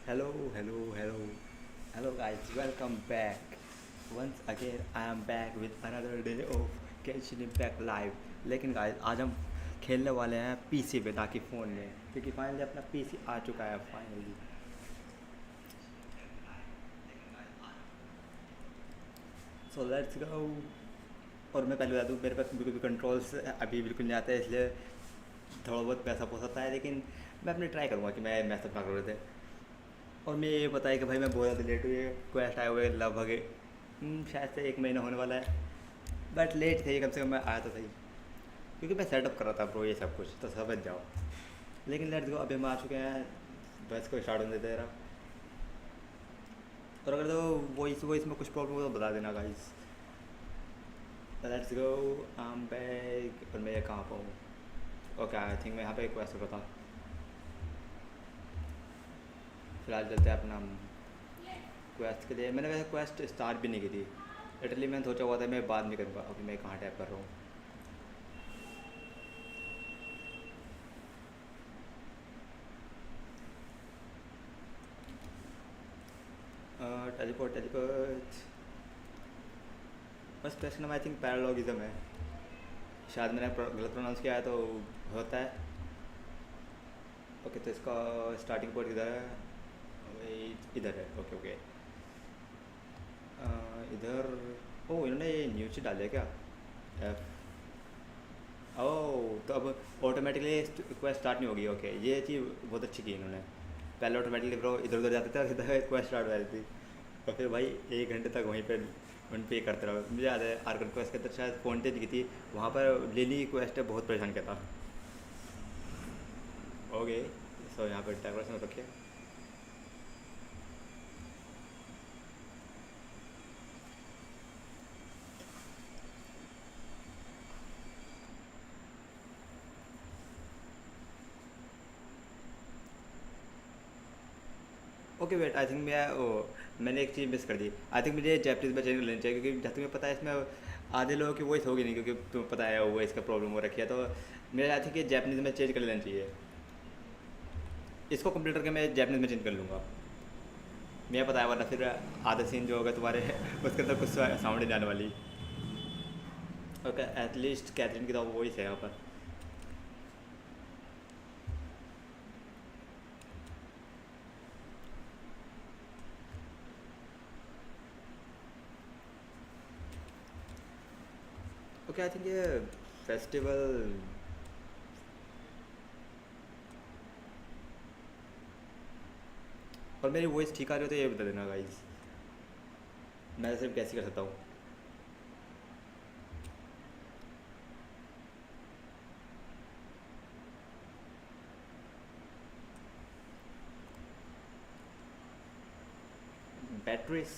Hello, hello, hello, hello, guys. Welcome back. Once again, I am back with another day of Genshin Impact Live. लेकिन guys आज हम खेलने वाले हैं PC पे ताकि फ़ोन में, क्योंकि फाइनली अपना पीसी आ चुका है फाइनली। So let's go. और मैं पहले बता दूँ, मेरे पास बिल्कुल भी कंट्रोल्स अभी बिल्कुल नहीं आते, इसलिए थोड़ा बहुत पैसा हो सकता है, लेकिन मैं अपनी ट्राई करूँगा कि मैं मैसेज ना कर रहे थे। और मैं ये पता है कि भाई मैं बहुत ज़्यादा लेट हुई है, क्वेस्ट आए हुए लगभग शायद से 1 महीना होने वाला है। बट लेट थे, कम से कम मैं आया तो सही, क्योंकि मैं सेटअप कर रहा था ब्रो ये सब कुछ, तो समझ जाओ। लेकिन लेट्स गो, अभी हम आ चुके हैं। बस को स्टार्ट होने दे रहा। और अगर तो वॉइस वॉइस में कुछ प्रॉब्लम हो तो बता देना गाइस। लेट्स गो, आम बैग। और मैं ये कहाँ पाऊँ? ओके, आई थिंक मैं यहाँ पे एक क्वेस्ट कर रहा था। फिलहाल चलते हैं अपना क्वेस्ट के लिए। मैंने वैसे क्वेस्ट स्टार्ट भी नहीं की थी, लिटरली मैंने सोचा हुआ था मैं बाद में करूँगा। अभी मैं कहाँ टैप कर रहा हूँ? Teleport teleport. बस क्वेश्चन नाम आई थिंक पैरालॉगिज्म है, शायद मैंने गलत प्रोनाउंस किया है तो होता है। ओके, तो इसका स्टार्टिंग पॉइंट इधर है। Wait, इधर है। Okay okay. इधर। ओ, इन्होंने ये न्यू चीज डाल दिया क्या? एफ। ओह, तो अब ऑटोमेटिकली क्वेस्ट स्टार्ट नहीं होगी। ओके, ये चीज़ बहुत अच्छी की इन्होंने। पहले ऑटोमेटिकली ब्रो इधर उधर जाते थे और सीधा क्वेस्ट स्टार्ट हो जाती थी, और फिर भाई 1 घंटे तक वहीं पे उन पे करते रहो। मुझे याद है आर्कन क्वेस्ट के अंदर शायद फोनटेज की थी, वहाँ पर लिली क्वेस्ट बहुत परेशान किया था। ओके, सो यहाँ पर डेकोरेशन रखिए। ओके वेट, आई थिंक मैंने एक चीज़ मिस कर दी। आई थिंक मुझे जैपनीज़ में चेंज कर लेनी चाहिए, क्योंकि जहाँ तक मुझे पता है इसमें आधे लोगों की वॉइस होगी नहीं, क्योंकि तुम्हें पता है वो इसका प्रॉब्लम हो रखी है। तो मेरा आई थिंक ये जैपनीज़ में चेंज कर लेना चाहिए। इसको कंप्लीट करके मैं जैपनीज़ में चेंज कर लूँगा। मुझे पता है, वरना फिर आधा सीन जो होगा तुम्हारे उसके अंदर कुछ साउंड नहीं आने वाली। ओके, एटलीस्ट कैथरीन की तो वॉइस है यहाँ पर। ओके, आई थिंक ये फेस्टिवल। और मेरी वॉइस ठीक आ रही हो तो ये बता देना गाइस, मैं सिर्फ कैसे कर सकता हूँ। बैटरीज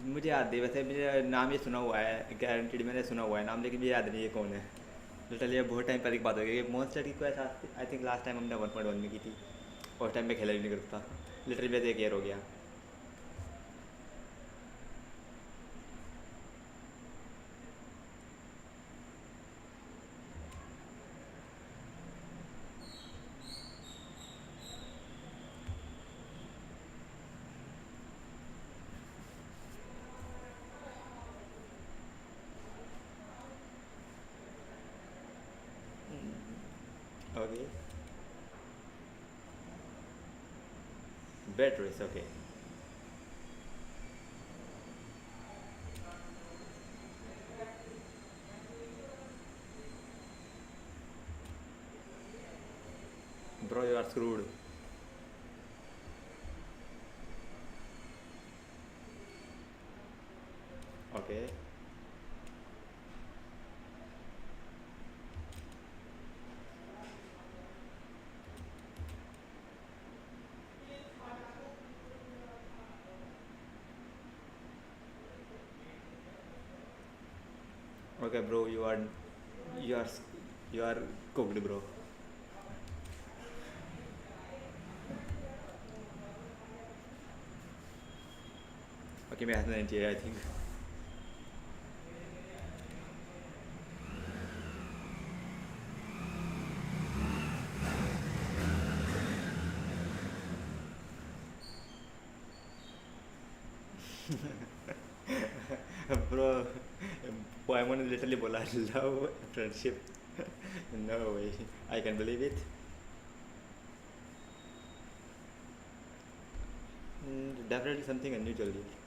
मुझे याद नहीं, वैसे मुझे नाम ये सुना हुआ है, गारंटीड मैंने सुना हुआ है नाम, लेकिन मुझे याद नहीं ये कौन है। लिटरली ये बहुत टाइम पहले की बात हो गई। मॉन्स्टर की quest I think last time हमने 1.1 में की थी, और टाइम में खेला भी नहीं करता था। लिटरली मेरे 1 ईयर हो गया। Okay, batteries. Okay bro, you are screwed. Okay okay bro, you are you are cooked bro. Okay, मैं हंसना नहीं चाहिए आई थिंक। ब्रो पोएमो ने लिटरली बोला love friendship no way I can believe it definitely something unusual here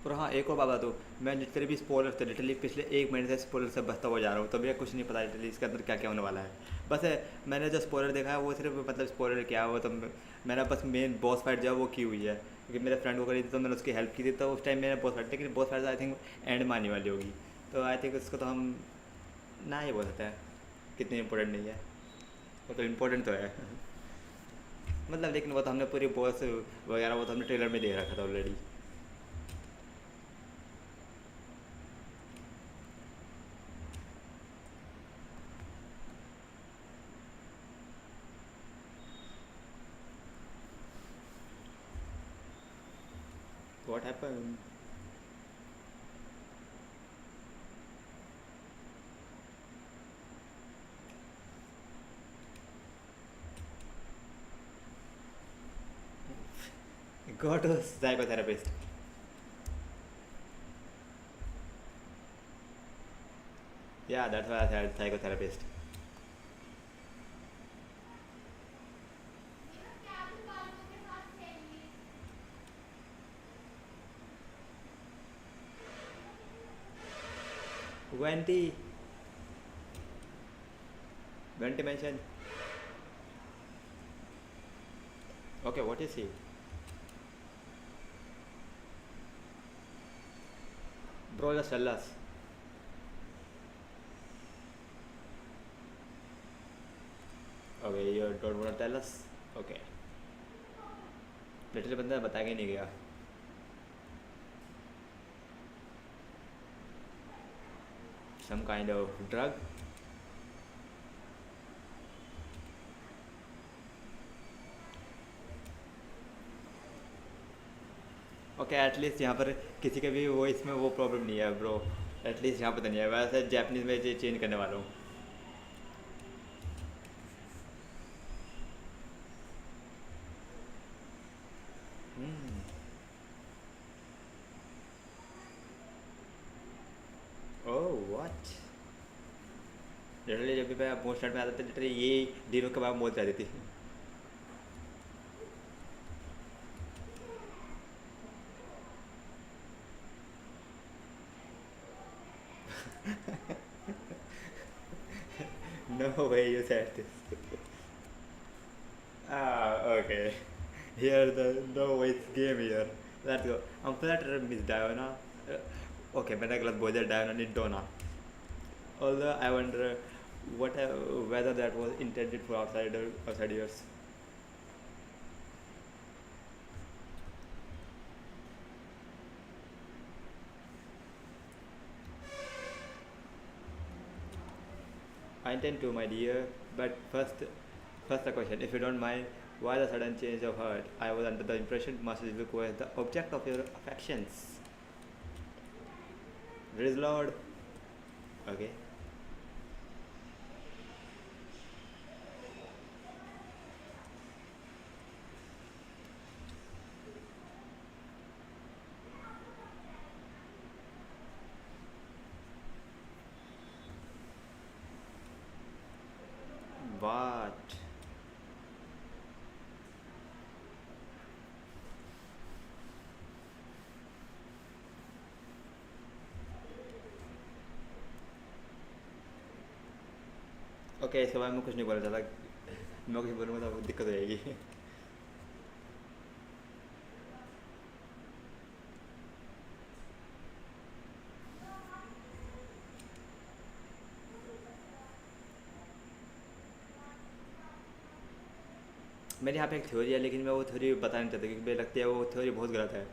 और हाँ एक और बात बता दो मैं जितने भी स्पॉयलर थे लिटरली पिछले एक महीने से स्पॉयलर से बचता हुआ जा रहा हूँ तो मुझे कुछ नहीं पता लिटरली इसके अंदर क्या क्या होने वाला है बस मैंने जो स्पॉयलर देखा है वो सिर्फ मतलब स्पॉयलर क्या है वो तो मैंने बस मेन बॉस फाइट जो है वो की हुई है क्योंकि मेरे फ्रेंड को करी थी तो मैंने उसकी हेल्प की थी तो उस टाइम मैंने बॉस फाइट लेकिन boss fight I think and में आने वाली होगी तो आई थिंक उसको तो हम ना ही बोल सकते हैं कितनी इंपॉर्टेंट नहीं है वो तो इम्पोर्टेंट तो है मतलब लेकिन वो तो हमने पूरी बॉस वगैरह वो तो हमने ट्रेलर में देख रखा था already What happened? Go to psychotherapist. Yeah, that's why I said psychotherapist. Venti. Venti mentioned. Okay, what is he? Bro, just tell us. Okay, you don't want to tell us? Okay. Literally बंदा बता के नहीं गया some kind of drug okay at least यहाँ पर किसी के भी वो इसमें वो प्रॉब्लम नहीं है ब्रो एटलीस्ट यहाँ पर तो नहीं है वैसे जापानीज में चेंज करने वाला हूँ ओह व्हाट लिटरली जब भी मैं पोस्ट में आता था लिटरली ये दिनों के बाद मौत जाती थी No way you said this. Okay. Here the no way it's game here. Let's go. I'm flattered Miss Diana. Okay, मैंने गलत बोल दिया Diana नहीं Donna. Although I wonder what whether that was intended for outsiders. I intend to, my dear. But first a question, if you don't mind, why the sudden change of heart? I was under the impression Master Luke was the object of your affections. Praise Lord. Okay. What? Okay इसके बाद मैं कुछ नहीं बोलना चाहता मैं कुछ बोलूँगा तो दिक्कत हो जाएगी मेरे यहाँ पे एक थ्योरी है लेकिन मैं वो थ्योरी बता नहीं चाहता क्योंकि मुझे लगती है वो थ्योरी बहुत गलत है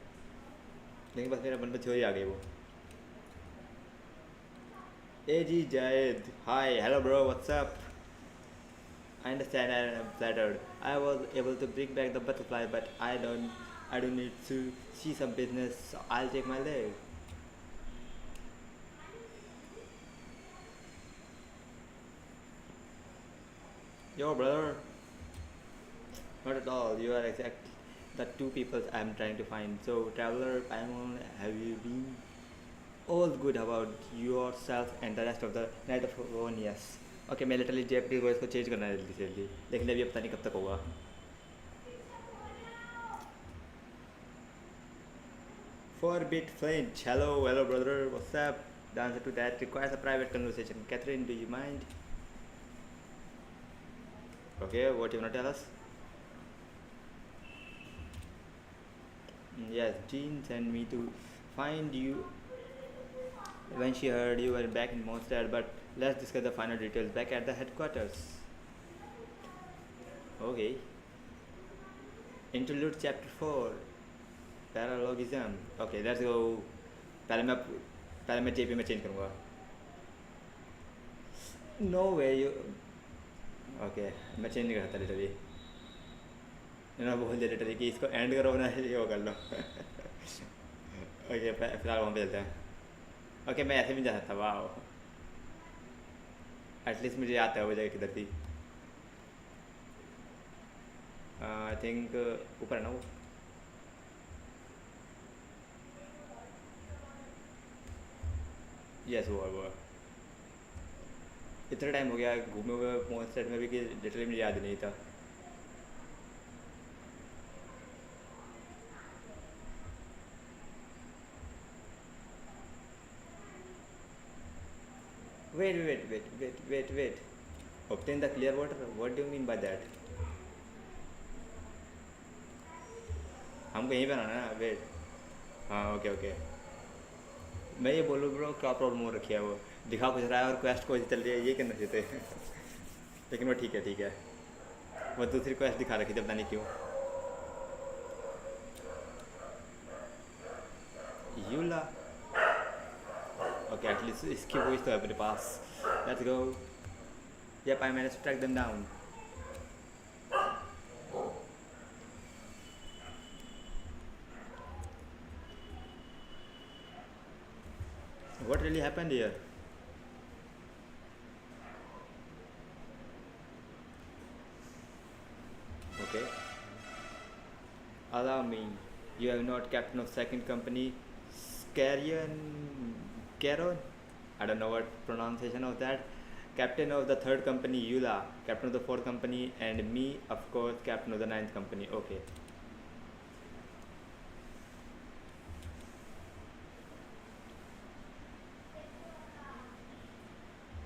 लेकिन बस मेरे मन में थ्योरी आ गई वो ए जी जायद hi hello bro what's up I understand and I'm flattered. I was able to bring back the butterfly, but I don't need to see some business, so I'll take my leg. Yo, brother. Not at all. You are exact the two people I'm trying to find. So, traveler, Paimon, have you been? All good about yourself and the rest of the night of one, yes. Okay मैं literally Japanese voice को change करना है जल्दी से जल्दी, लेकिन अभी पता नहीं कब तक होगा. Forbid Flinch, hello brother, what's up? The answer to that requires a private conversation. Catherine, do you mind? Okay, what you wanna tell us? Yes, Jean sent me to find you when she heard you were back in Mondstadt, but let's discuss the final details back at the headquarters. Okay. Interlude chapter 4. Paralogism. Okay, let's go. पहले मैं JP में change करूँगा. No way you. Okay, मैं change नहीं करता literally. इन्होंने बोल दिया लिटरली कि इसको एंड करो ना ये वो कर लो. ओके फिलहाल वहाँ पे चलते हैं. ओके मैं ऐसे भी जा सकता. वाह एटलीस्ट मुझे आता है वो जगह किधर थी. आई थिंक ऊपर है ना वो. यस वो इतना टाइम हो गया घूमे हुए मोन्स्टेड में भी कि लिटरली मुझे याद नहीं था. Wait. Obtain the clear water. What do you mean by that? हमको यहीं बनाना है ना. वेट. हाँ ओके. मैं ये बोलूँ ब्रो क्या प्रॉब्लम हो रखी है. वो दिखा कुछ रहा है और क्वेस्ट को चल रही है. ये करना चाहिए थे. लेकिन वो ठीक है. वो दूसरी क्वेस्ट दिखा रखी थी पता नहीं क्यों. यूला. Okay, at least इसकी वॉइस तो है अपने पास. Let's go. Yep, I managed to track them down. What really happened here? Okay. Allow me. You have not captain of second company, Caron? I don't know what pronunciation of that. Captain of the third company, Yula. Captain of the fourth company, and me, of course, captain of the ninth company. Okay.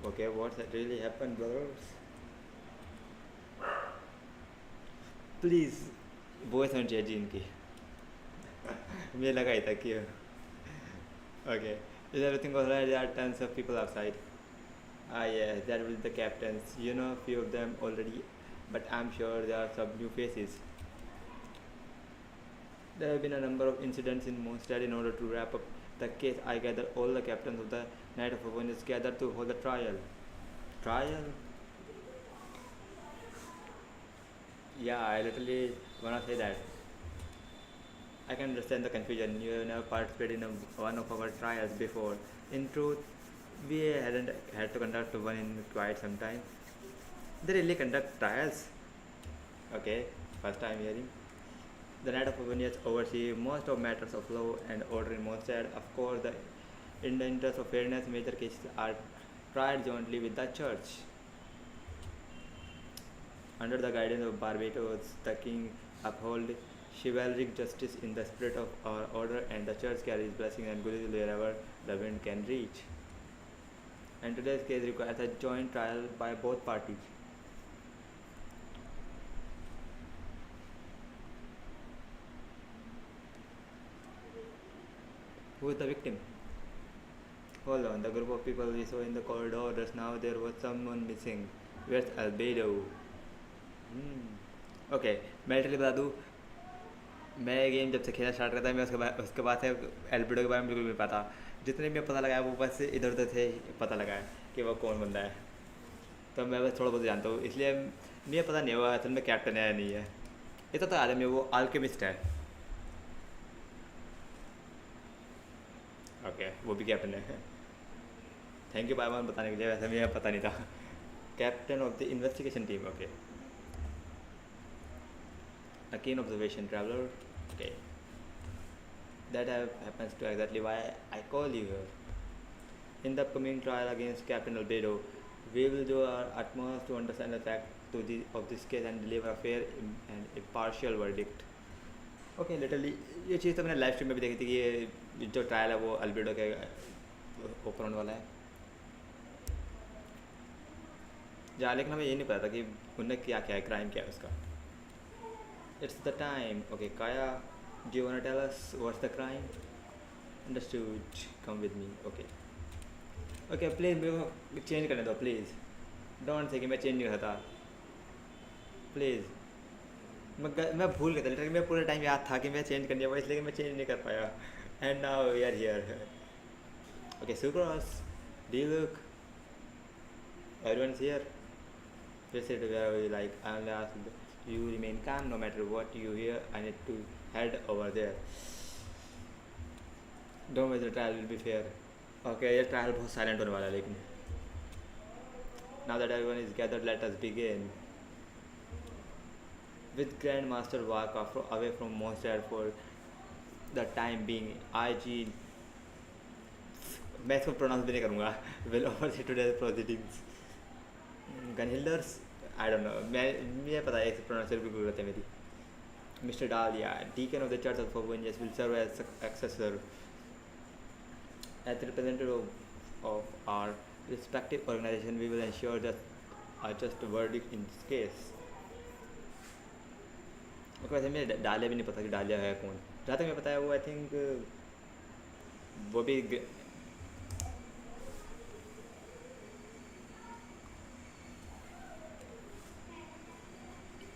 Okay, what really happened, brothers? Please, voice on चाहिए इनकी. मुझे लगा ही था कि okay. Is everything alright? There are tons of people outside. Ah yes, that will be the captains. You know a few of them already, but I'm sure there are some new faces. There have been a number of incidents in Mondstadt. In order to wrap up the case, I gather all the captains of the Night of Avengers gathered to hold a trial. Trial? Yeah, I literally wanna say that. I can understand the confusion. You have never participated in one of our trials before. In truth, we hadn't had to conduct one in quite some time. They really conduct trials? Okay, first time hearing. The Night of Avengers oversee most of matters of law and order in Mondstadt. Of course, in the interest of fairness, major cases are tried jointly with the church. Under the guidance of Barbados, the king upholds chivalric justice in the spirit of our order, and the church carries blessing and goodwill wherever the wind can reach. And today's case requires a joint trial by both parties. Who is the victim? Hold on, the group of people we saw in the corridor just now, there was someone missing. Where's Albedo? Okay, मैं literally बता दूँ, मैं game जब से खेलना start करता है मैं उसके बाद से एल्बिडो के बारे में बिल्कुल नहीं पता. जितने भी पता लगाया वो बस इधर उधर से पता लगाया कि वो कौन बंदा है. तो मैं बस थोड़ा बहुत जानता हूँ, इसलिए मुझे पता नहीं हुआ असल में कैप्टन है या नहीं है. इतना तो आदमी वो आल्केमिस्ट है. ओके वो भी कैप्टन है. थैंक यू बाय बताने के लिए. वैसे मुझे पता नहीं था. Captain of the investigation team. Okay A keen observation, traveler. Okay, that happens to exactly why I call you here. In the upcoming trial against Captain Albedo, we will do our utmost to understand the fact of this case and deliver a fair and impartial verdict. Okay literally ये चीज़ तो मैंने live stream में भी देखी थी कि ये जो ट्रायल है वो अल्बेडो के ऊपर होने वाला है जहाँ लेकिन हमें ये नहीं पता था कि उनने क्या क्या है क्राइम क्या है उसका it's the time okay Kaya do you want tell us what's the crime understood come with me okay okay please मेरे को चेंज करने दो प्लीज़ डोंट से कि मैं चेंज नहीं कर सकता प्लीज़ मैं भूल गया था लिटरली मैं पूरे टाइम याद था कि मैं चेंज करनी है इसलिए मैं चेंज नहीं कर पाया and now we are here okay सुक्रॉस do look everyone is here just sit where you like I only ask you remain calm no matter what you hear I need to head over there don't worry the trial will be fair okay ये trial बहुत silent होने वाला है लेकिन now that everyone is gathered let us begin with Grandmaster walk away from Monster for the time being IG मैं इसको pronounce भी नहीं करूँगा will oversee today's proceedings Gunhilders I don't know मुझे पता है एक प्रोनाउंसिएशन भी गलत है मेरी Mr. Dahlia Deacon of the Church of Forbidden will serve as successor as the representative of our respective organization we will ensure that a just verdict in this case okay वैसे मुझे डालिया भी नहीं पता कि डालिया है कौन जहाँ तक मैं पता है वो आई थिंक वो भी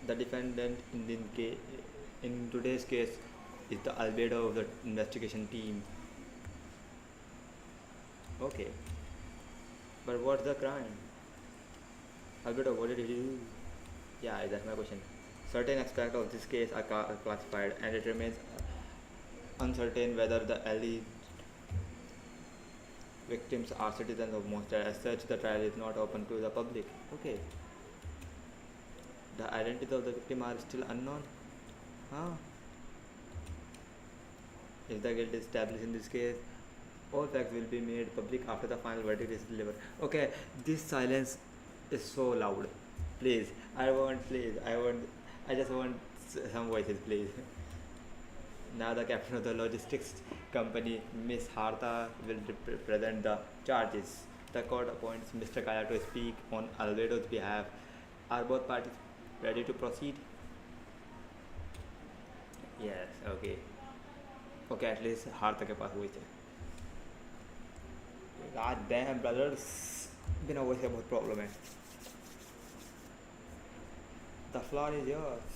the defendant in today's case is the albedo of the investigation team okay but what's the crime albedo what did he do yeah that's my question certain aspects of this case are classified and it remains uncertain whether the alleged victims are citizens of Monster as such the trial is not open to the public okay the identity of the victim are still unknown huh if the guilt is established in this case all facts will be made public after the final verdict is delivered okay this silence is so loud please I just want some voices please now the captain of the logistics company Miss Hartha will present the charges the court appoints Mr. Kaya to speak on Albedo's behalf are both parties ready to proceed yes okay at least Hartha के पास वही थे God damn brothers बिना वही से बहुत problem है the floor is yours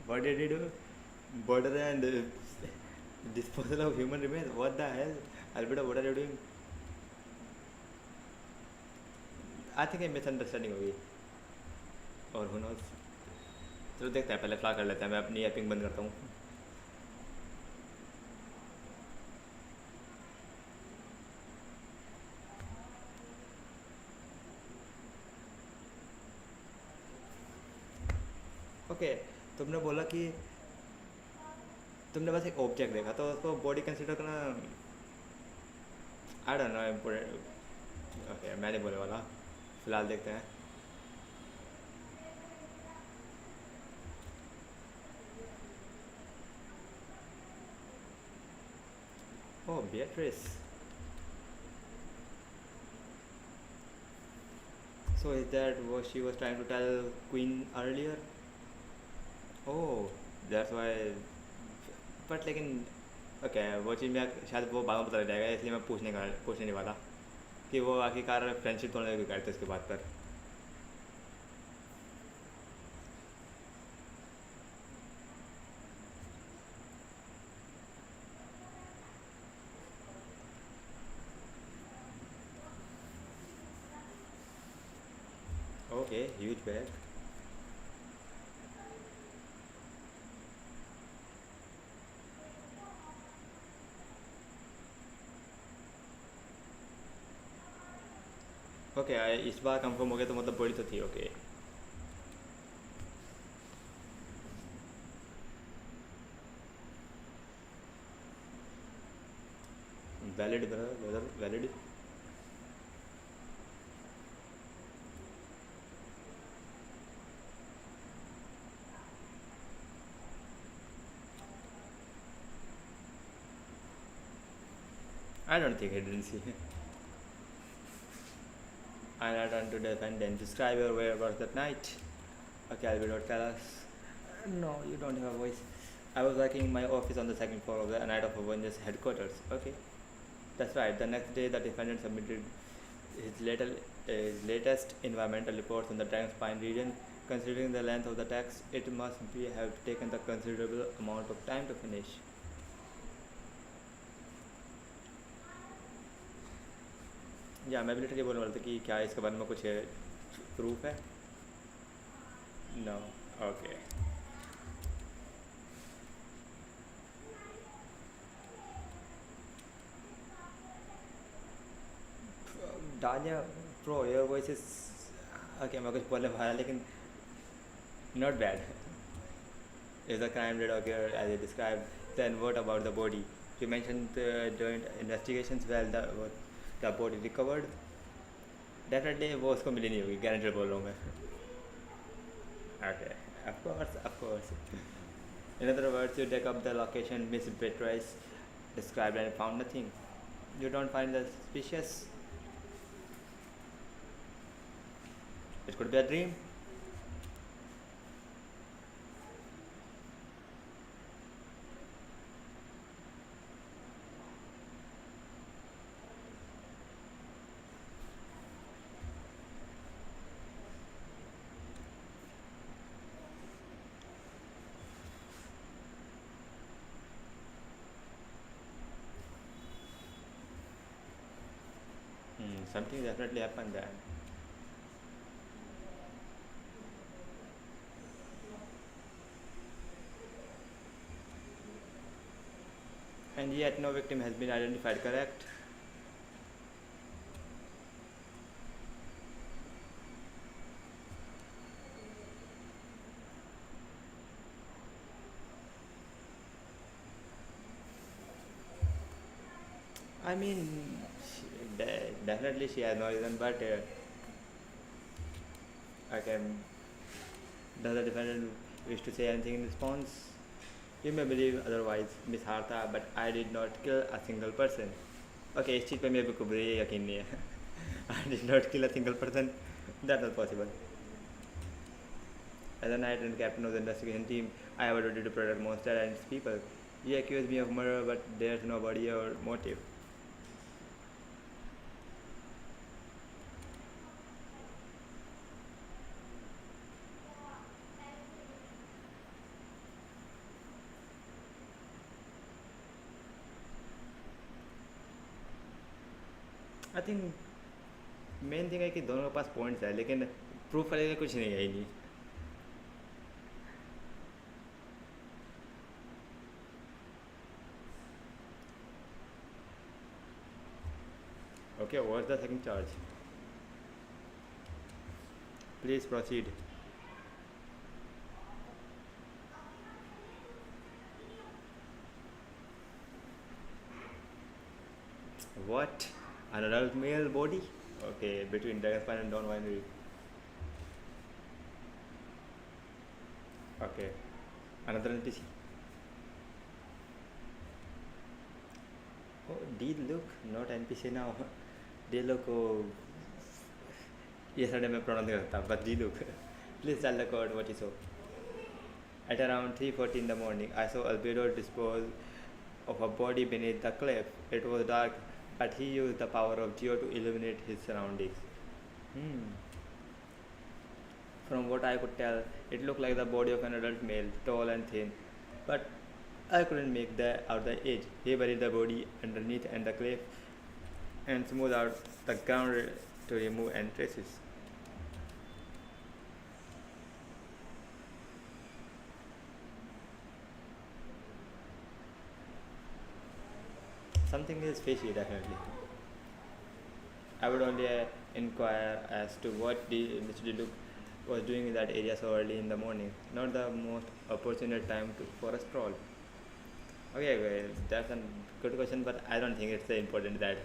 what did he do murder and disposal of human remains what the hell Albedo what are you doing I think a misunderstanding होगी और who knows चलो देखते हैं पहले फ्ला कर लेते हैं मैं अपनी एपिंग बंद करता हूँ ओके तुमने बोला कि तुमने बस एक ऑब्जेक्ट देखा तो उसको बॉडी कंसिडर करना आई डोंट नो इम्पोर्टेंट ओके मैं नहीं बोलने वाला फिलहाल देखते हैं ओह Beatrice so is that what she was trying to tell Queen earlier oh that's why but लेकिन ओके वो चीज़ मैं शायद वो बाद में पता लग जाएगा इसलिए मैं पूछने नहीं वाला कि वो आखिरकार फ्रेंडशिप तोड़ने की करते उसके बाद पर ओके ह्यूज बैग ओके, इस बार कंफर्म हो गया तो मतलब बड़ी तो थी। Okay, valid brother, valid. I don't think I didn't see. I'm not on to defend and describe your whereabouts that night. Okay, Albedo, tell us. No, you don't have a voice. I was working in my office on the second floor of the night of Avengers headquarters. Okay, that's right. The next day, the defendant submitted his latest environmental reports on the Dragonspine region. Considering the length of the text, it must be have taken the considerable amount of time to finish. या मैं भी literally बोलने वाला था कि क्या इसके बारे में कुछ प्रूफ है? नो। ओके, डालिया pro your voice is okay. मैं कुछ बोलने वाला लेकिन not bad. If the crime did occur as you described, then what about the body? You mentioned during investigations, well, the body recovered. Definitely वो उसको मिली नहीं होगी, गारंटेड बोल रहा हूँ मैं। Okay, of course. In other words, you dig up the location Miss Beatrice described and found nothing. You don't find the suspicious. It could be a dream. Something definitely happened then. And yet no victim has been identified, correct? I mean, definitely she has no reason, but okay, does the defendant wish to say anything in response? You may believe otherwise, Miss Hartha, but I did not kill a single person. Okay, इस चीज़ पे मेरे को बुरी यकीन नहीं है। I did not kill a single person. That's not possible. As a knight and captain of the investigation team, I have a duty to protect monster and its people. You accuse me of murder, but there's no body or motive. I think main thing है कि दोनों के पास points है, लेकिन proof करने के लिए कुछ नहीं है ही नहीं। Okay, what's the second charge? Please proceed. What? An adult male body? Okay, between Dragonspine and Dawn Winery. Okay, another NPC. Oh, D-Look, not NPC now. D-Look को yesterday मैं pronounce नहीं करता, but D-Look. Please tell the court what you saw. At around 3:40 in the morning, I saw Albedo dispose of a body beneath the cliff. It was dark, but he used the power of Geo to illuminate his surroundings. From what I could tell, it looked like the body of an adult male, tall and thin, but I couldn't make out the age. He buried the body underneath and the cliff and smoothed out the ground to remove any traces. Something is fishy, definitely. I would only inquire as to what Mr. Diluk was doing in that area so early in the morning. Not the most opportune time for a stroll. Okay, okay, that's a good question, but I don't think it's important that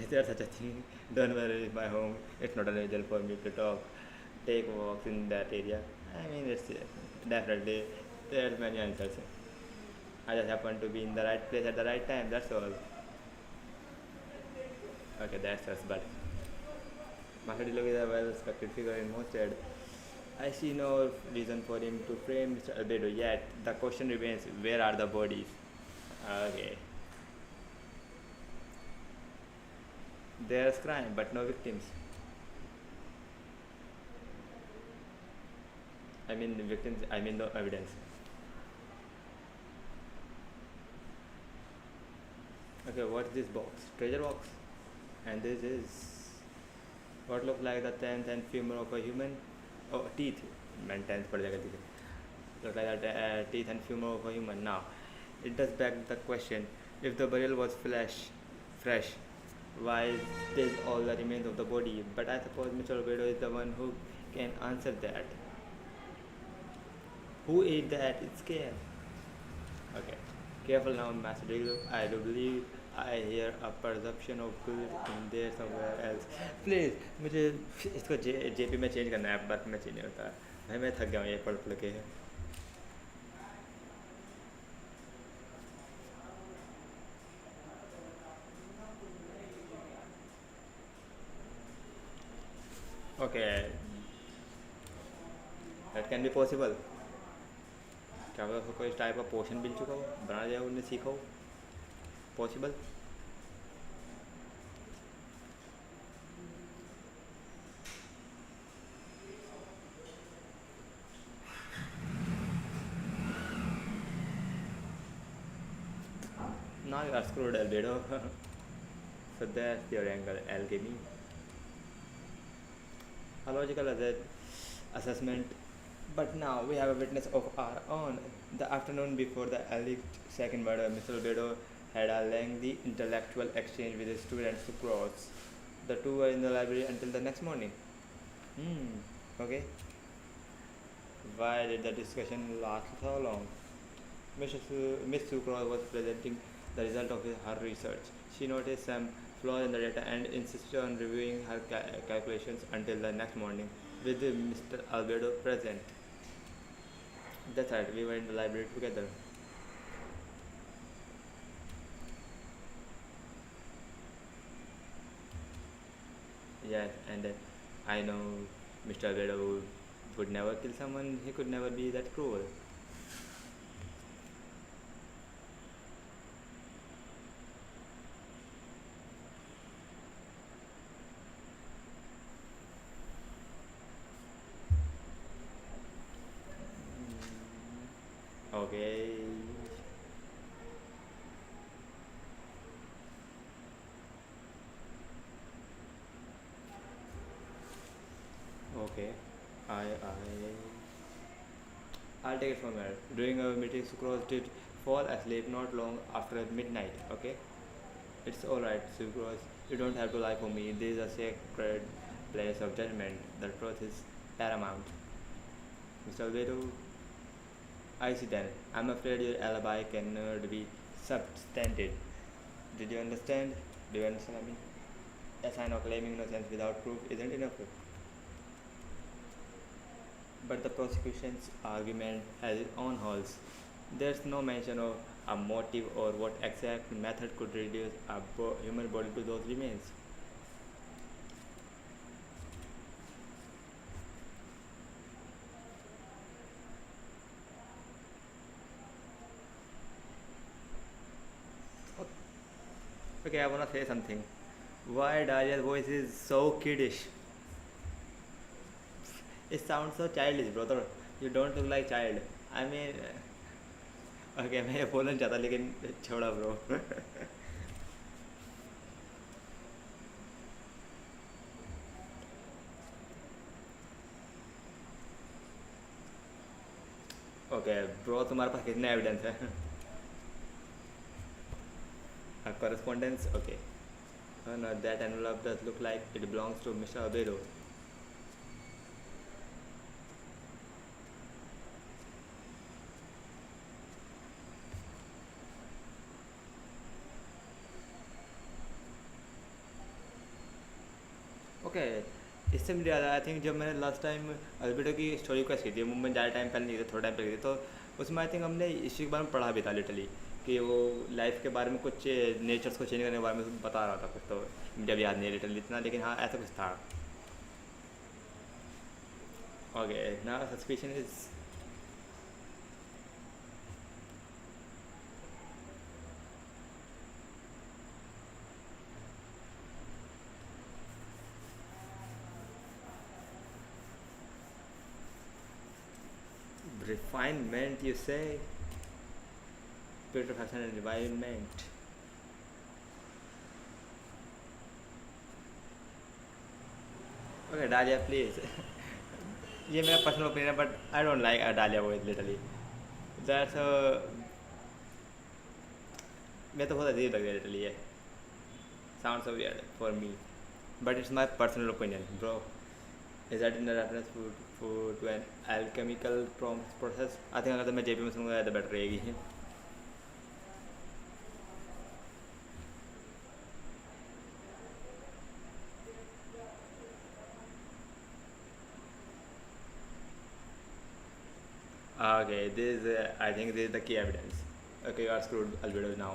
is there such a thing? Don't worry, it's my home. It's not unusual for me to talk, take walks in that area. I mean, it's definitely there's many answers. I just happen to be in the right place at the right time. That's all. Okay, that's us. But Makadilog is a well-respected figure in Mosted. I see no reason for him to frame Mr. Albedo yet. The question remains, where are the bodies? Okay. There's crime, but no victims. I mean victims, I mean no evidence. Okay, what's this box? Treasure box. And this is what looks like the tenth and femur of a human. Oh, teeth. Man, tenth per jagah दिखे. Look like the teeth and femur of a human. Now, it does beg the question: if the burial was fresh, why is all the remains of the body? But I suppose Mr. Albedo is the one who can answer that. Who ate that? It's care. Okay. Careful now, Master Diggle. I do believe I hear a perception of good in there somewhere else. Please, मुझे इसको JP में change करना है, but में change नहीं होता भाई, मैं थक गया हूँ ये पढ़ के. Okay, that can be possible. क्या पता उसको कोई टाइप का पोशन मिल चुका हो, बना जाए उन्हें सीखा हो. Possible. Now you are screwed, Albedo. So that's your angle, alchemy. A logical assessment. But now we have a witness of our own. The afternoon before the alleged second murder, Mr. Albedo had a lengthy intellectual exchange with his students to cross. The two were in the library until the next morning. Okay. Why did the discussion last so long? Miss Sucrose was presenting the result of her research. She noticed some flaws in the data and insisted on reviewing her calculations until the next morning with Mr. Albedo present. That's right, we were in the library together. Yes, and I know Mr. Albedo would never kill someone, he could never be that cruel. Okay. Okay. I'll take it from here. During our meeting, Sucrose did fall asleep not long after midnight. Okay. It's alright, Sucrose. You don't have to lie for me. This is a sacred place of judgment. The truth is paramount. Mr. Albedo, I see then. I'm afraid your alibi cannot be substantiated. Did you understand? Do you understand me? A sign of claiming innocence without proof isn't enough. But the prosecution's argument has its own holes. There's no mention of a motive or what exact method could reduce a human body to those remains. Okay, I wanna say something. Why Dahlia's voice is so kiddish? It sounds so childish, brother. You don't look like child. I mean, okay, मैं ये बोलना चाहता लेकिन छोड़ा bro. Okay, bro, तुम्हारे पास कितने evidence है? Correspondence, okay. Oh no, that envelope does look like it belongs to Mr. Abedo. Okay, इससे मुझे याद आया, आई थिंक जब मैंने लास्ट टाइम अल्बेडो की स्टोरी को सीखी थी, मुंबई ज़्यादा टाइम पहले नहीं था, थोड़ा टाइम पहले थी, तो उसमें आई थिंक हमने इसी के बारे में पढ़ा भी था लिटरली, कि वो लाइफ के बारे में कुछ नेचर्स को चेंज करने के बारे में बता रहा था कुछ, तो मुझे अब याद नहीं है लिटरली इतना, लेकिन हाँ ऐसा कुछ था. ओके, ना suspicion is refinement, you say? Purification and refinement. Okay, Dahlia, please. ये मेरा पर्सनल ओपिनियन है, बट आई डोंट लाइक डालिया वो लिटरली. दैट्स मैं तो बहुत अजीब लग रहा है लिटरली ये. Sounds so weird for me, but it's my personal opinion, bro. Is that in the reference to an alchemical process? I think अगर तो मैं जेपी में सुनूंगा तो बेटर रहेगी. Okay, this is I think this is the key evidence. Okay, you are screwed, Albedo, now.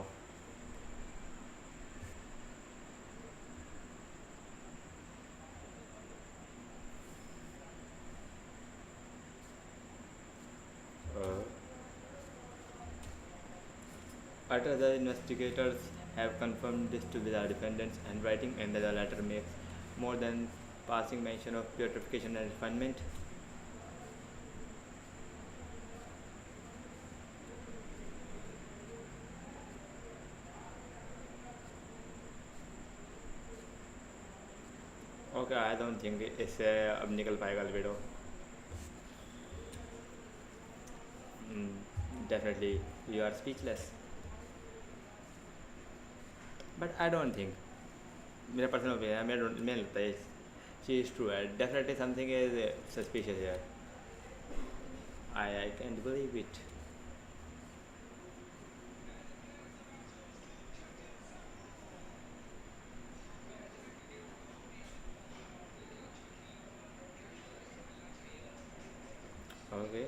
Uh, Other investigators have confirmed this to be the defendant's handwriting, and that the letter makes more than passing mention of purification and refinement. Okay, I don't think it's अब निकल पाएगा Albedo. Definitely, you are speechless. But I don't think. मेरा personal opinion है, मेरा लगता है she is true. Definitely something is suspicious here. I can't believe it. Okay.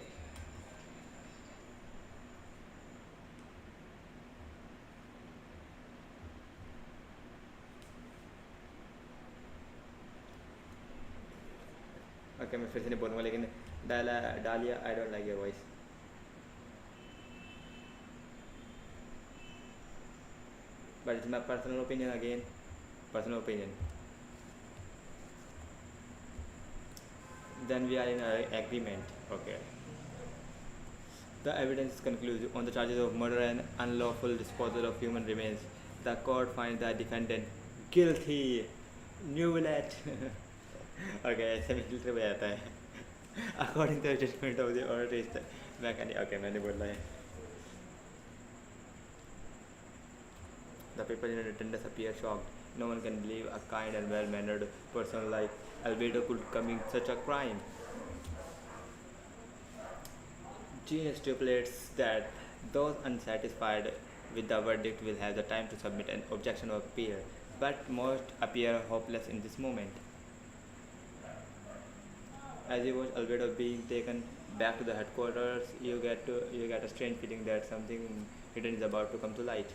Okay, मैं फिर से नहीं बोलूँगा, लेकिन डालिया, I don't like your voice. But it's my personal opinion again. Personal opinion. Then we are in agreement. Okay. The evidence is conclusive on the charges of murder and unlawful disposal of human remains. The court finds the defendant guilty. New bullet. Okay, ऐसे में filter हो जाता है. According to the judgment of the artist. Okay, मैंने बोला है. The people in attendance appear shocked. No one can believe a kind and well-mannered person like Albedo could commit such a crime. Gene stipulates that those unsatisfied with the verdict will have the time to submit an objection or appeal, but most appear hopeless in this moment. As you watch Albedo being taken back to the headquarters, you get a strange feeling that something hidden is about to come to light.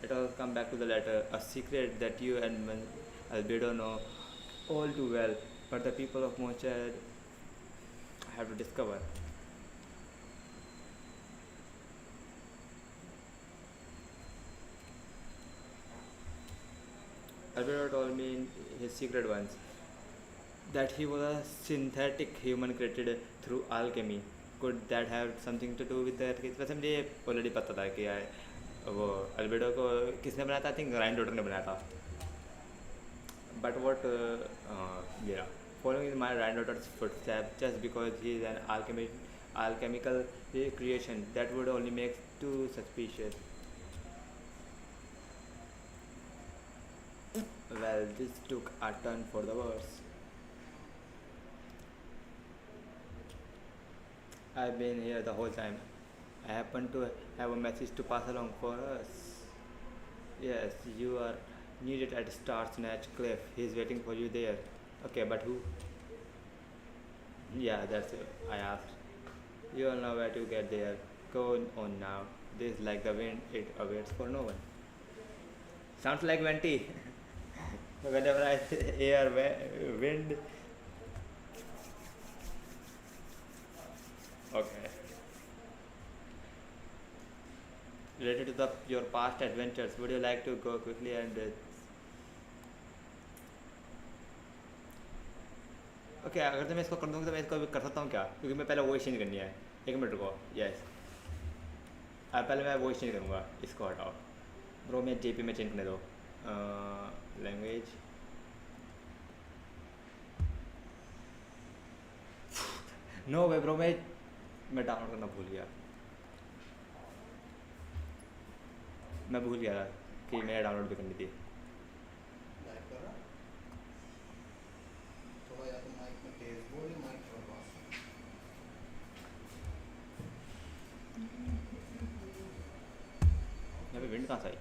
It all comes back to the letter, a secret that you and Albedo know all too well, but the people of Mochad have to discover. Albedo told me in his secret once that he was a synthetic human created through alchemy. Could that have something to do with that case? वैसे मुझे already पता था कि वो albedo को किसने बनाया था. आई थिंक राइन डॉटर ने बनाया था. But what following my granddaughter's footsteps just because he is an alchemical creation, that would only make too suspicious. Well, this took a turn for the worse. I've been here the whole time. I happen to have a message to pass along for us. Yes, you are needed at Star Snatch Cliff. He's waiting for you there. Okay, but who? Yeah, that's it. I asked. You all know where to get there. Go on now. This is like the wind, it awaits for no one. Sounds like Venti. Whenever I hear wind. Okay. Related to your past adventures, would you like to go quickly and okay अगर तो मैं इसको कर दूँगा तो मैं इसको अभी कर सकता हूँ क्या क्योंकि मैं पहले वॉइस चेंज करनी है 1 मिनट को यस पहले मैं वॉइस चेंज करूँगा इसको हटाओ ब्रो मैं जेपी में चेंज करने दो लैंग्वेज नो वे ब्रो मैं डाउनलोड करना भूल गया मैं भूल गया कि मैं डाउनलोड भी करनी थी यहाँ पे विंड कहाँ से आई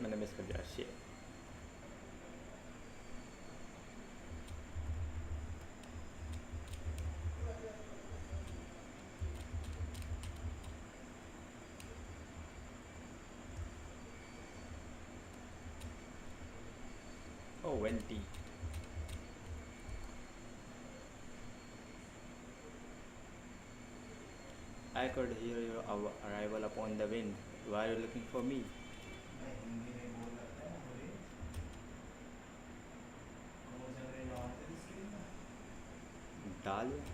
मैंने मिस कर दिया shit Oh, Venti. I could hear your arrival upon the wind. Why are you looking for me? Dahlia?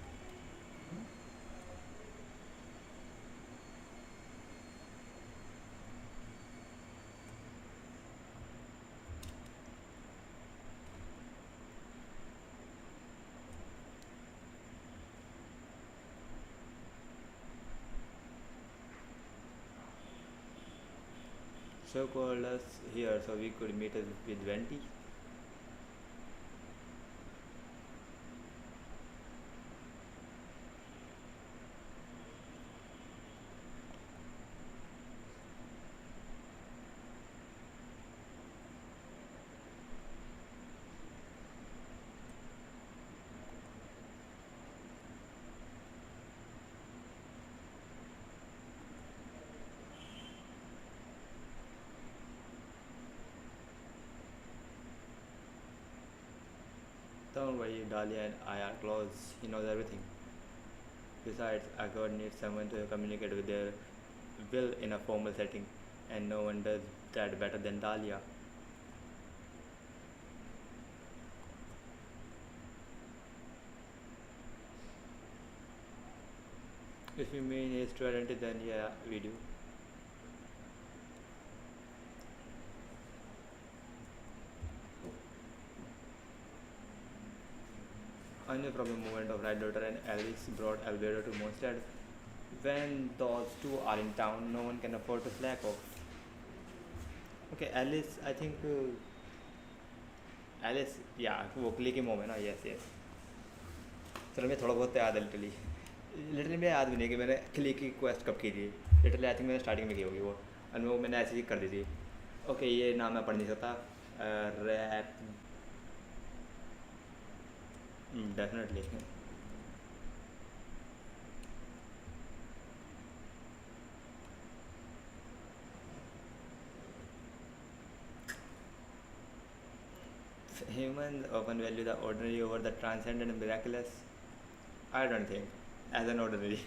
So called us here so we could meet us with Venti. Don't worry, Dahlia and I are close. He knows everything. Besides, a god needs someone to communicate with their will in a formal setting, and no one does that better than Dahlia. If you mean his identity, then yeah, we do. I knew from the moment of Red Daughter and Alice brought Albedo to Mondstadt. When those two are in town, no one can afford to slack off. Okay, Alice, I think Alice, yeah, वो क्ली की मोम है ना yes yes चलो मैं थोड़ा बहुत याद है लिटरली मैं याद भी नहीं कि मैंने क्ली की क्वेस्ट कब की थी लिटरली आई थिंक मैंने स्टार्टिंग में की होगी वो और वो मैंने ऐसे ही कर दी थी ओके ये नाम मैं पढ़ नहीं सकता rap definitely Humans often value the ordinary over the transcendent and miraculous. I don't think, as an ordinary.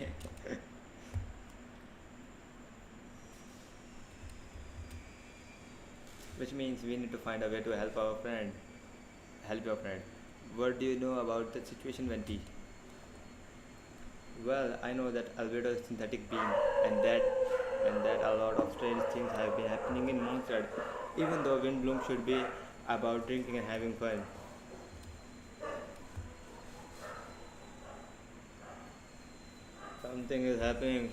Which means we need to find a way to help our friend. Help your friend. What do you know about the situation, Venti? Well, I know that Albedo is synthetic being, and that a lot of strange things have been happening in Mondstadt. Even though Windbloom should be about drinking and having fun. Something is happening.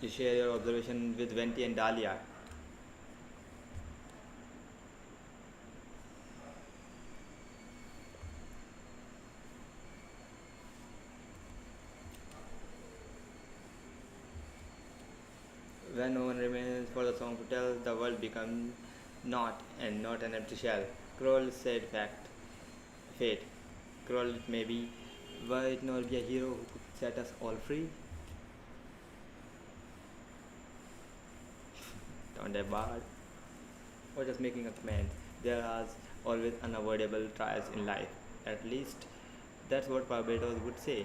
You share your observation with Venti and Dahlia. When no one remains for the song to tell, the world becomes not and not an empty shell. Kroll said fate. Kroll it may be, were it not be a hero who could set us all free? Don't a bard. Or just making a command. There are always unavoidable trials in life. At least that's what Barbados would say.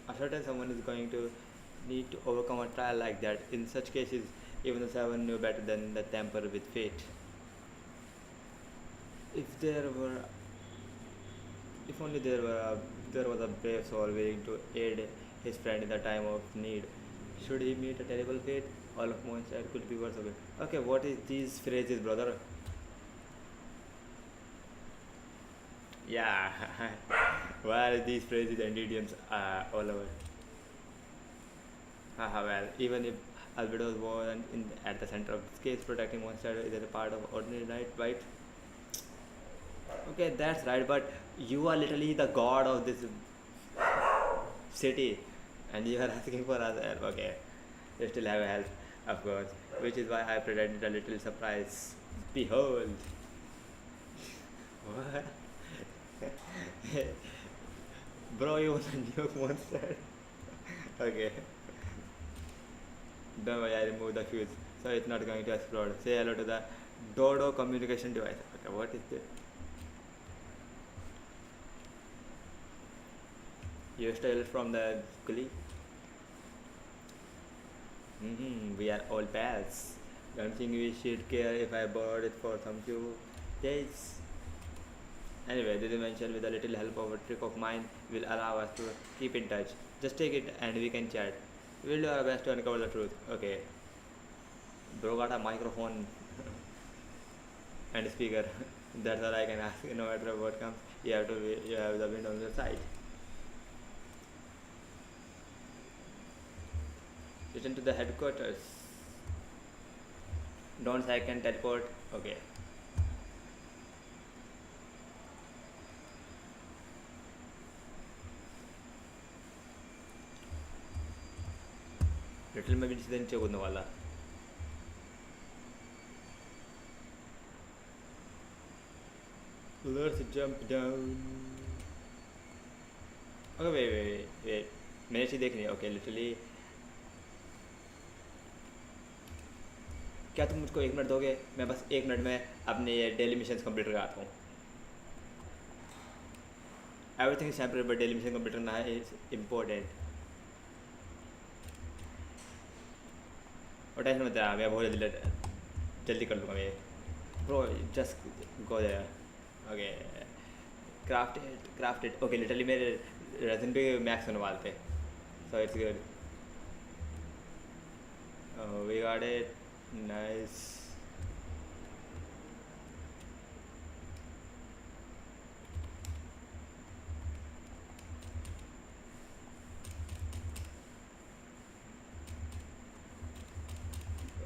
A certain someone is going to need to overcome a trial like that. In such cases, even the seven knew better than the tamper with fate. If there were, if only there was a brave soul willing to aid his friend in the time of need. Should he meet a terrible fate, all of Mondstadt could be worse of it. Okay, what is these phrases, brother? Yeah, why are these phrases and idioms all over? Haha, well, even if Albedo was at the center of this case, protecting Mondstadt is a part of ordinary night, right? Okay, that's right, but you are literally the god of this city and you are asking for us help. Okay, you still have help, of course, which is why I pretended a little surprise. Behold. What? Bro, you want a nuke monster? Okay. Don't worry, I removed the fuse, so it's not going to explode. Say hello to the Dodo communication device. Okay, what is this? You stole it from the gully? We are all pals. Don't think we should care if I borrowed it for some few days. Anyway, did you mention with a little help of a trick of mine will allow us to keep in touch. Just take it and we can chat. We'll do our best to uncover the truth. Okay. Bro got a microphone and a speaker. That's all I can ask. No matter what comes, you have the wind on your side. Return to the headquarters. Don't say I can teleport. Okay. Little में भी जिस दिन check होने वाला. Let's jump down. Okay, wait. मैंने चीज़ देखनी है. Okay, literally. क्या तुम मुझको 1 मिनट दोगे? मैं बस 1 मिनट में अपने ये डेली मिशन कंप्लीट कराता हूँ. Everything is separate, but daily mission complete करना है is important. और टेंशन मत ले, मैं बहुत जल्दी कर लूँगा मैं. Bro, just go there. Okay. Craft it. Okay, literally मेरे resin पे max होने वाले थे. So it's good. Oh, we got it. Nice.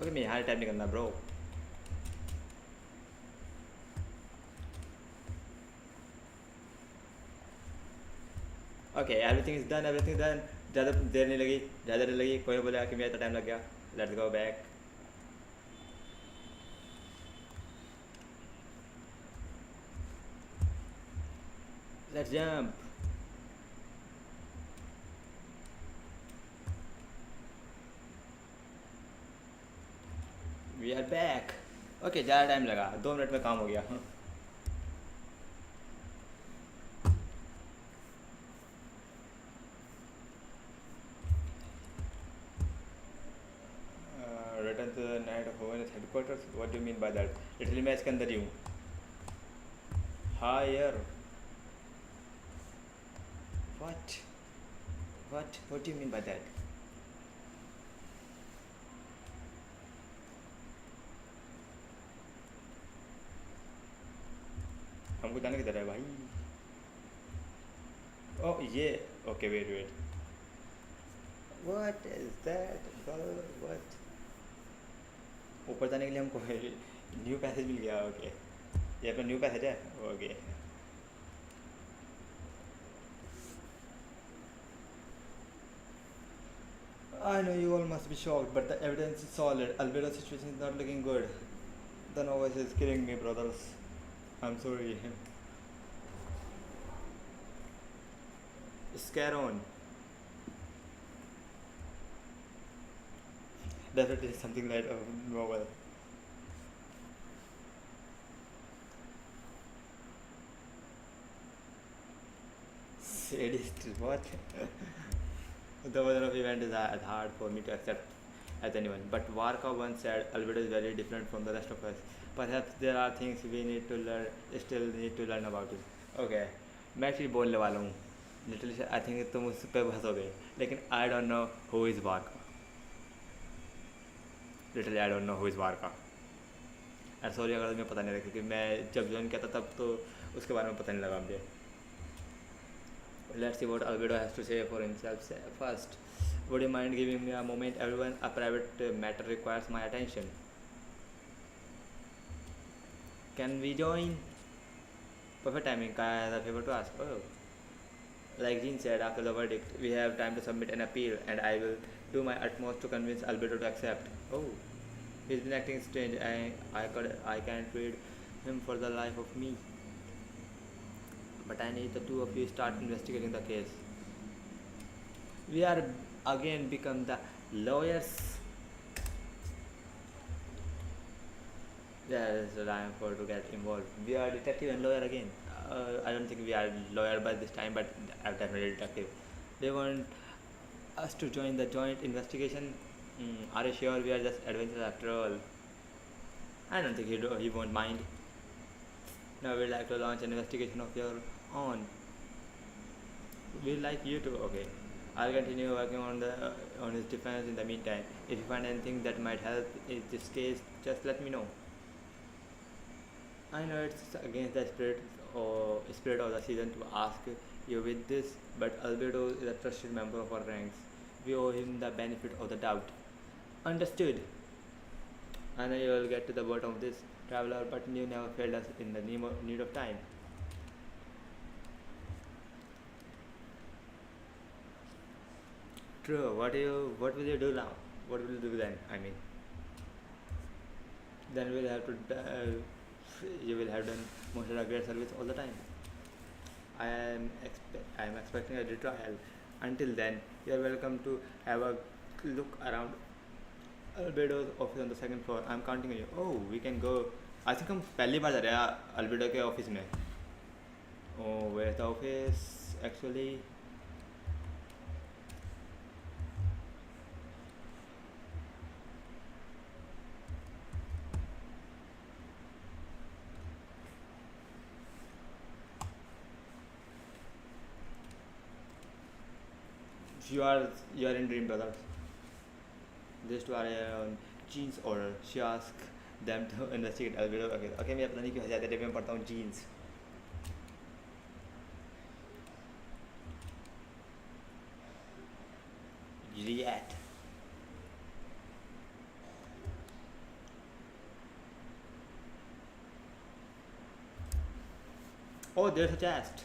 Okay, मैं यहाँ टाइप नहीं करना bro. Okay, everything is done. ज़्यादा देर नहीं लगी. कोई बोला कि मेरा तो टाइम लग गया. Let's go back. Let's jump. We are back. Okay, ज़्यादा टाइम लगा. 2 मिनट में काम हो गया. Return to the night of Hoven's headquarters. What do you mean by that? Literally मैं इसके अंदर ही हूँ. Higher. What? What do you mean by that? हमको जाना किधर है भाई? Oh yeah. Okay, wait. What is that? What? ऊपर जाने के लिए हमको न्यू पैसेज मिल गया. ओके, ये अपना न्यू पैसेज है. Okay. I know you all must be shocked, but the evidence is solid. Albedo's situation is not looking good. The novice is killing me, brothers. I'm sorry. Scare on. Definitely something like a novel. Sadist, what? The version of event is as hard for me to accept as anyone. But Warka once said Albedo is very different from the rest of us. Perhaps there are things we need to learn, still need to learn about it. Okay, मैं actually बोलने वाला हूँ. Literally I think तुम उस पर हंसोगे, लेकिन I don't know who is Warka. Literally I don't know who is Warka. And sorry अगर तुम्हें पता नहीं लगा, क्योंकि मैं जब ज्वाइन किया था तब तो उसके बारे में पता नहीं लगा मुझे. Let's see what Albedo has to say for himself first. Would you mind giving me a moment, everyone? A private matter requires my attention. Can we join? Perfect timing. I have a favor to ask. Oh. Like Jean said after the verdict, we have time to submit an appeal, and I will do my utmost to convince Albedo to accept. Oh, he's been acting strange. I can't read him for the life of me. But I need the two of you start investigating the case. We are again become the lawyers. That is the time for to get involved. We are detective and lawyer again. I don't think we are lawyer by this time, but I'm definitely detective. They want us to join the joint investigation. Are you sure we are just adventurers after all? I don't think he won't mind. Now we'd like to launch an investigation of your own. We'd like you to. Okay. I'll continue working on his defense in the meantime. If you find anything that might help in this case, just let me know. I know it's against the spirit of the season to ask you with this, but Albedo is a trusted member of our ranks. We owe him the benefit of the doubt. Understood. I know you will get to the bottom of this, traveler, but you never failed us in the need of time. True. What will you do now? What will you do then? I mean, then we'll have to. You will have done most of the great service all the time. I am expecting a retrial. Until then, you are welcome to have a look around Albedo's office on the second floor. I'm counting on you. Oh, we can go. I think हम पहली बार जा रहे हैं Albedo के office में. Oh, where's the office actually? You are in Dream Brothers. These two are on Jean's order. She asked them to investigate Albedo. Okay, मैं पता नहीं क्यों ज़्यादा डेट में पढ़ता हूँ Jeans. Juliet. Oh, there's a chest.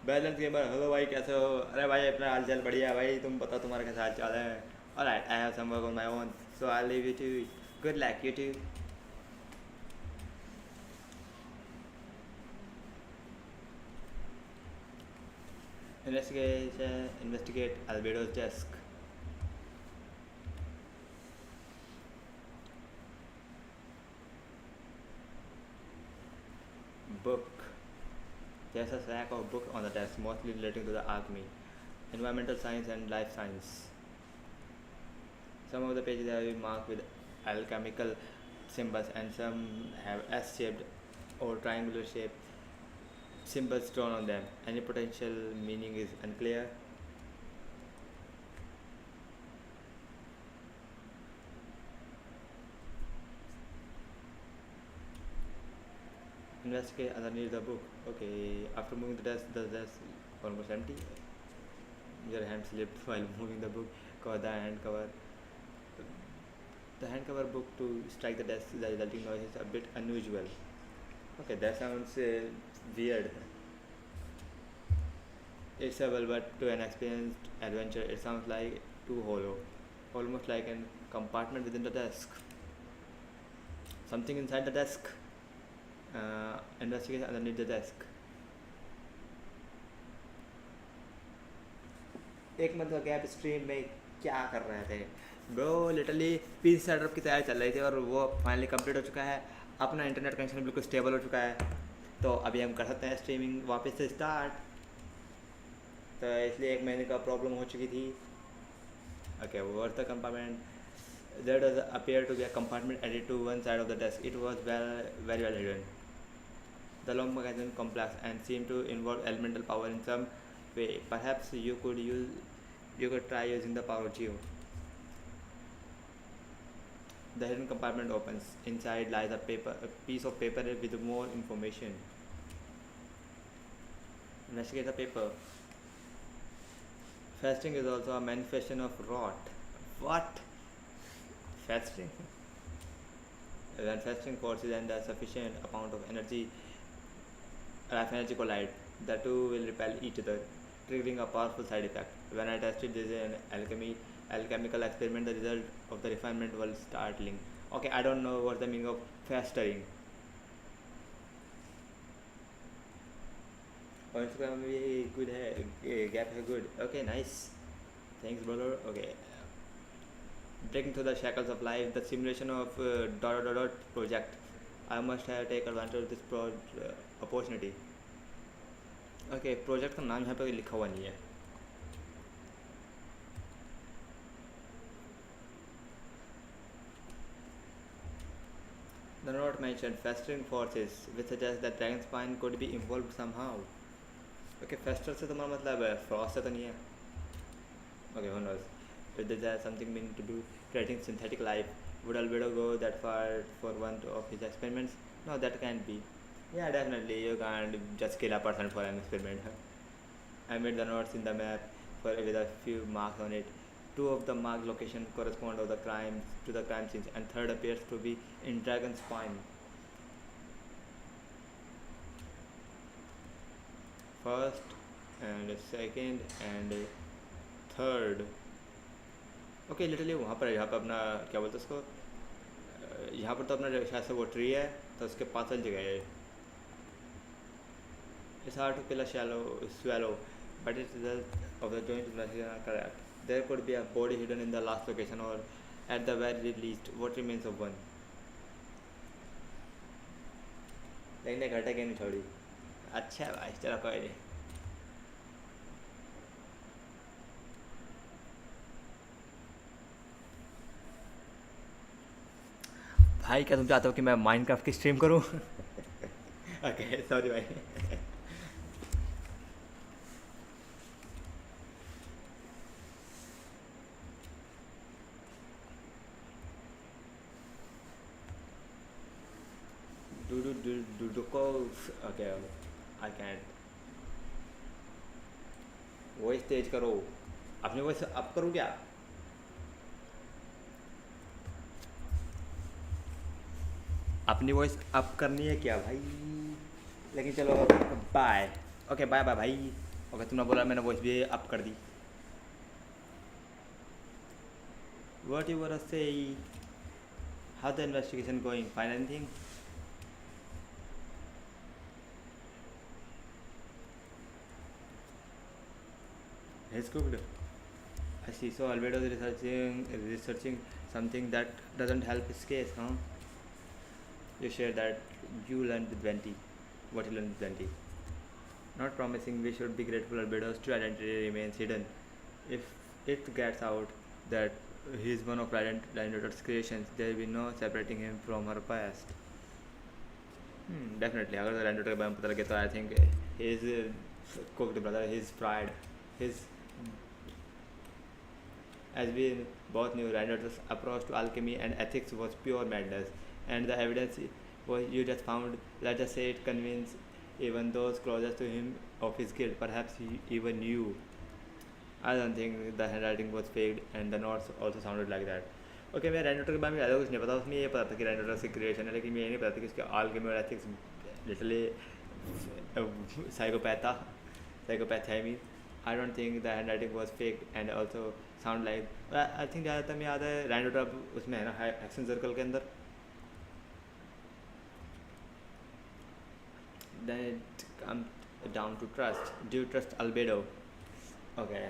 Balance gamer, hello भाई, कैसे हो? अरे भाई अपना हाल चाल बढ़िया भाई, तुम बताओ तुम्हारा कैसा हाल चाल है? Alright, I have some work on my own, so I leave you to good luck you too. Investigate Albedo's desk. Book. There's a stack of books on the desk, mostly relating to the alchemy, environmental science, and life science. Some of the pages have been marked with alchemical symbols, and some have S-shaped or triangular shaped symbols drawn on them. Any potential meaning is unclear. Investigate underneath the book. Okay, after moving the desk almost empty. Your hand slipped while moving the book. Cover the hand cover. The hand cover book to strike the desk. The resulting noise is a bit unusual. Okay, that sounds weird. It's a well, but to an experienced adventurer, it sounds like too hollow, almost like a compartment within the desk. Something inside the desk. Investigate underneath the desk. एक month का gap stream में क्या कर रहे थे bro literally PC setup की तैयारी चल रही थी और वो फाइनली कंप्लीट हो चुका है अपना इंटरनेट कनेक्शन बिल्कुल स्टेबल हो चुका है तो अभी हम कर सकते हैं स्ट्रीमिंग वापस से स्टार्ट तो इसलिए एक महीने का प्रॉब्लम हो चुकी थी okay worth the compartment there does appear to be a compartment added to one side of the desk it was very well hidden the long mechanism complex and seemed to involve elemental power in some way perhaps you could try using the power geo. The hidden compartment opens. Inside lies a piece of paper with more information. Investigate the paper. Fasting is also a manifestation of rot. What? Fasting? When fasting forces and a sufficient amount of energy collide, the two will repel each other, triggering a powerful side effect. When I tested this in alchemical experiment, the result of the refinement was startling. Okay, I don't know what the meaning of festering. और Instagram भी good है, gap है good. Okay, nice. Thanks, brother. Okay. Breaking through the shackles of life, the simulation of project. I must have taken advantage of this opportunity. Okay, project का नाम यहाँ पे लिखा हुआ नहीं है. The note mentioned festering forces, which suggests that dragon spine could be involved somehow. Okay, fester से तुम्हारा मतलब है frost से तो नहीं है. Okay, who knows? If this has something mean to do creating synthetic life, would Albedo go that far for one of his experiments? No, that can't be. Yeah, definitely you can't just kill a person for an experiment. I made the notes in the map with a few marks on it. Two of the marked locations correspond to the crime scenes, and third appears to be in Dragon Spine. First and second and third. Okay, literally वहाँ पर यहाँ पर अपना क्या बोलते हैं उसको यहाँ पर तो अपना शायद से वो ट्री है तो उसके पास वाली जगह है. It's hard to kill a swallow, but it's the result of the joint investigation are correct. There could be a body hidden in the last location, or at the very least, what remains of one. लेकिन घटा के नहीं छोड़ी. अच्छा है भाई, चलो कोई नहीं. भाई क्या तुम चाहते हो कि मैं माइनक्राफ्ट की स्ट्रीम करूं? ओके सॉरी भाई. Okay, I can't. वॉइस तेज करो. अपनी वॉइस अप करूँ क्या? अपनी वॉइस अप करनी है क्या भाई? लेकिन चलो बाय. ओके बाय बाय भाई. ओके तुमने बोला मैंने वॉइस भी अप कर दी. What you were saying? How the investigation going? Find anything? It's good. I see. So Albedo is researching something that doesn't help his case, huh? You share that you learned with Venti. What you learned with Venti? Not promising. We should be grateful. Albedo's true identity remains hidden. If it gets out that he is one of Ryan's creations, there will be no separating him from her past. Definitely. अगर तो Ryan के बारे में पता लगे तो I think his cooked brother, his pride, his as we both knew, Ryan's approach to alchemy and ethics was pure madness, and the evidence what you just found. Let's just say it convinced even those closest to him of his guilt, perhaps even you. I don't think the handwriting was faked and the notes also sounded like that. Okay मैं रैंडोटर के बारे में ज़्यादा कुछ नहीं पता, उसमें ये पता था कि रैंडोटर से क्रिएशन है, लेकिन मैं ये नहीं पता था कि उसके आल्केमी और एथिक्स लिटरली साइकोपैथ था, साइकोपैथ है। I mean I don't think the hand writing was fake and also sound like I think ज़्यादातर मैं याद है रैंडोटर उसमें है ना एक्शन सर्कल के अंदर। Then it comes down to trust. Do you trust Albedo? Okay.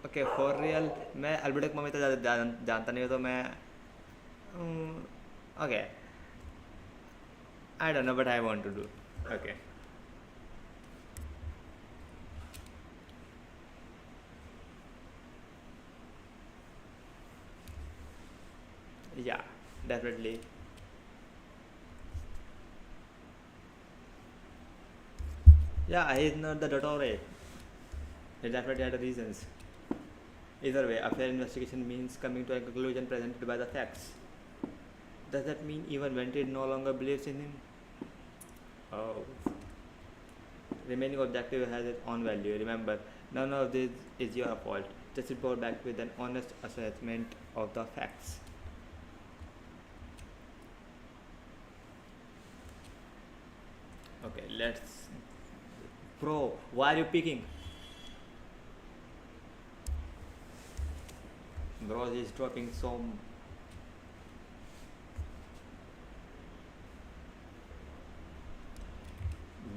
Okay for real मैं अल्बेडो की मम्मी तो ज़्यादा जानता नहीं हो, तो मैं okay I don't know but I want to do. Okay yeah definitely yeah, he is not the Dottore. He definitely had reasons. Either way, a fair investigation means coming to a conclusion presented by the facts. Does that mean even Vented no longer believes in him? Oh. Remaining objective has its own value. Remember, none of this is your fault. Just report back with an honest assessment of the facts. Okay, let's... Bro, why are you peeking? Bro, he's dropping so...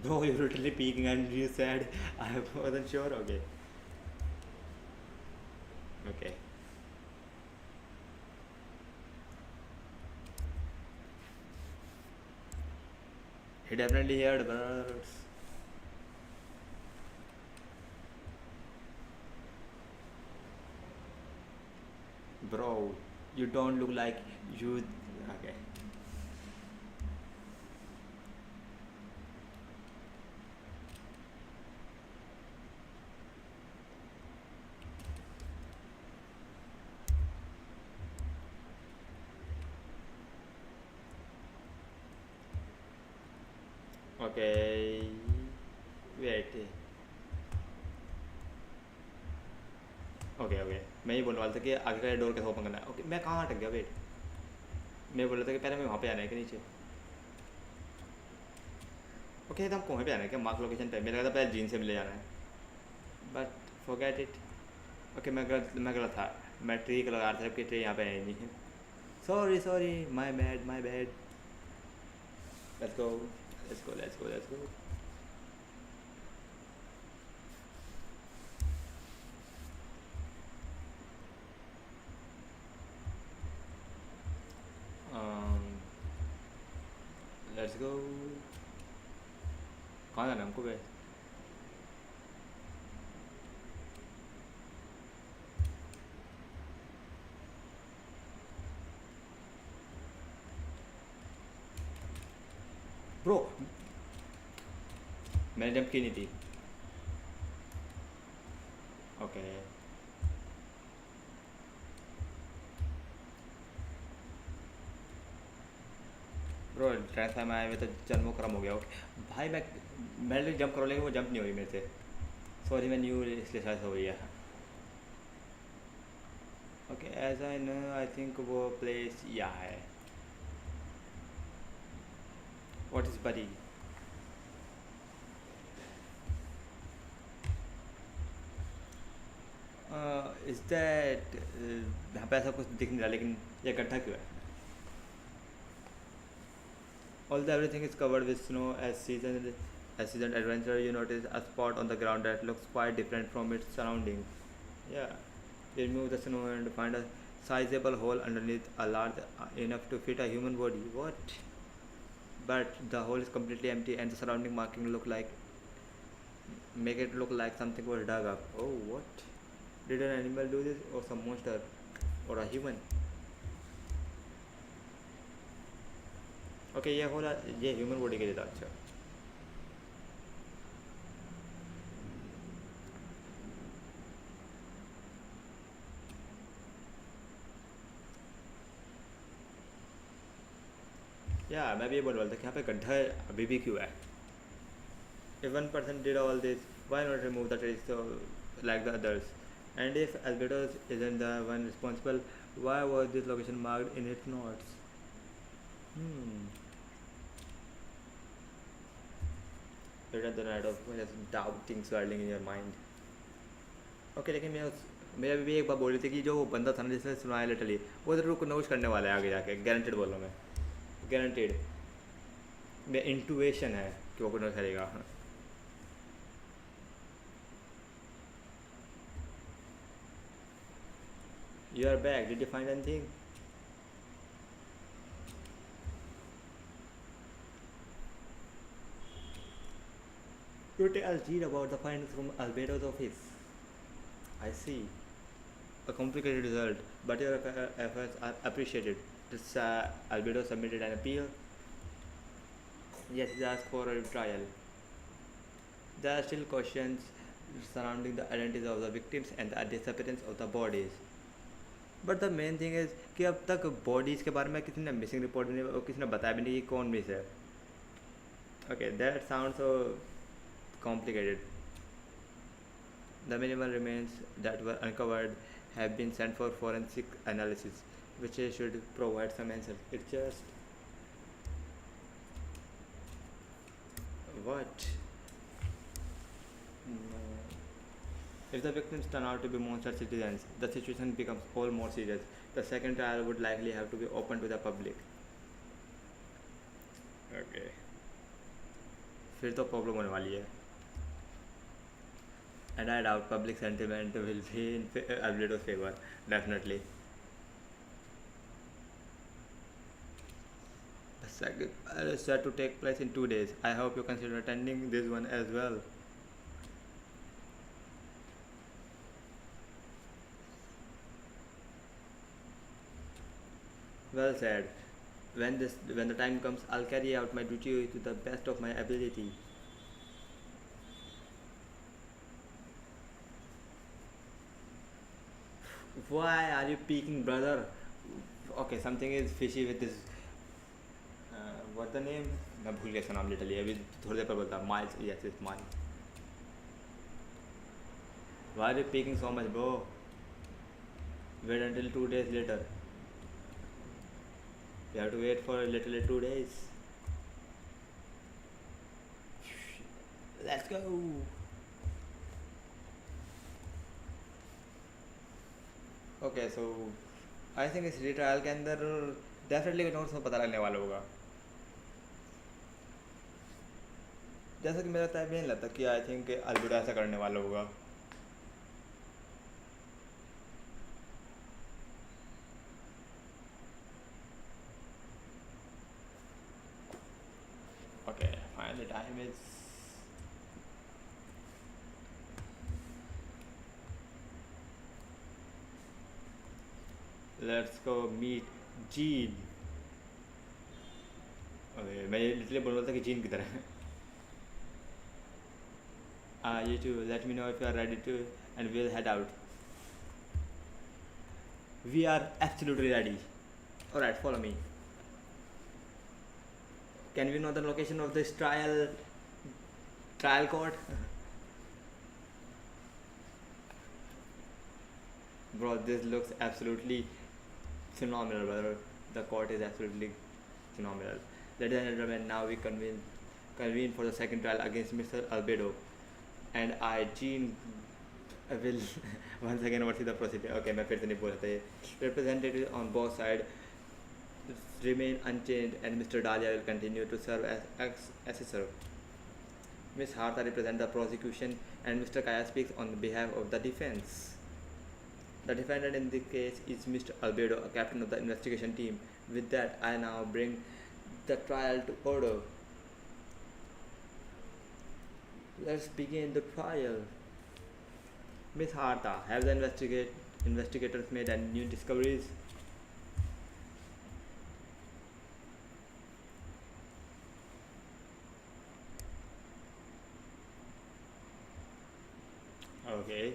Bro, you're literally peeking and you said I wasn't sure. Okay. Okay. He definitely heard birds. Bro, you don't look like you... Okay. Okay. Wait. Okay okay मैं ही बोलने वाला था कि आगे का door कैसे open करना है। ओके मैं कहाँ अटक गया? वेट, मैं बोल रहा था कि पहले मैं वहाँ पे आना है कि नीचे। ओके तो हमको वहीं पे आना है क्या? मार्क लोकेशन पे मेरे लगा था पहले जीन से मिले जाना है, बट फॉरगेट इट। ओके मैं गलत था, मैं ट्री को लगा रहा था जबकि ट्री यहाँ पे है नहीं। Sorry sorry, my bad my bad. Let's go let's go let's go let's go. Let's go. कहाँ जाना है हमको बे? ब्रो मैंने जंप की नहीं थी। ओके ब्रो ट्रांसफर में आए हुए तो जन्मों क्रम हो गया। ओके भाई मैं जंप करो, लेकिन वो जंप नहीं हुई मेरे से। सॉरी मैं न्यू इसलिए शायद हो गई है। Okay as I know I think वो प्लेस यहाँ है। What is bury? Is that यहाँ पे ऐसा कुछ दिख नहीं रहा, लेकिन ये गड्ढा क्यों है? Although everything is covered with snow, as seasoned adventurer, you notice a spot on the ground that looks quite different from its surrounding. Yeah, you remove the snow and find a sizable hole underneath, a large enough to fit a human body. What? But the hole is completely empty, and the surrounding marking make it look like something was dug up. Oh, what? Did an animal do this, or some monster, or a human? Okay ये होला, ये human body के लिए था। अच्छा या मैं भी ये बोल रहा था कि यहाँ पे गड्ढा अभी भी क्यों है. If one person did all this, why not remove the trees so, like the others? And if Albedos isn't the one responsible, why was this location marked in its notes? Hmm. You're at the night of just doubting swirling in your mind. Okay, लेकिन मेरा भी एक बात बोल रही थी कि जो वो बंदा था ना जिसने सुनाया लिटरली वो ज़रूर कुछ ना कुछ करने वाला है आगे जाके. गारंटेड बोल रहा हूँ मैं. गारंटेड. मेरा इंटुएशन है कि वो कुछ ना करेगा. You are back. Did you find anything? You tell Jean about the findings from Albedo's office. I see. A complicated result, but your efforts are appreciated. This Albedo submitted an appeal. Yes, he asked for a trial. There are still questions surrounding the identities of the victims and the disappearance of the bodies. But the main thing is कि अब तक bodies के बारे में किसी ने missing report भी नहीं, किसी ने बताया भी नहीं कि कौन मिस है. Okay, that sound so complicated. The minimal remains that were uncovered have been sent for forensic analysis which should provide some answers. It's just what? No. If the victims turn out to be monster citizens, the situation becomes all more serious. The second trial would likely have to be open to the public. Okay. फिर तो problem होने वाली है. And I doubt public sentiment will be in Albedo's favor. Definitely. The second trial is set to take place in 2 days. I hope you consider attending this one as well. Well said. When the time comes, I'll carry out my duty to the best of my ability. Why are you peeking, brother? Okay, something is fishy with this. What's the name? मैं भूल गया इसका नाम literally. अभी थोड़ी देर पर बोलता. Miles. Yes, it's Miles. Why are you peeking so much, bro? Wait until 2 days later. You have to wait for literally 2 days. Let's go. Okay, so I think इस रिट्रायल के अंदर डेफिनेटली नोट्स में पता लगने वाला होगा. जैसा कि मेरा टाइम नहीं लगता कि आई थिंक अल्बेडो ऐसा करने वाला होगा. Okay, finally time is. Let's go meet Jean. Okay, मैं लिटरली बोल रहा था कि जीन किधर है. You too. Let me know if you are ready to, and we'll head out. We are absolutely ready. All right, follow me. Can we know the location of this trial court? Bro, this looks absolutely phenomenal, brother. The court is absolutely phenomenal. Ladies and gentlemen, now we convene for the second trial against Mr. Albedo. And I, Jean, will once again oversee the procedure. Okay, मैं फिर से नहीं बोल रहा था. Representatives on both sides remain unchanged, and Mr. Dahlia will continue to serve as assessor. Ms. Hartha represents the prosecution, and Mr. Kaya speaks on behalf of the defense. The defendant in this case is Mr. Albedo, a captain of the investigation team. With that, I now bring the trial to order. Let's begin the trial. Ms. Hartha, have the investigators made any new discoveries? Okay.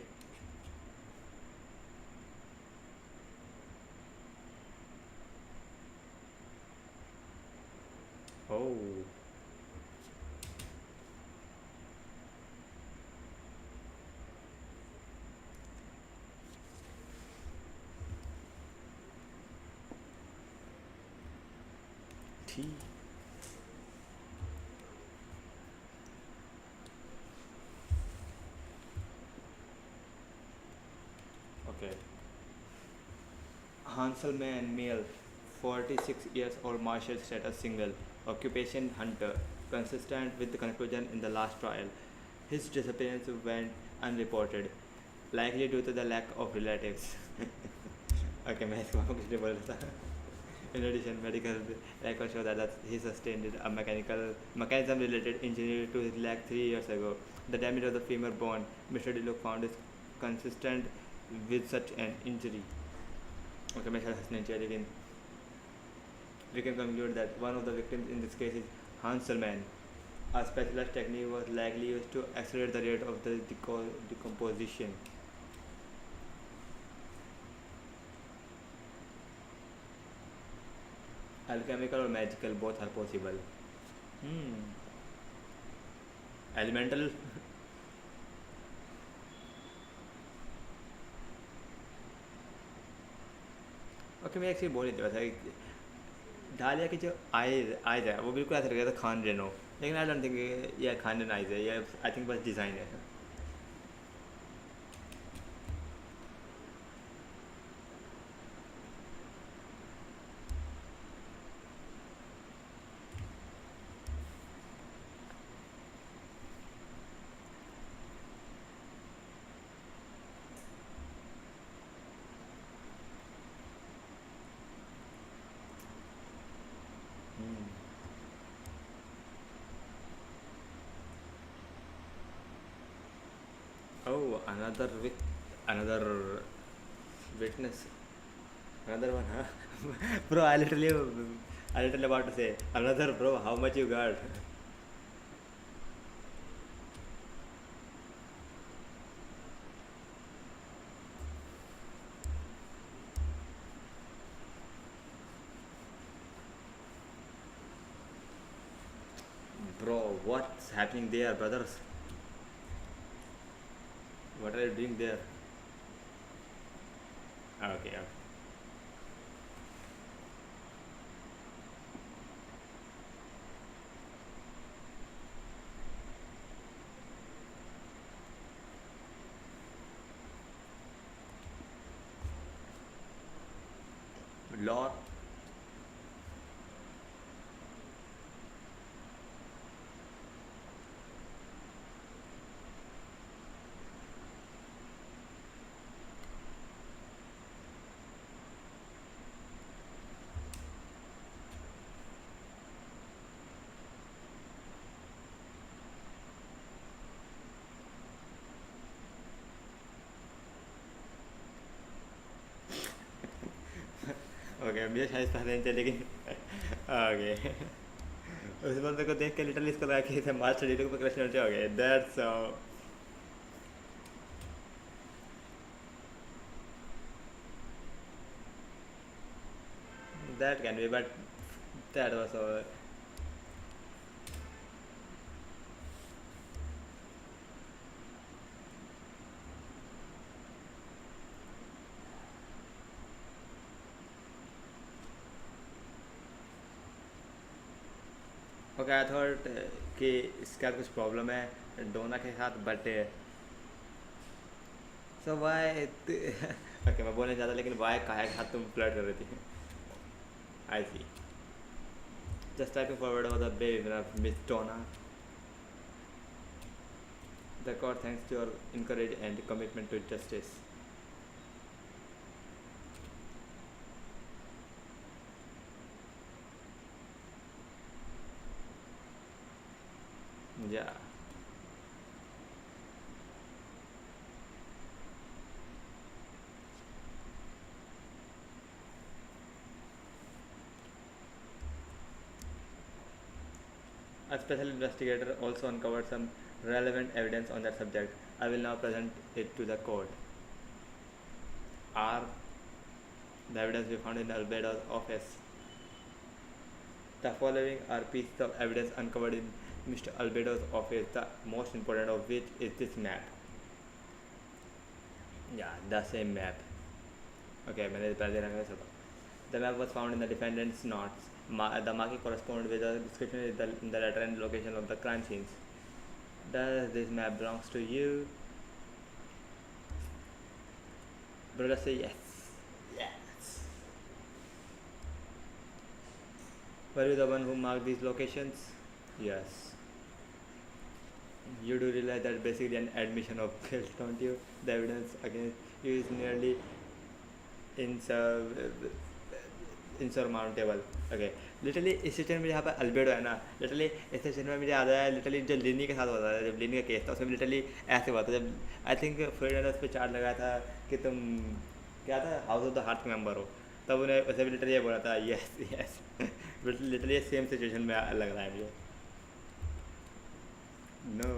थी. Okay. Hanselman male, 46 years old, martial status single, occupation hunter, consistent with the conclusion in the last trial. His disappearance went unreported, likely due to the lack of relatives. Okay, मैं इसको कुछ नहीं बोल रहा था. In addition, medical records show that he sustained a mechanical mechanism related injury to his leg 3 years ago. The damage of the femur bone, Mr. DeLuke found is consistent with such an injury. Okay, मैं शायद हंसना चाहिए लेकिन we can conclude that one of the victims in this case is Hanselman. A specialized technique was likely used to accelerate the rate of the decomposition. Alchemical or magical, both are possible. Elemental. Okay मैं एक चीज़ बोल रही थी डालिया की जो eyes है वो बिल्कुल ऐसा लग रहा था खान रेनो, लेकिन आई डोंट थिंक ये खान रेनो आइज है, ये आई थिंक बस डिज़ाइन है. Oh, another witness, another one, huh? Bro, I literally about to say another, bro. How much you got? Bro, what's happening there, brothers? What are you doing there? Okay, okay. Law. Okay मुझे शायद पता नहीं था लेकिन okay उस बंदे को देख के लिटरली इसको लगा कि इसे मास्टर डीलर को क्रश करते हो गए. That's that can be, but that was okay. I thought कि इसका कुछ प्रॉब्लम है डोना के साथ, बट सो वाई ओके मैं बोलने ज़्यादा लेकिन वाई काहे के साथ तुम फ्लर्ट कर रही थी. I see. Just typing forward of the babe miss Donna. The god thanks to your encourage and commitment to justice. Yeah. A special investigator also uncovered some relevant evidence on that subject. I will now present it to the court. R. The evidence we found in Albedo's office. The following are pieces of evidence uncovered in Mr. Albedo's office, the most important of which is this map. Yeah, the same map. Okay, मैंने पहले रंग में सोचा. The map was found in the defendant's notes The marking corresponds with the description in the letter and location of the crime scenes. Does this map belongs to you? Brother say yes. Yes. Were you the one who marked these locations? Yes. You do realize that basically an admission of guilt, don't you? The evidence against you is nearly insur- insurmountable. Okay. Literally इस situation में जहाँ पर albedo है ना, literally इस situation में मुझे याद आया लिटरली जो लिनी के साथ होता था, जब लिनी का केस था उसमें लिटरली ऐसे हुआ था, जब आई थिंक फ्रेड ने उस पर चार्ज लगाया था कि तुम क्या था house of the heart member हो, तब उन्हें उसे भी लिटरली ये बोला था yes yes literally same situation में लग रहा है मुझे. No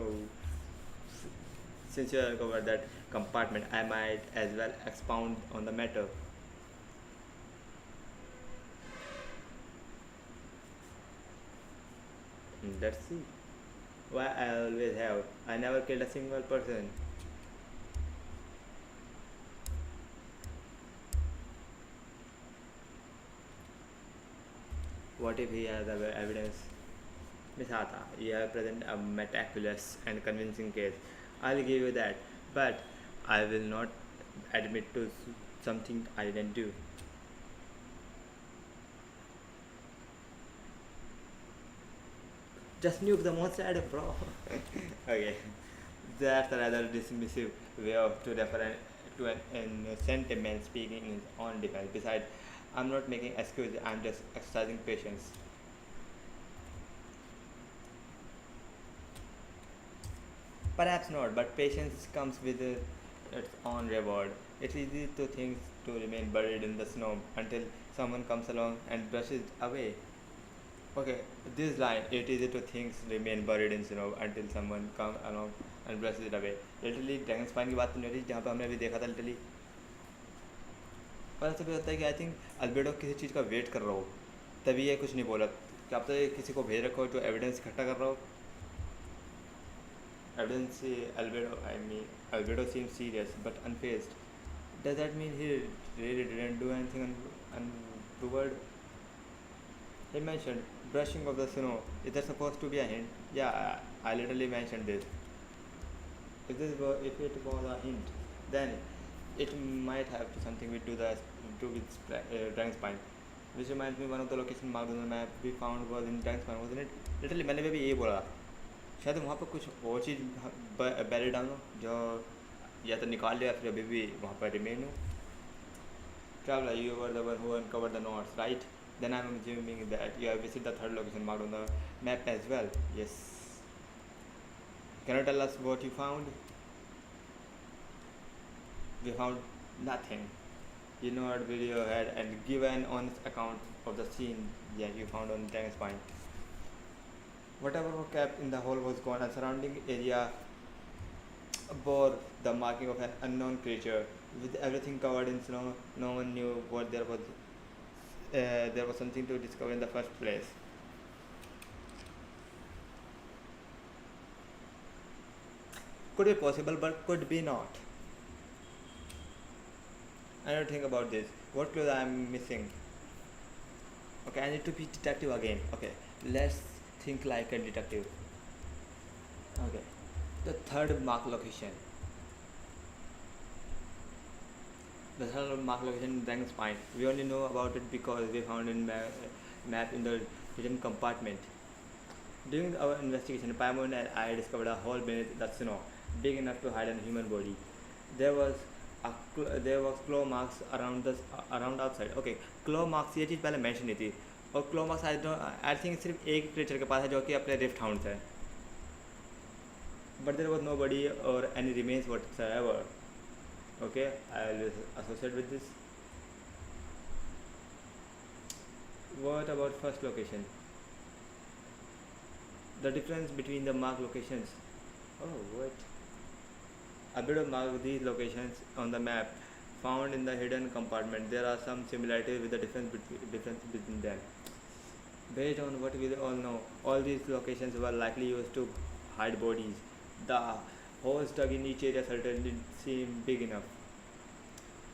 since you uncovered that compartment, I might as well expound on the matter. Let's see. Why I always have. I never killed a single person. What if he has evidence? Miss Hatha, you have present a meticulous and convincing case. I'll give you that, but I will not admit to something I didn't do. Just nuke the monster, bro. Okay, that's a rather dismissive way of to refer to an innocent man speaking in his own defense. Besides, I'm not making excuses. I'm just exercising patience. Perhaps not, but patience comes with its own reward. It's easy to things to remain buried in the snow until someone comes along and brushes it away. Okay, this line, it is easy to things remain buried in snow until someone comes along and brushes it away. Literally dragon spine की बात तो नहीं हो रही जहाँ पे हमने अभी देखा था लिटरली. पर ऐसा भी होता है कि आई थिंक अल्बेडो किसी चीज़ का वेट कर रहा हो तभी ये कुछ नहीं बोला. क्या आप तो किसी को भेज रखो जो एविडेंस इकट्ठा कर रहा हो. Evidence Albedo seems serious but unfazed. Does that mean he really didn't do anything untoward? He mentioned brushing of the snow. Is that supposed to be a hint? Yeah, I literally mentioned this. If it was a hint, then it might have something to do with Dragon Spine. Which reminds me, one of the location marked on the map we found was in Dragon Spine, wasn't it? Literally, मैंने भी यही बोला. शायद वहाँ पर कुछ और चीज़ barrier डालो जो या तो निकाल लिया फिर अभी भी वहाँ पर रिमेन हो. Traveler, you were the one who uncovered the notes, right? Then I'm assuming that you have visited the third location marked on the map as well. Yes. Can you tell us what you found? We found nothing. You know what video had and give an honest account of the scene that you found on Dragon Spine. Whatever was kept in the hole was gone, and surrounding area bore the marking of an unknown creature. With everything covered in snow, no one knew what there was. There was something to discover in the first place. Could be possible, but could be not. I don't think about this. What clues I am missing? Okay, I need to be detective again. Okay, let's think like a detective. Okay, the third mark location. The third mark location in Dragon Spine. We only know about it because we found in map in the hidden compartment. During our investigation, Paimon and I discovered a hole beneath the snow, big enough to hide a human body. There was claw marks around outside. Okay, claw marks ये चीज़ पहले mention नहीं थी. और क्लो marks I think सिर्फ एक creature के पास है जो कि अपने रिफ्ट हाउंड है. बट देयर वाज नो बडी और any remains whatever. Okay, I will associate with this. What about first location? The difference between the mark locations. Oh what? A bit of mark these locations on the map found in the hidden compartment. There are some similarities with the difference between them. Based on what we all know, all these locations were likely used to hide bodies. The holes dug in each area certainly seem big enough.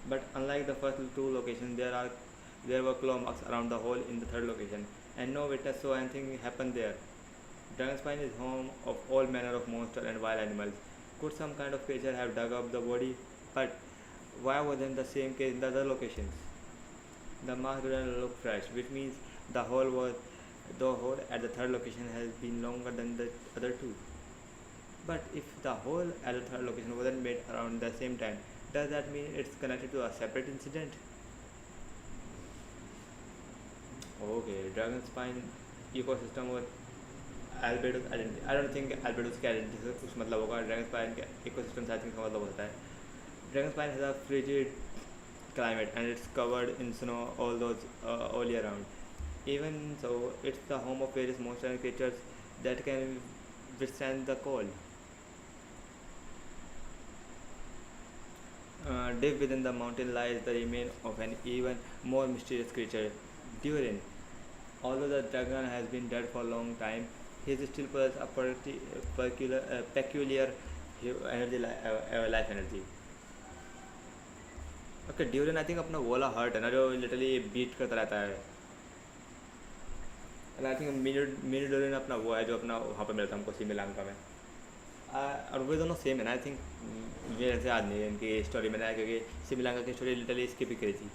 But unlike the first two locations, there were claw marks around the hole in the third location. and no witness saw anything happen there. Dragonspine is home of all manner of monsters and wild animals. Could some kind of creature have dug up the body? But why wasn't the same case in the other locations? The mask didn't look fresh, which means the hole was the hole at the third location has been longer than the other two. But if the hole at the third location wasn't made around the same time, does that mean it's connected to a separate incident? Okay, Dragonspine ecosystem और Albedo's identity. I don't think Albedo's के identity से कुछ मतलब होगा. Dragonspine के ecosystem से I think का मतलब होता है. Dragonspine has a frigid climate and it's covered in snow all year round. Even so, it's the home of various monsters and creatures that can withstand the cold. Deep within the mountain lies the remain of an even more mysterious creature, Durin. Although the dragon has been dead for a long time, he still possesses a peculiar life energy. Okay, Durin I think अपना वो वाला hurt है ना जो literally beat करता रहता है. And I think mini Durin अपना वो है जो अपना वहाँ पे मिलता है हमको श्रीलंका में. और वो दोनों सेम है ना. आई थिंक मेरे से याद नहीं है इनकी स्टोरी में ना, क्योंकि श्रीलंका की स्टोरी लिटरली स्किप ही करी थी.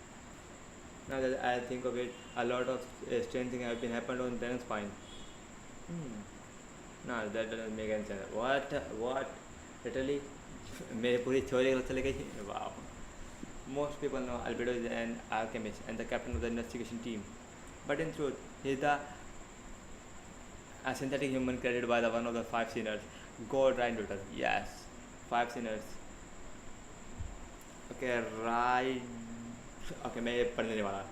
Now that I think of it, a lot of strange things have been happened on Dragonspine. No, that doesn't make any sense. What? Literally, मेरी पूरी थ्योरी गलत चली गई. Wow. Most people know Albedo is an alchemist and the captain of the investigation team. But in truth, he is a synthetic human created by the one of the five sinners, God Reinrutter. Yes, five sinners. Okay, right. Okay, मैं ये पढ़ने नहीं वाला.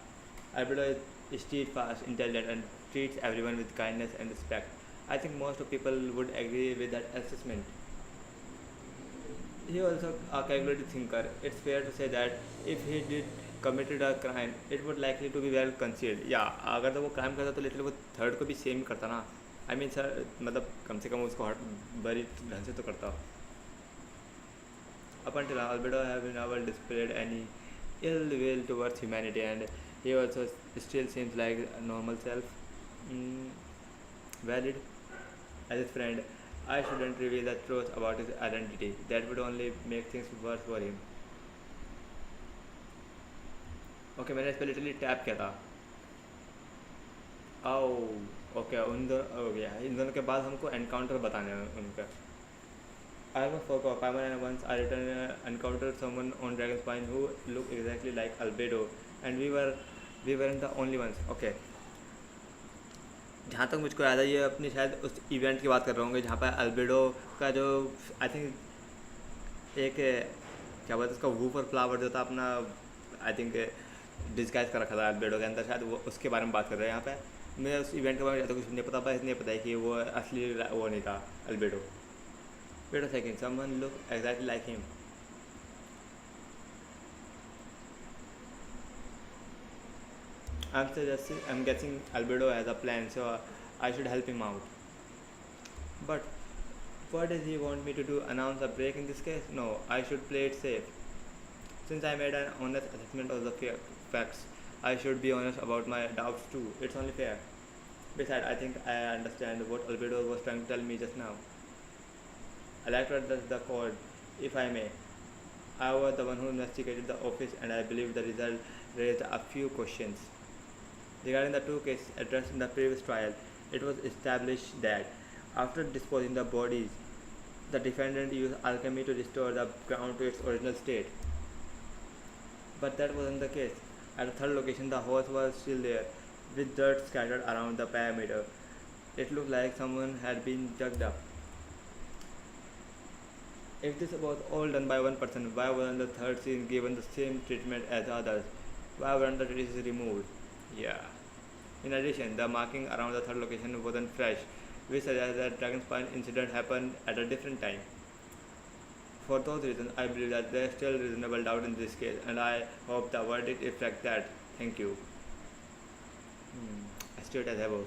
Albedo is steadfast, intelligent, and treats everyone with kindness and respect. I think most of people would agree with that assessment. He also a calculated thinker. It's fair to say that if he did committed a crime, it would likely to be well concealed. Yeah, अगर तो वो crime करता तो literally वो third को भी same करता ना. I mean सर, मतलब कम से कम उसको हट बड़ी ढंग से तो करता. Up until now, Albedo have never displayed any ill will towards humanity, and he also still seems like a normal self. Valid. As his friend, I shouldn't reveal the truth about his identity. That would only make things worse for him. Okay, मैंने इस पर literally tap किया था. Okay, उन दोनों हो गया. इन दोनों के बाद हमको एनकाउंटर बताने हैं उनका. I almost forgot. Paimon and once I encountered someone on Dragonspine who looked exactly like Albedo, and we weren't the only ones. Okay. जहाँ तक मुझको याद है ये अपनी शायद उस इवेंट की बात कर रहे होंगे जहाँ पर अल्बेडो का जो आई थिंक एक क्या बोलते उसका वूफर फ्लावर जो था अपना आई थिंक डिस्गाइज कर रखा था अल्बेडो के अंदर, शायद वो उसके बारे में बात कर रहे हैं यहाँ पे. मैं उस इवेंट के बारे में ज़्यादा कुछ नहीं पता, बस नहीं पता है कि वो असली वो नहीं था albedo. Wait a second, someone looked exactly like him. I'm guessing Albedo has a plan, so I should help him out. But what does he want me to do? Announce a break in this case? No, I should play it safe. Since I made an honest assessment of the facts, I should be honest about my doubts too. It's only fair. Besides, I think I understand what Albedo was trying to tell me just now. I like to address the code, if I may. I was the one who investigated the office, and I believe the result raised a few questions. Regarding the two cases addressed in the previous trial, it was established that after disposing the bodies, the defendant used alchemy to restore the ground to its original state. But that wasn't the case. At the third location, the horse was still there, with dirt scattered around the perimeter. It looked like someone had been dug up. If this was all done by one person, why wasn't the third scene given the same treatment as the others? Why weren't the traces removed? Yeah. In addition, the marking around the third location wasn't fresh, which suggests that Dragonspine incident happened at a different time. For those reasons, I believe that there is still reasonable doubt in this case, and I hope the verdict reflects that. Thank you. Straight as above.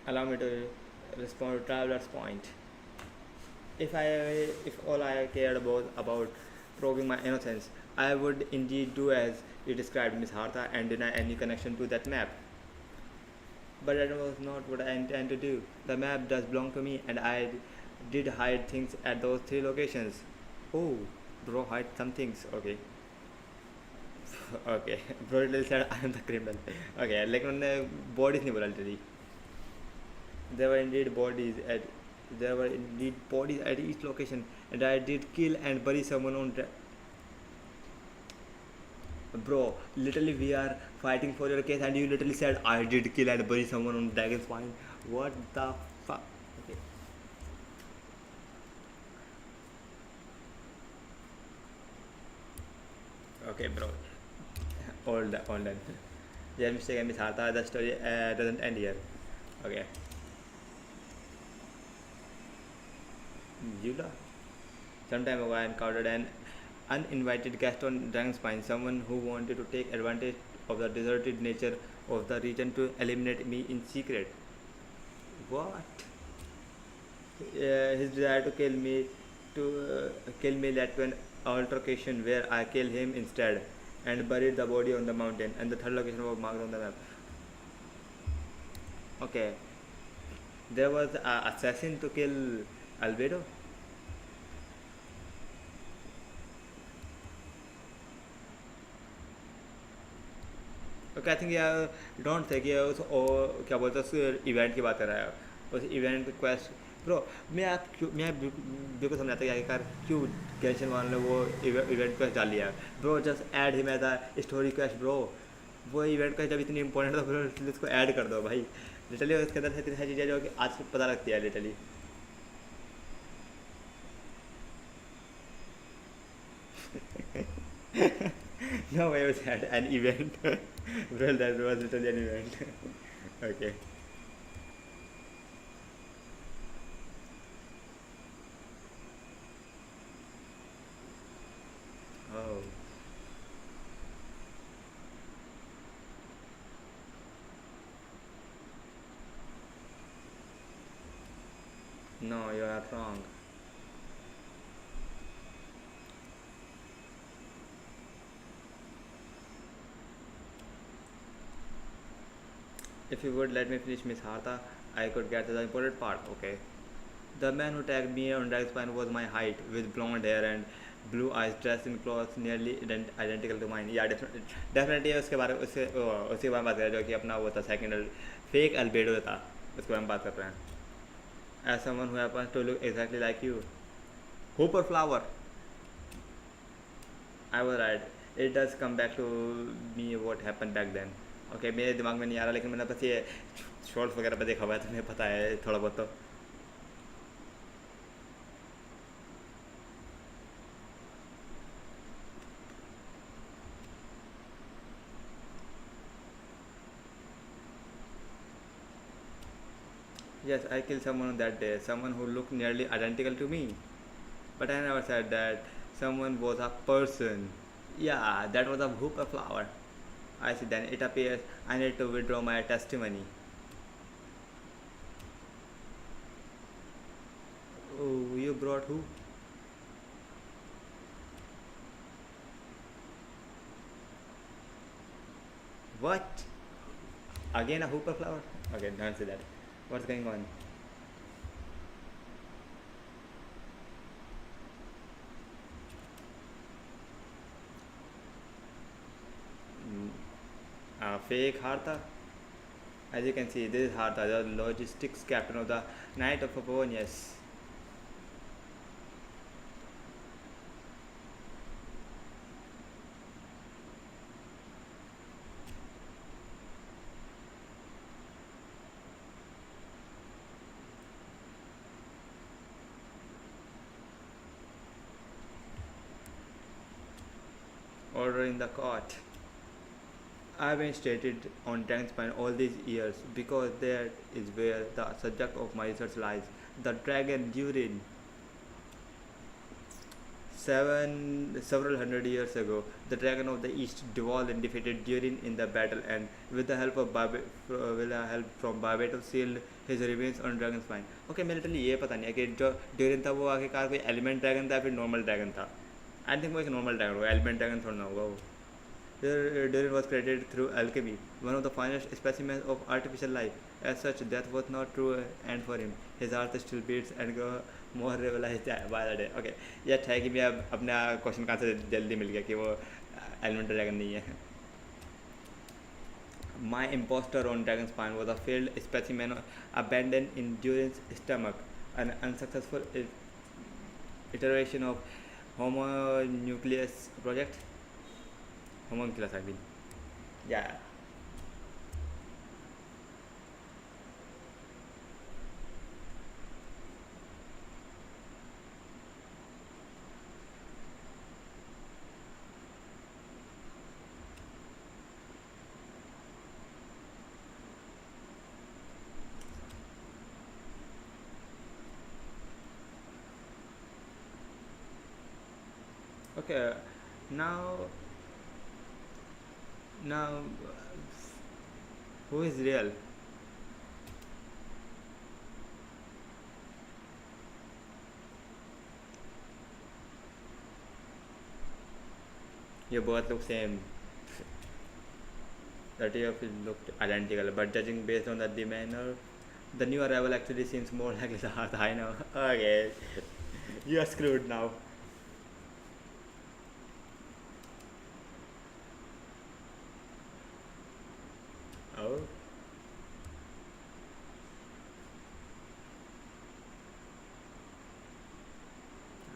Allow me to respond to traveler's point. If all I cared about proving my innocence, I would indeed do as you described, Miss Hartha, and deny any connection to that map. But that was not what I intend to do. The map does belong to me, and I did hide things at those three locations. Oh, bro, hide some things. Okay, okay. Bro literally said I am the criminal. Okay, like उन्होंने bodies नहीं बोला literally. There were indeed bodies at there were indeed bodies at each location, and I did kill and bury someone on. Bro, literally we are fighting for your case, and you literally said I did kill and bury someone on Dragon's Point. What the fuck? Okay. Okay, bro. All done. Yeah, mistake and Miss Harta. The story doesn't end here. Okay. Yula. Some time ago, I encountered an uninvited guest on Dragon's Spine, someone who wanted to take advantage of the deserted nature of the region to eliminate me in secret. What? His desire to kill me led to an altercation where I killed him instead and buried the body on the mountain. And the third location was marked on the map. Okay, there was an assassin to kill Albedo. Okay I think यार don't think ये उस क्या बोलते हैं उस event की बात कर रहा है उस इवेंट क्वेस्ट ब्रो मैं बिल्कुल समझाता क्या यार क्यों गेंशिन वन ने वो इवेंट क्वेस्ट डाल लिया bro just add him as a story quest bro वो इवेंट क्वेस्ट जब इतनी इंपॉर्टेंट था ब्रो उसको ऐड कर दो भाई लिटरली उसके अंदर इतनी सारी चीज़ें जो कि आज पता लगती है literally No, I was at an event. Well, that was literally an event. Okay. Oh. No, you are wrong. If you would let me finish, Miss Hartha, I could get to the important part. Okay. The man who tagged me on Dragspine was my height, with blonde hair and blue eyes, dressed in clothes nearly identical to mine. Yeah, definitely उसके बारे उसके बारे में बात कर रहे हैं जो कि अपना वो था सेकंड फेक अल्बेडो था उसके बारे में बात कर रहे हैं. As someone who happens to look exactly like you, Hooper flower. I was right. It does come back to me what happened back then. Okay मेरे दिमाग में नहीं आ रहा लेकिन मैंने बस ये शॉर्ट्स वगैरह पे देखा हुआ है तो मुझे पता है थोड़ा बहुत तो Yes, I killed someone on that day, someone who looked nearly identical to me. But I never said that someone was a person. Yeah, that was a hookah flower. I see, then it appears I need to withdraw my testimony. Oh, you brought who? What? Again a hookah flower? Okay, don't say that. What's going on? Fake Hartha? As you can see, this is Hartha, the logistics captain of the Knight of Favonius. Order in the court. I've been stated on Dragonspine all these years because that is where the subject of my research lies. The dragon urine. Several hundred years ago, the dragon of the east devolved and defeated Durin in the battle, and with the help of with the help from Barbatos, sealed his remains on dragon's spine. Okay, मैं literally ये पता नहीं है कि जो Durin था वो आखिरकार कोई एलिमेंट ड्रैगन था फिर नॉर्मल ड्रैगन था. आई थिंक वो एक नॉर्मल ड्रैगन होगा, एलिमेंट ड्रैगन थोड़ा ना होगा वो. Durin was created through alchemy, one of the finest specimens of artificial life. As such, death was not true end for him. His heart still beats and grows more realized by the day. Okay, ये अच्छा है कि मैं अब अपना question का answer जल्दी मिल गया कि वो एलिमेंट ड्रैगन नहीं है. My impostor on Dragon's Spine was a failed specimen abandoned in Durin's stomach, an unsuccessful iteration of homonucleus project. Homunculus, I mean. Yeah. Okay. Now, who is real? You both look same. 30 of you looked identical, but judging based on the demeanor, the new arrival actually seems more like the heart. I know. Okay, you are screwed now. Oh.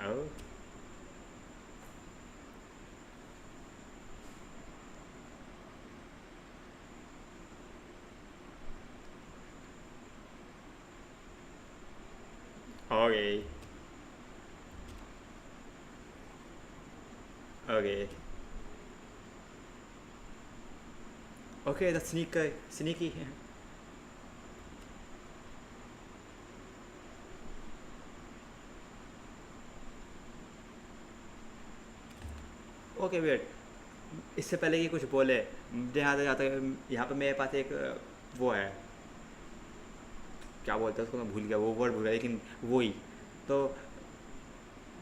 Oh. Okay. Okay. Okay, that's sneaky. Okay wait, इससे पहले कि कुछ बोले यहाँ तक जाता है, यहाँ पे मेरे पास एक वो है, क्या बोलते हैं उसको, मैं भूल गया वो वर्ड भूल गया, लेकिन वो ही तो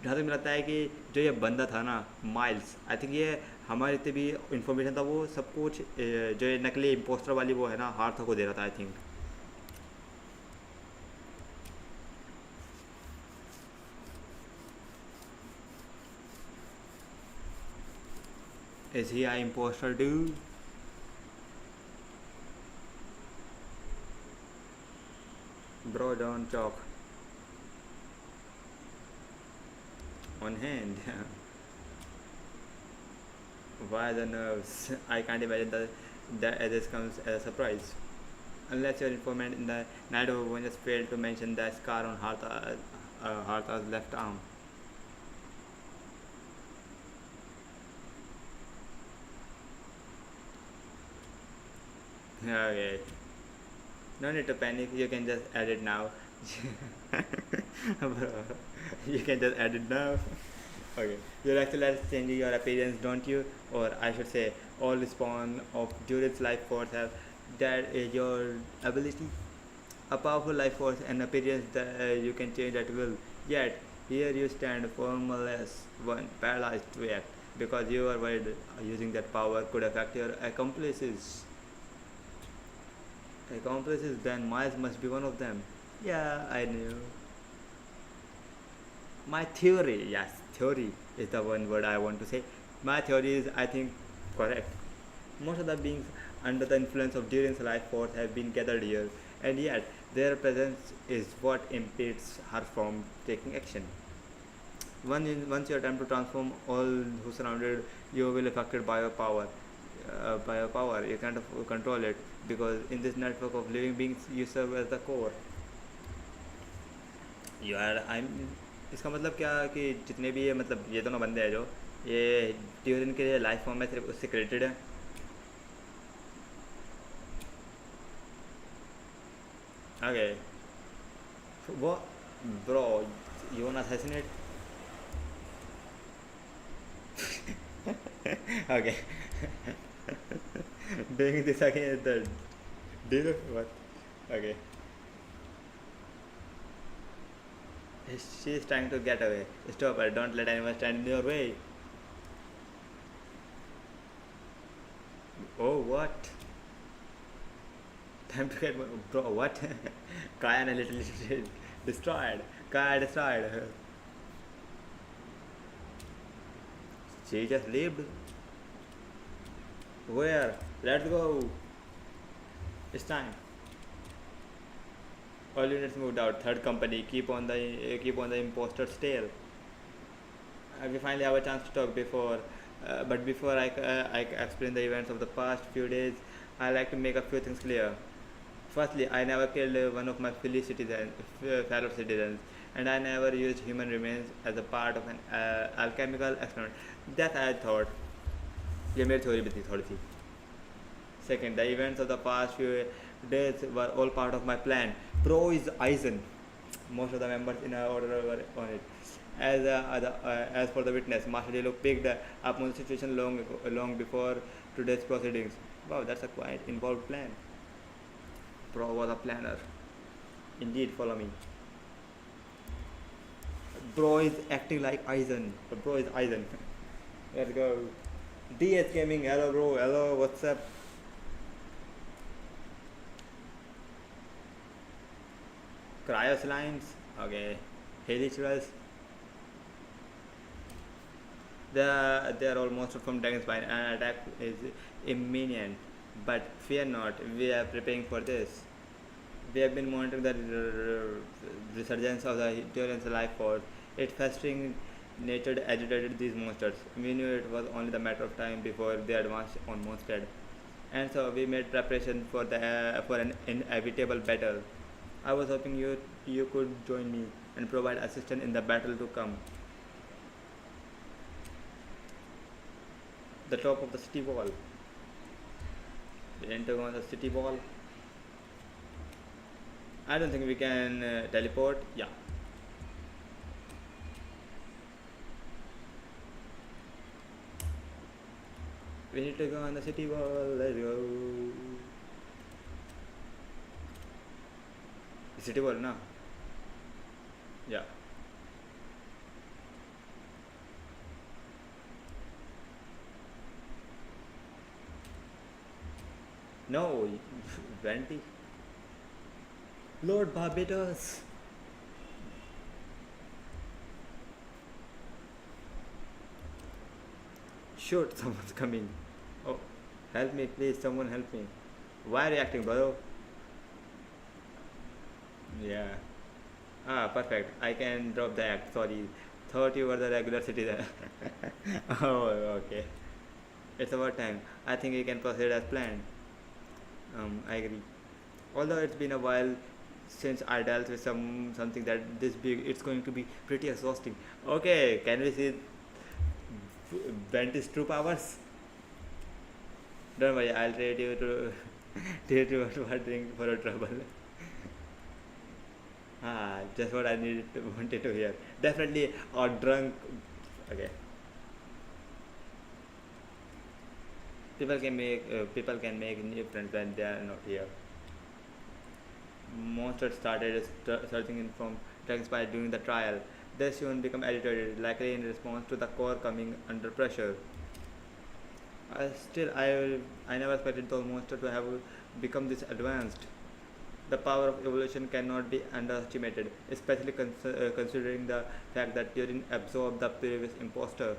जहाँ तक मुझे लगता है कि जो ये बंदा था ना माइल्स, आई थिंक ये हमारे जितने भी इंफॉर्मेशन था वो सब कुछ जो ये नकली इम्पोस्टर वाली वो है ना हार्थ को दे रहा था I think. Is he an imposter dude? Bro, don't talk. On hand. Why the nerves? I can't imagine that this comes as a surprise. Unless your informant in the night of one just failed to mention the scar on Hartha's left arm. Okay. No need to panic, you can just add it now. Bro, you can just add it now. Okay. Your actual changing your appearance, don't you? Or I should say, all spawn of Durit's life force have that is your ability. A powerful life force and appearance that you can change at will. Yet, here you stand formless, one paralyzed to act because you are worried using that power could affect your accomplices. Accomplices, then Miles must be one of them. Yeah, I knew. My theory, yes, theory is the one word I want to say. My theory is, I think, correct. Most of the beings under the influence of Durin's life force have been gathered here, and yet their presence is what impedes her from taking action. Once you attempt to transform all who surrounded you will be affected by your power. You can't control it because in this network of living beings you serve as the core. यार इसका मतलब क्या कि जितने भी ये मतलब ये दोनों बंदे हैं जो ये ड्यूरिन के लाइफ फॉर्म में सिर्फ उससे क्रेडिटेड है. ओके वो bro you want assassinate Okay. Doing this again. The do you what? Okay. She's trying to get away. Stop her. Don't let anyone stand in your way. Oh, what? Time to get bro. What? Kaya literally destroyed. Kaya destroyed. She just lived. Where? Let's go. It's time. All units moved out. Third company. Keep on the imposter's tail. We finally have a chance to talk before. But before I explain the events of the past few days, I like to make a few things clear. Firstly, I never killed one of my fellow citizens, and I never used human remains as a part of an alchemical experiment. That I thought. ये मेरी theory भी थी थोड़ी सी. Second, the events of the past few days were all part of my plan. Pro is Eisen. Most of the members in our order were on it. As for the witness, Master Dilo picked up on the situation long before today's proceedings. Wow, that's a quite involved plan. Pro was a planner. Indeed, follow me. Bro is acting like Eisen. Bro is Eisen. Let's go. DS Gaming, hello bro, hello, what's up? Cryos lines, okay. Halituras. They are almost from Dragon's Spine and attack is imminent. But fear not, we are preparing for this. We have been monitoring the resurgence of the Tyrant's life force. Its festering nature agitated these monsters. We knew it was only the matter of time before they advanced on Mondstadt. And so we made preparation for an inevitable battle. I was hoping you could join me and provide assistance in the battle to come. The top of the city wall. We enter on the city wall. I don't think we can teleport. Yeah. We need to go on the city wall. Let's go. City wall, no? Yeah. No, Venti. Lord Barbados. Shoot, someone's coming. Oh, help me, please. Someone help me. Why are you acting, bro? Yeah. Ah, perfect. I can drop the act. Sorry. Thought you were the regular citizen. Oh, okay. It's about time. I think we can proceed as planned. I agree. Although it's been a while since I dealt with something that this big, it's going to be pretty exhausting. Okay, can we see Bentley's true powers? Don't worry, I'll trade you to trade you to a drink for a trouble. Ah, just what I wanted to hear. Definitely a drunk. Okay. People can make new friends when they are not here. Monsters started searching in from drugs by during the trial. They soon become agitated, likely in response to the core coming under pressure. I never expected those monsters to have become this advanced. The power of evolution cannot be underestimated, especially considering the fact that Turing absorbed the previous imposter.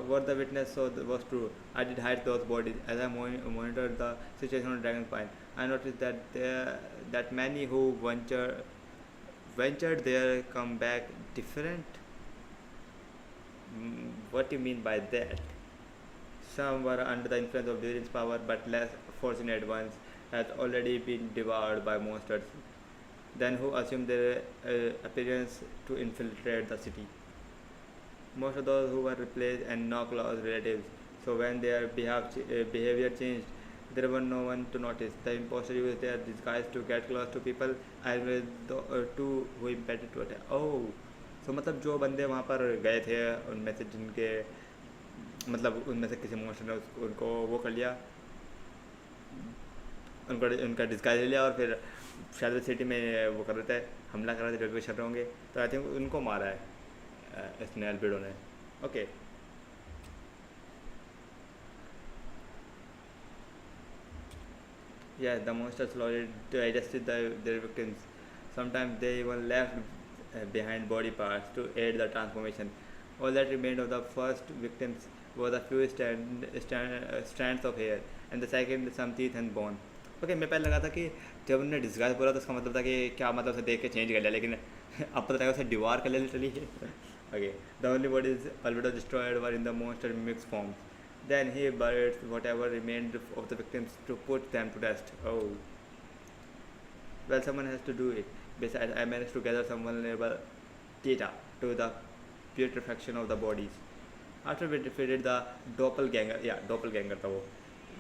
What the witness saw was true. I did hide those bodies as I monitored the situation on Dragonspine. I noticed that many who ventured there come back different. What do you mean by that? Some were under the influence of Durin's power, but less fortunate ones had already been devoured by monsters. Then who assumed their appearance to infiltrate the city. Most of those who were replaced and knock lost relatives. So when their behavior changed, there was no one to notice. The imposter used their disguise to get close to people, and with the two who impeded to attack. Oh, सो मतलब जो बंदे वहाँ पर गए थे उनमें से जिनके मतलब उनमें से किसी मॉन्स्टर ने उनको वो कर लिया, उनका उनका डिस्गाइज ले लिया और फिर शायद सिटी में वो कर रहे थे, हमला कर रहे थे, जो भी कर रहे होंगे, तो आई थिंक उनको मारा है इसने एल्बिडो ने। Okay yeah, the monster slowly digested their victims. Sometimes they even left behind body parts to aid the transformation. All that remained of the first victims was a few strands of hair, and the second some teeth and bone. Okay मैं पहले लगा था कि जब उन्होंने disguise बोला तो उसका मतलब था कि क्या मतलब उसे देख के चेंज कर लिया, लेकिन अब पता लगा उसे दीवार कर लिया literally. Okay the only bodies albedo destroyed were in the monster mixed form. Then he buried whatever remained of the victims to put them to rest. Oh. Well, someone has to do it. Besides, I managed to gather some vulnerable data to the putrefaction of the bodies. After we defeated the doppelganger, doppelganger था वो,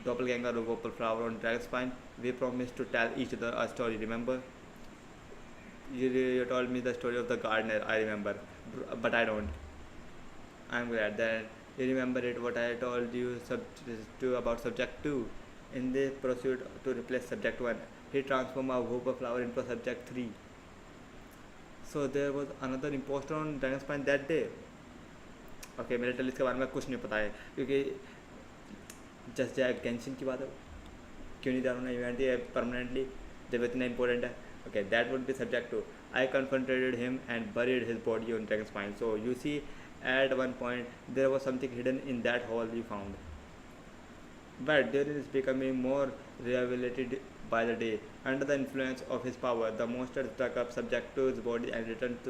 doppelganger of opal flower on dragon spine, we promised to tell each other a story. Remember? You told me the story of the gardener. I remember, but I don't. I'm glad that you remember it. What I told you about subject 2. In the pursuit to replace subject 1, he transformed a whooper flower into a subject 3. So there was another imposter on Dragonspine that day. Okay, मेरे tell इसके बारे में कुछ नहीं पता है क्योंकि just Jack Genshin की बात है, क्यों नहीं डालना इवेंट ये परमानेंटली जब इतना इंपॉर्टेंट है. Okay, that would be subject 2. I confronted him and buried his body on Dragonspine. So you see, at one point there was something hidden in that hole you found. But Durin is becoming more rehabilitated by the day. Under the influence of his power, the monster struck up subject to his body and returned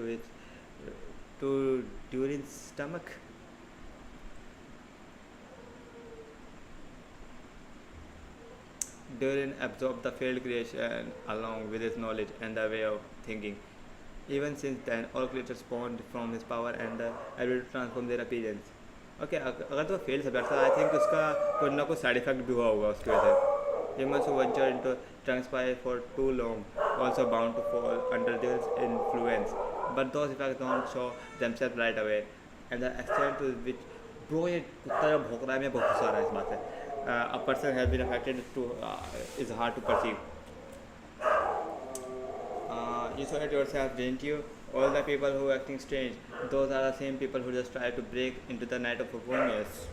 to Durin's stomach. Durin absorbed the failed creation along with his knowledge and the way of thinking. Even since then, all creatures spawned from his power and the ability to transform their appearance. Okay अगर तो fail subject था, I think उसका कुछ ना कुछ side effect भी हुआ होगा उसकी वजह से. Humans who venture into transpire for too long also bound to fall under their influence, but those effects don't show themselves right away. And the extent to which bro ये कुत्ता जब भौंक रहा है मैं बहुत गुस्सा आ रहा है इस बात से. A person has been affected to is hard to perceive. You saw it yourself, didn't you? All the people who are acting strange, those are the same people who just try to break into the Night of Performance.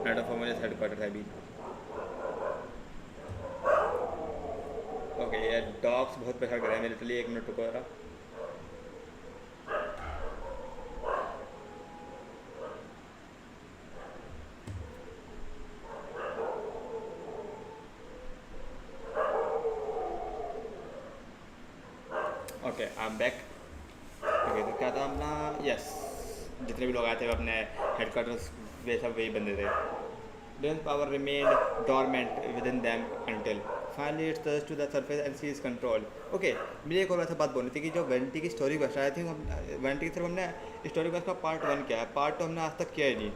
Night of Performance headquarters have been. Okay, ये dogs बहुत परेशान कर रहे हैं. मैं literally 1 minute रुको जरा. Okay I am back. Okay तो क्या था अपना, यस जितने भी लोग आए थे वो अपने हेडक्वार्टर्स वे सब वही बंदे थे. Durin's power remained dormant within them until finally it surged to the surface and seized control. Okay, मुझे एक और वैसा बात बोलनी थी कि जो वेंटी की स्टोरी क्वेस्ट आई थी, वेंटी की तरफ हमने स्टोरी क्वेस्ट का पार्ट 1 किया है, पार्ट 2 हमने आज तक किया ही नहीं.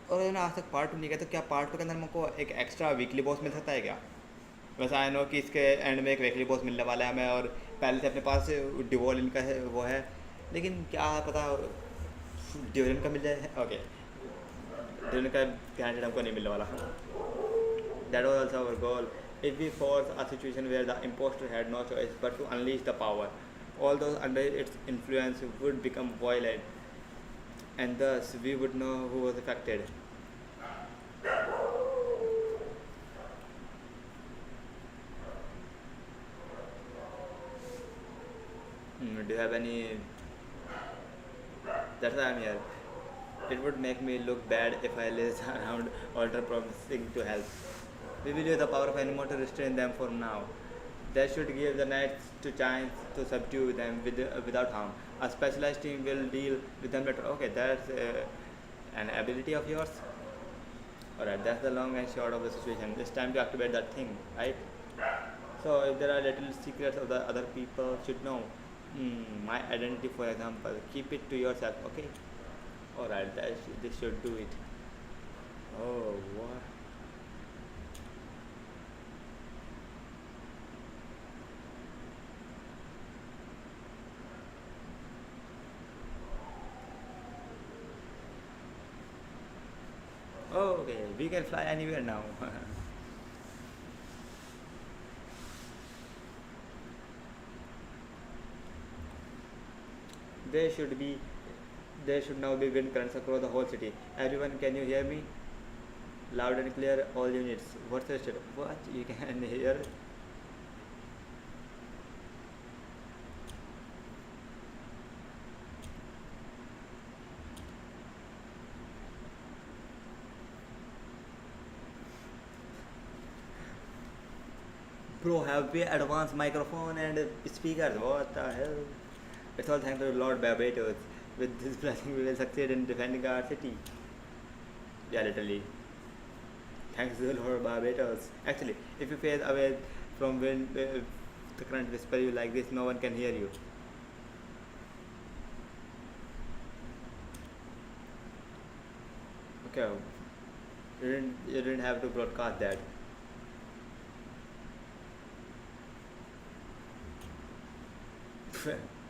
और हमने आज तक पार्ट 2 नहीं किया, तो क्या पार्ट 2 के अंदर हमको एक एक्स्ट्रा वीकली बॉस मिल सकता है क्या? वैसे आई नो कि इसके एंड में एक वीकली बॉस मिलने वाला है हमें, और पहले से अपने पास डिवोल इनका है वो है, लेकिन क्या पता ड्यूरिन का मिल जाए. ओके ड्यूरिन का कैंडिडेट हमको नहीं मिलने वाला. That was also our goal. If we force a situation where the impostor had no choice but to unleash the power, all those under its influence would become violent and thus we would know who was affected. Do you have any? That's why I'm here. It would make me look bad if I laze around altar promising to help. We will use the power of animal to restrain them for now. That should give the knights to chance to subdue them without harm. A specialized team will deal with them later. Okay, that's an ability of yours. Alright, that's the long and short of the situation. It's time to activate that thing, right? So if there are little secrets of the other people should know, my identity for example, keep it to yourself, okay? Alright, this should do it. Oh, what? Okay, we can fly anywhere now. there should be, there should now be wind currents across the whole city. Everyone, can you hear me? Loud and clear, all units. What's the state? What? You can hear? Bro, have we advanced microphone and speakers? What the hell? It's all thanks to Lord Barbados. With this blessing, we will succeed in defending our city. Yeah, literally. Thanks to Lord Barbados. Actually, if you fade away from wind, the current whisper you like this, no one can hear you. Okay, you didn't have to broadcast that.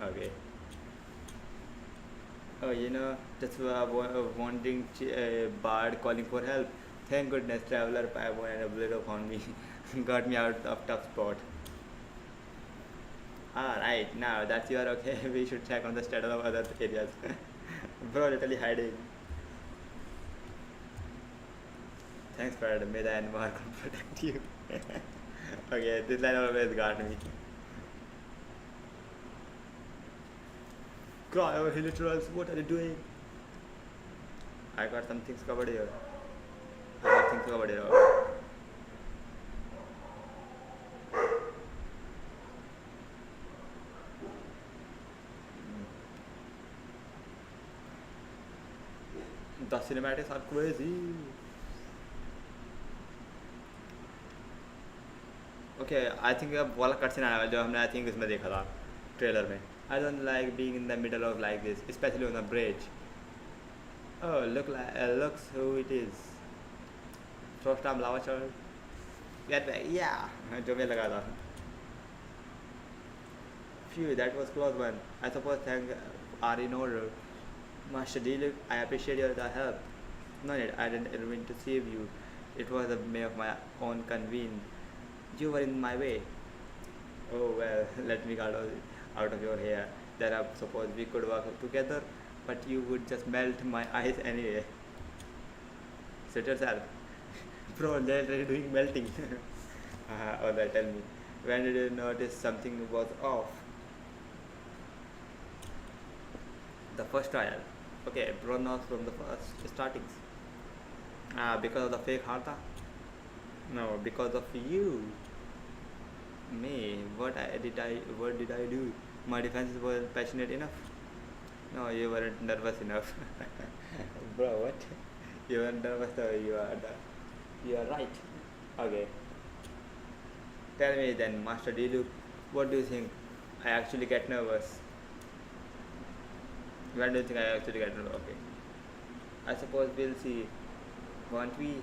Okay. Oh, that's why wanting Bard calling for help. Thank goodness, traveler, Pavo, and a Oblitero found me, got me out of tough spot. Ah, right, now that's your okay. We should check on the status of other areas. Bro, literally hiding. Thanks, Fred. May the Enmark protect you. Okay, this line always got me. Cry over literals, what are you doing? I got some things covered here. I got things covered here. 'The cinematics are crazy. Okay, I think अब वाला cut scene आने वाला जो हमने I think इसमें देखा था trailer में. I don't like being in the middle of like this, especially on a bridge. Oh, looks who it is. First time lava child. Get back, yeah. जो मैं लगा था. Phew, that was close one. I suppose thank are in order. Master D, I appreciate your help. No need, I didn't mean to save you. It was a may of my own convene. You were in my way. Oh well, let me get out of your hair. Then I suppose we could work together, but you would just melt my eyes anyway. Sit yourself. Bro, they're doing melting. Alright, tell me. When did you notice something was off? The first trial. Okay, bro knows from the first startings. Because of the fake Harta? No, because of you. Me, what did I do? My defenses weren't passionate enough. No, you weren't nervous enough. Bro, what? You weren't nervous though, you are right. Okay. Tell me then, Master Diluc, what do you think? I actually get nervous. When do you think I actually get nervous? Okay. I suppose we'll see. Won't we?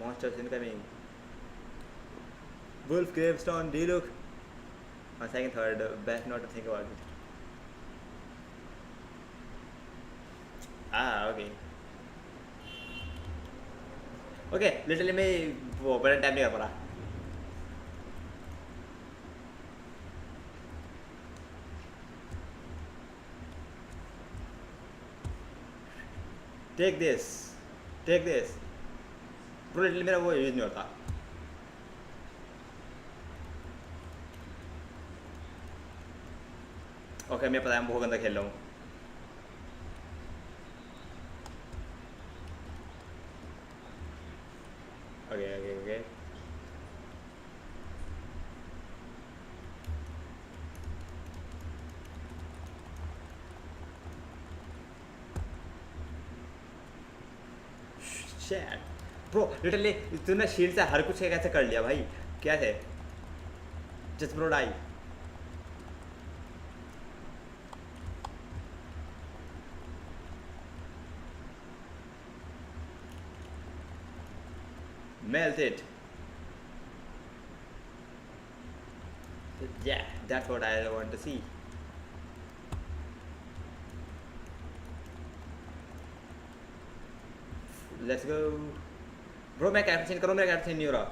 Monsters incoming. Wolf Gravestone, Diluc. On second third, best not to think about it. Okay. Okay, literally मैं वो बड़ा time नहीं कर पा. Take this. Bro, literally मेरा वो use नहीं होता. Okay, मैं पता है मैं बहुत गंदा खेल रहा हूँ. Okay. Shit. Bro, literally तूने शील्ड से हर कुछ कैसे कर लिया भाई? क्या है? Just bro die. Melt it. Yeah, that's what I want to see. Let's go. Bro मैं कैरेक्टर चेंज करूँ, मेरा कैरेक्टर चेंज नहीं हो रहा।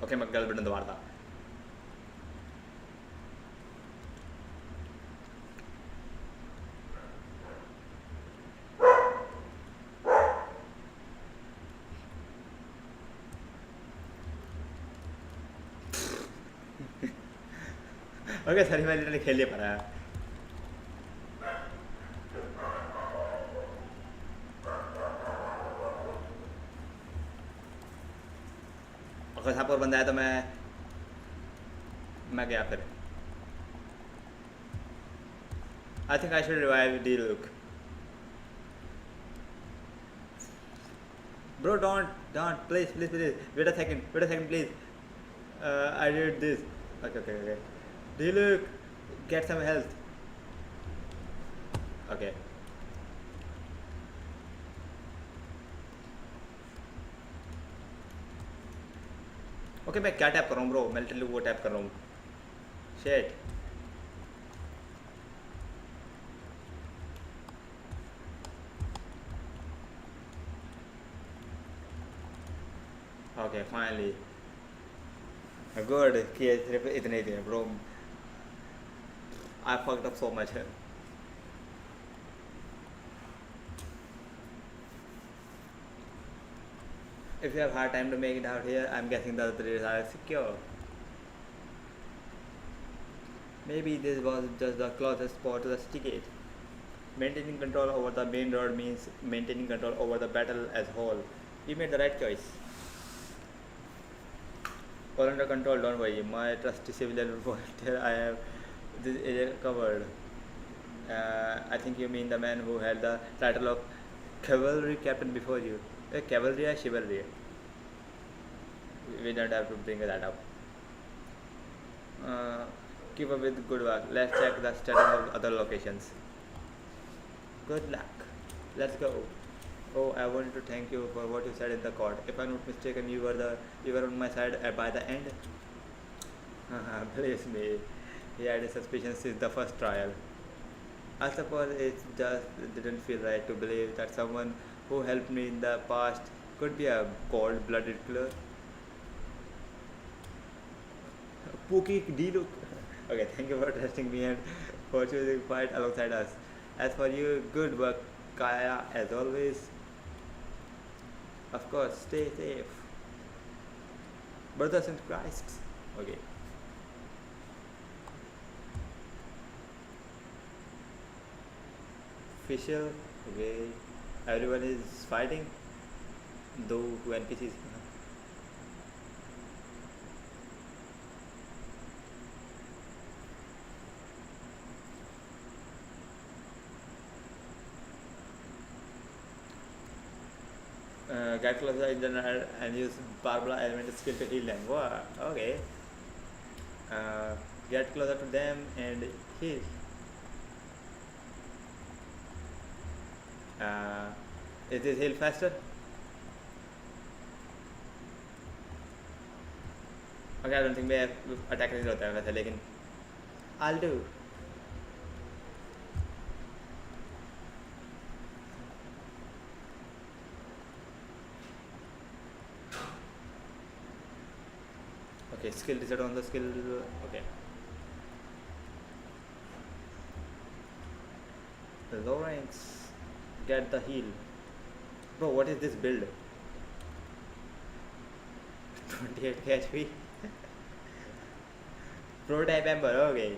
ओके मैं गलत बटन दबा था। ओके सॉरी मैं लिटरली खेल नहीं पा रहा। अगर यहाँ पर बंदा है तो मैं गया फिर। I think I should revive D look. Bro, don't, please. Wait a second, please. I did this. Okay. Do you look? Get some health. Okay. Okay, मैं क्या टैप कर रहा हूँ ब्रो? मैं लिटरली वो टैप कर रहा हूँ। Shit. Okay, finally. Good कि सिर्फ इतने ही थे bro. I fucked up so much. If you have hard time to make it out here, I'm guessing the other areas are secure. Maybe this was just the closest spot to the city gate. Maintaining control over the main road means maintaining control over the battle as whole. You made the right choice. All under control, don't worry. My trusty civilian volunteer, I have this area covered. I think you mean the man who held the title of cavalry captain before you. Cavalry or chivalry? We don't have to bring that up. Keep up with good work. Let's check the status of other locations. Good luck. Let's go. Oh, I wanted to thank you for what you said in the court. If I'm not mistaken, you were on my side by the end. Bless me. He had a suspicion since the first trial. I suppose it just didn't feel right to believe that someone who helped me in the past could be a cold-blooded killer. Pookie D-look. Okay, thank you for trusting me and for choosing to fight alongside us. As for you, good work, Kaya, as always. Of course, stay safe. Brothers in Christ. Okay. Official. Okay. Everyone is fighting. Though two NPCs. Get closer in the and use Barbara element skill to heal them. Wow, okay. Get closer to them and heal. Is this heal faster? Okay, I don't think we have attack नहीं होता है वैसे लेकिन I'll do. Okay, skill reset on the skill. Okay. The low ranks get the heal. Bro, what is this build? 28 HP. Prototype Ember, okay.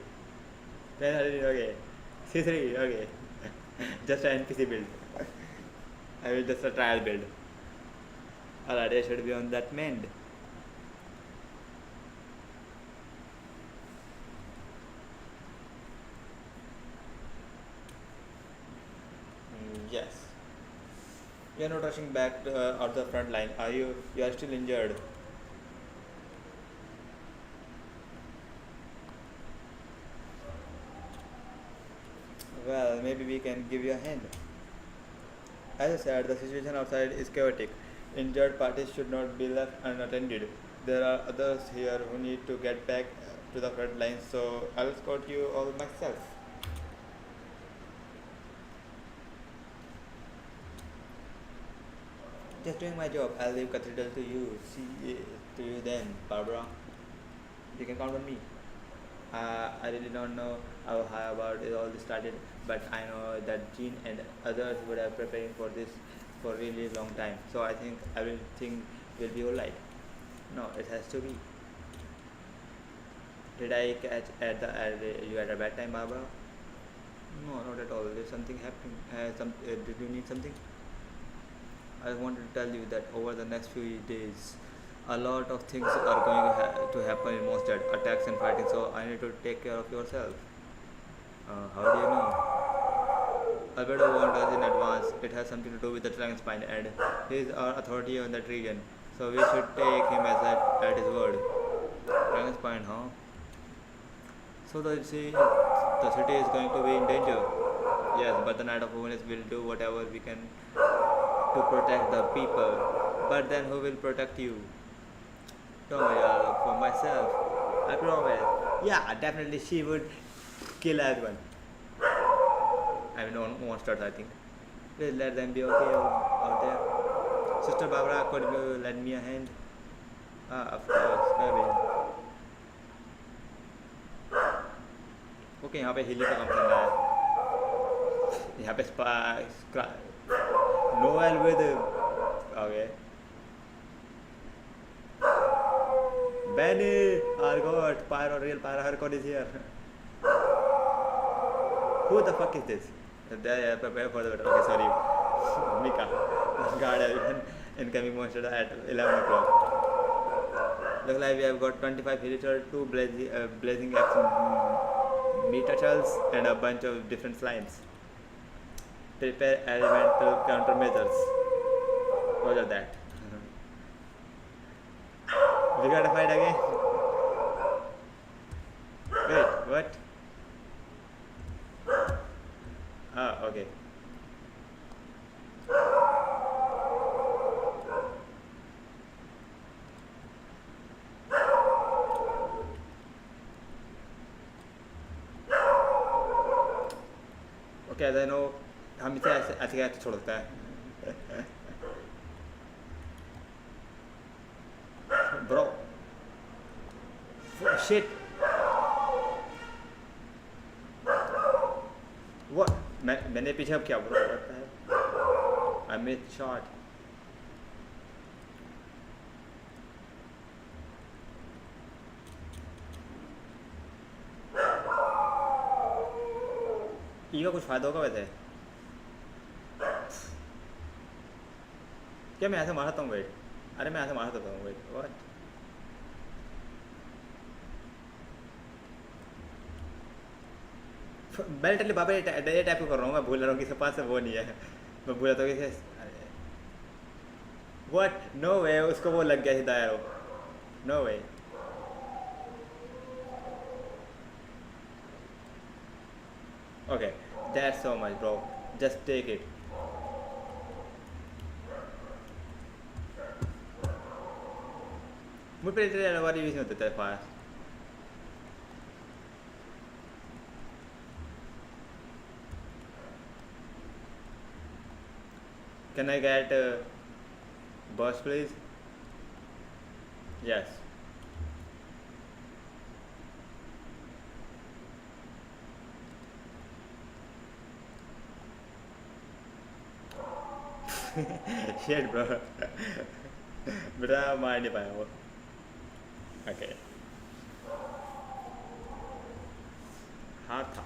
10 okay. C3, okay. Just an NPC build. I will just a trial build. Alright, I should be on that mend. Yes. You are not rushing back out the front line, are you? You are still injured. Well, maybe we can give you a hand. As I said, the situation outside is chaotic. Injured parties should not be left unattended. There are others here who need to get back to the front line, so I'll escort you all myself. Just doing my job. I'll leave cathedral to you. See to you then, Barbara. You can count on me. I really don't know how about it all this started, but I know that Jean and others were preparing for this for a really long time. So I think everything will be alright. No, it has to be. Did I catch you at a bad time, Barbara? No, not at all. There's something happening. Did you need something? I wanted to tell you that over the next few days, a lot of things are going to happen in Mosted, attacks and fighting. So I need to take care of yourself. How do you know? Alberto warned us in advance. It has something to do with the dragon spine, and he is our authority on that region. So we should take him at his word. Dragon spine, huh? So the city is going to be in danger. Yes, but the Knight of Holiness will do whatever we can to protect the people. But then who will protect you? Don't worry, I'll look for myself. I promise. Yeah, definitely she would kill everyone. I mean, no monsters, I think. Please let them be okay out there. Sister Barbara, could you lend me a hand? Of course, maybe. Okay यहाँ पे हिली का काम चल रहा है यहाँ पे novel with okay Benny Argot Pyro real Pyro Argot is here. Who the fuck is this? They prepare for the battle. Okay, sorry. Mika. Guard everyone. Incoming monster at 11 o'clock. Looks like we have got 25 villagers, 2 blazing meter shells, and a bunch of different slimes. Prepare elemental countermeasures. Roger that. We gotta fight again. Wait, what? Ah, okay. Okay, I know हम इसे ऐसे छोड़ सकता है. Bro, shit. What? मैंने पीछे अब क्या bro करता है? I missed shot. का कुछ फायदा होगा वैसे? क्या मैं ऐसे मार सकता हूँ? वेट, अरे मैं ऐसे मार सकता हूँ. Wait, what? मैं लिटरली बाबा ये टाइप को कर रहा हूँ. मैं भूल रहा हूँ किसी पास से वो नहीं है. मैं भूल रहा था कि व्हाट? नो वे, उसको वो लग गया सीधा arrow. No way. Okay, that's so much, bro. Just take it. मुझे पहले वाली यूज नहीं होता था fast. Can I get burst, please? Yes. Shit, bro. बेटा मार नहीं पाया वो. Okay. हाँ था.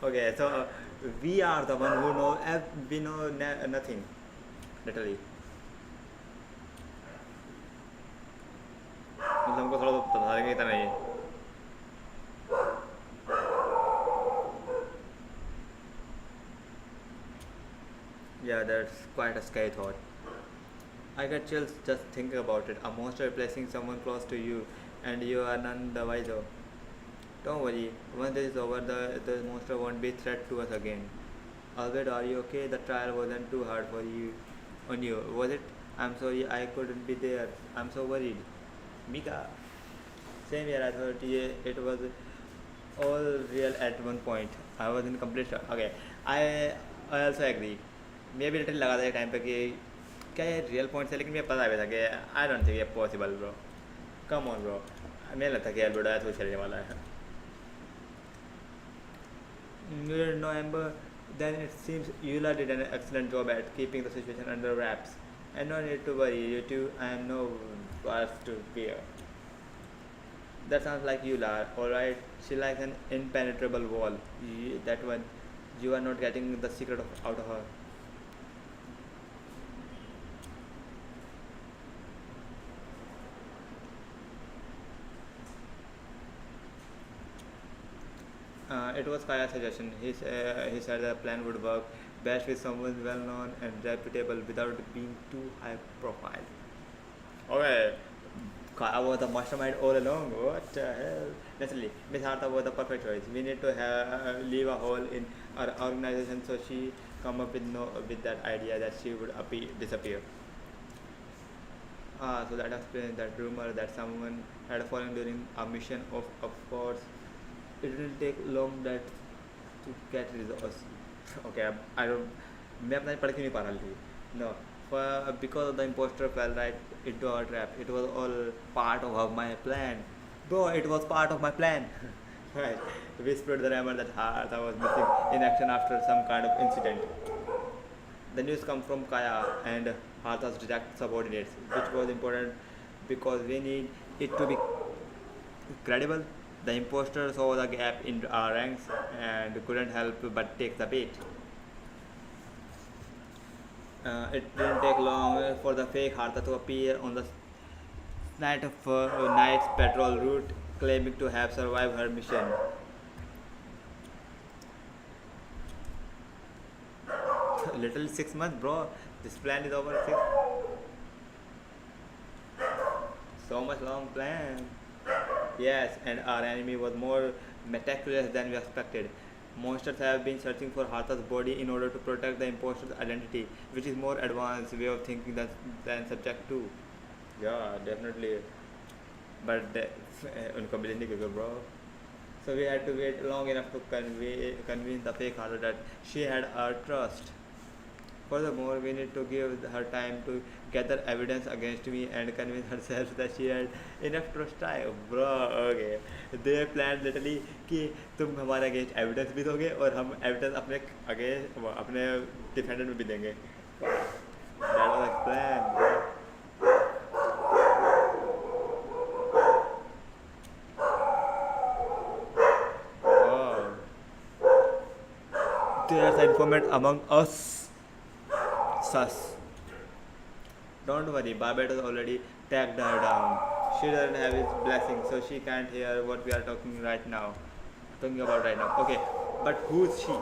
Okay, so we are the one who know. We know nothing, literally. मतलब हमको थोड़ा तो बता देंगे, इतना नहीं. Yeah, that's quite a scary thought. I get chills just thinking about it. A monster replacing someone close to you, and you are none the wiser. Don't worry, once this is over, the monster won't be a threat to us again. Albert, are you okay? The trial wasn't too hard for you, on you, was it? I'm sorry I couldn't be there. I'm so worried. Mika, same here. I thought it was all real at one point. I was in complete shock. Okay, I I also agree. Maybe little लगा था एक time पे कि क्या ये real points है, लेकिन मुझे पता भी था कि आई डोंट थिंक ये possible bro. Come on bro. मुझे लगता है कि एल्बर्ट आया तो चलने वाला है. You didn't know Amber? Then it seems Eula did an excellent job at keeping the situation under wraps. And no need to worry, you two, I am no worse to fear. That sounds like Eula, alright? She likes an impenetrable wall. That one, you are not getting the secret out of her. It was Kaya's suggestion. He said the plan would work best with someone well known and reputable without being too high profile. Okay, Kaya was the mastermind all along. What the hell? Naturally, Miss Harta was the perfect choice. We need to leave a hole in our organization, so she come up with that idea that she would disappear. So that explains that rumor that someone had fallen during a mission. Of course, it didn't take long that to get results. Okay, I don't. मैं अपना पढ़ क्यों नहीं पा रहा थी? No, because the imposter fell right into our trap. It was all part of my plan. Bro, it was part of my plan. Right. Whispered the rumor that Hartha was missing in action after some kind of incident. The news comes from Kaya and Hartha's direct subordinates, which was important because we need it to be credible. The imposter saw the gap in our ranks and couldn't help but take the bait. It didn't take long for the fake Hartha to appear on the night's patrol route, claiming to have survived her mission. Literally 6 months, bro. This plan is over 6. So much long plan. Yes, and our enemy was more meticulous than we expected. Monsters have been searching for Hartha's body in order to protect the imposter's identity, which is more advanced way of thinking than subject 2. Yeah, definitely. But उनको मिल नहीं क्योंकि bro. So we had to wait long enough to convince the fake Hartha that she had our trust. Furthermore, we need to give her time to gather evidence against me and convince herself that she had enough trust time. Bro, okay. They planned literally कि तुम हमारे against evidence भी दोगे और हम evidence अपने अपने defendant में भी देंगे. That was a plan, bro. Oh. There's an informant among us. Sus. Don't worry, Barbados already tagged her down. She doesn't have his blessing, so she can't hear what we are talking about right now. Okay, but who's she?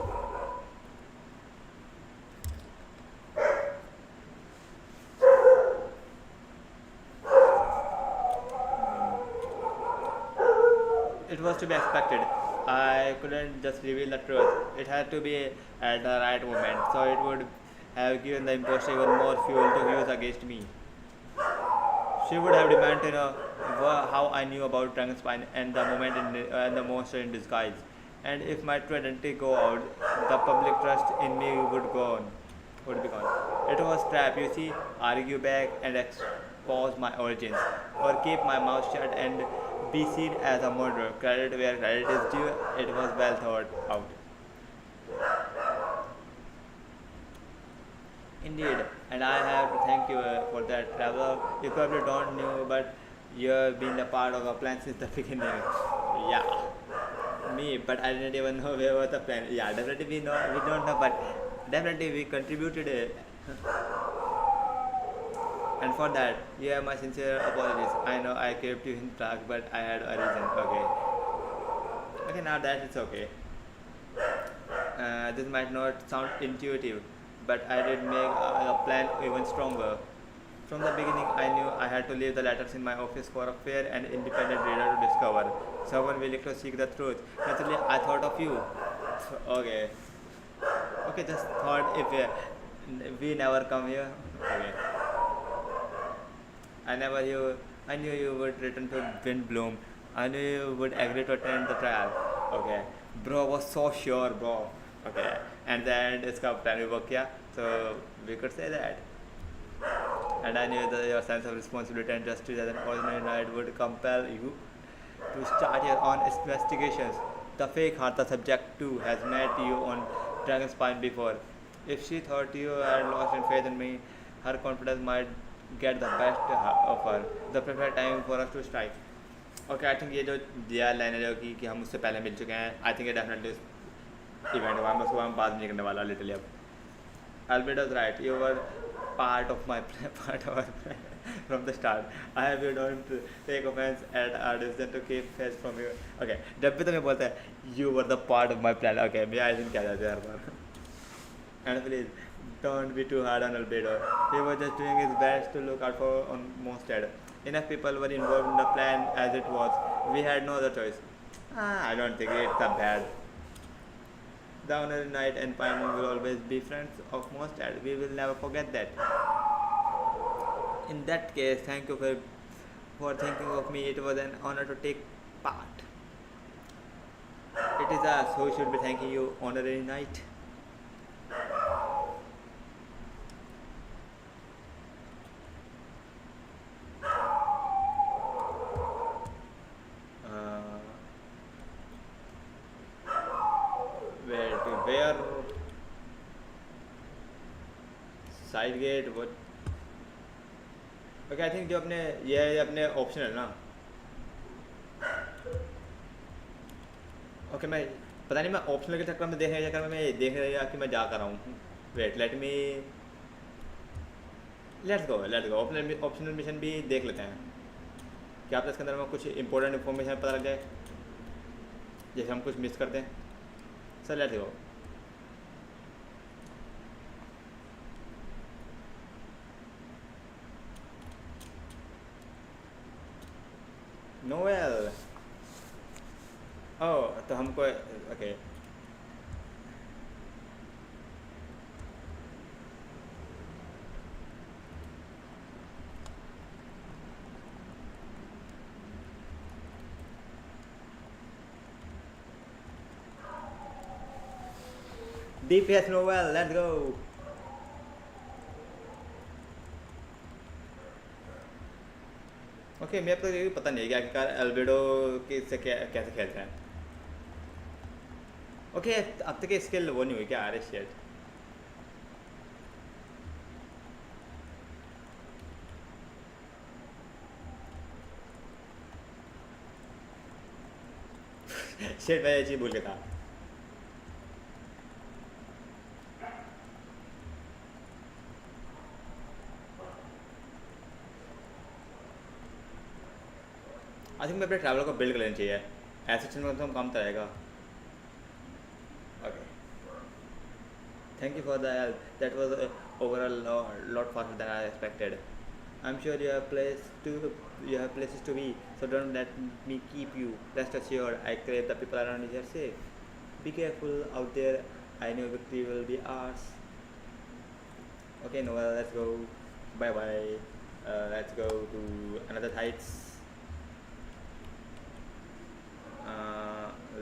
It was to be expected. I couldn't just reveal the truth. It had to be at the right moment, so it would have given the imposter even more fuel to use against me. She would have demanded to know how I knew about Dragonspine and the monster in disguise. And if my true identity go out, the public trust in me would be gone. It was trap, you see, argue back and expose my origins, or keep my mouth shut and be seen as a murderer. Credit where credit is due. It was well thought out. Indeed, and I have to thank you for that, traveler. You probably don't know, but you have been a part of our plan since the beginning. Yeah, me, but I didn't even know where was the plan. Yeah, definitely we don't know, but definitely we contributed it. And for that, you have my sincere apologies. I know I kept you in track, but I had a reason. Okay, now that it's okay. This might not sound intuitive, but I did make the plan even stronger. From the beginning, I knew I had to leave the letters in my office for a fair and independent reader to discover. Someone willing to seek the truth. Naturally, I thought of you. Okay. Okay, just thought if we never come here. Okay. I never you. I knew you would return to Windbloom. I knew you would agree to attend the trial. Okay, bro was so sure, bro. Okay, and then इसका plan भी work किया, so we could say that. And I knew that your sense of responsibility and justice as an ordinary knight would compel you to start your own investigations. The fake Hartha subject too has met you on Dragonspine before. If she thought you had lost in faith in me, her confidence might get the best of her. The perfect time for us to strike. Okay, I think ये जो दिया line है जो कि हम उससे पहले मिल चुके हैं, I think ये definitely इवेंट हुआ, मैं उसको हम बाद में नहीं करने वाला लिटरली अब. Albedo's right. You were part of my part of our plan from the start. I have you don't take offense at our decision to keep face from you. Okay. जब भी तुम्हें बोलता है you were the part of my plan. Okay. मैं ऐसे क्या जाते हर बार. And please don't be too hard on Albedo. He was just doing his best to look out for on Mosted. Enough people were involved in the plan as it was. We had no other choice. I don't think it's that bad. The honorary knight and Paimon will always be friends of Mostad. We will never forget that. In that case, thank you for thinking of me. It was an honor to take part. It is us who should be thanking you, honorary knight. Where side gate वो okay I think जो अपने ये अपने option है ना. Okay मैं पता नहीं मैं ऑप्शनल के चक्कर में देखने के चक्कर में मैं देख रहा कि मैं जा कर रहा हूँ. Wait let's go optional mission भी देख लेते हैं. क्या आप इसके अंदर में कुछ इंपॉर्टेंट इन्फॉर्मेशन पता लग जाए जैसे हम कुछ मिस करते हैं. Sir let's go. नोवेल. ओह तो हमको okay DPS Novel, let's go. Okay मेरे को ये भी पता नहीं है कि आखिरकार एल्बेडो से कैसे खेलते हैं. ओके अब तक स्किल वो नहीं हुई क्या. अरे शिट. शिट मैं ये चीज़ भूल गया था. आई थिंक मैं अपने ट्रैवलर को बिल्ड कर लेना चाहिए. ऐसे चीज़ में तो हम काम तो रहेगा. Okay thank you for the help. That was overall lot faster than I expected. I am sure you have places to be, so don't let me keep you. Rest assured, I crave the people around here safe. Be careful out there. I know victory will be ours. Okay Noel, let's go. Bye bye. Let's go to another heights.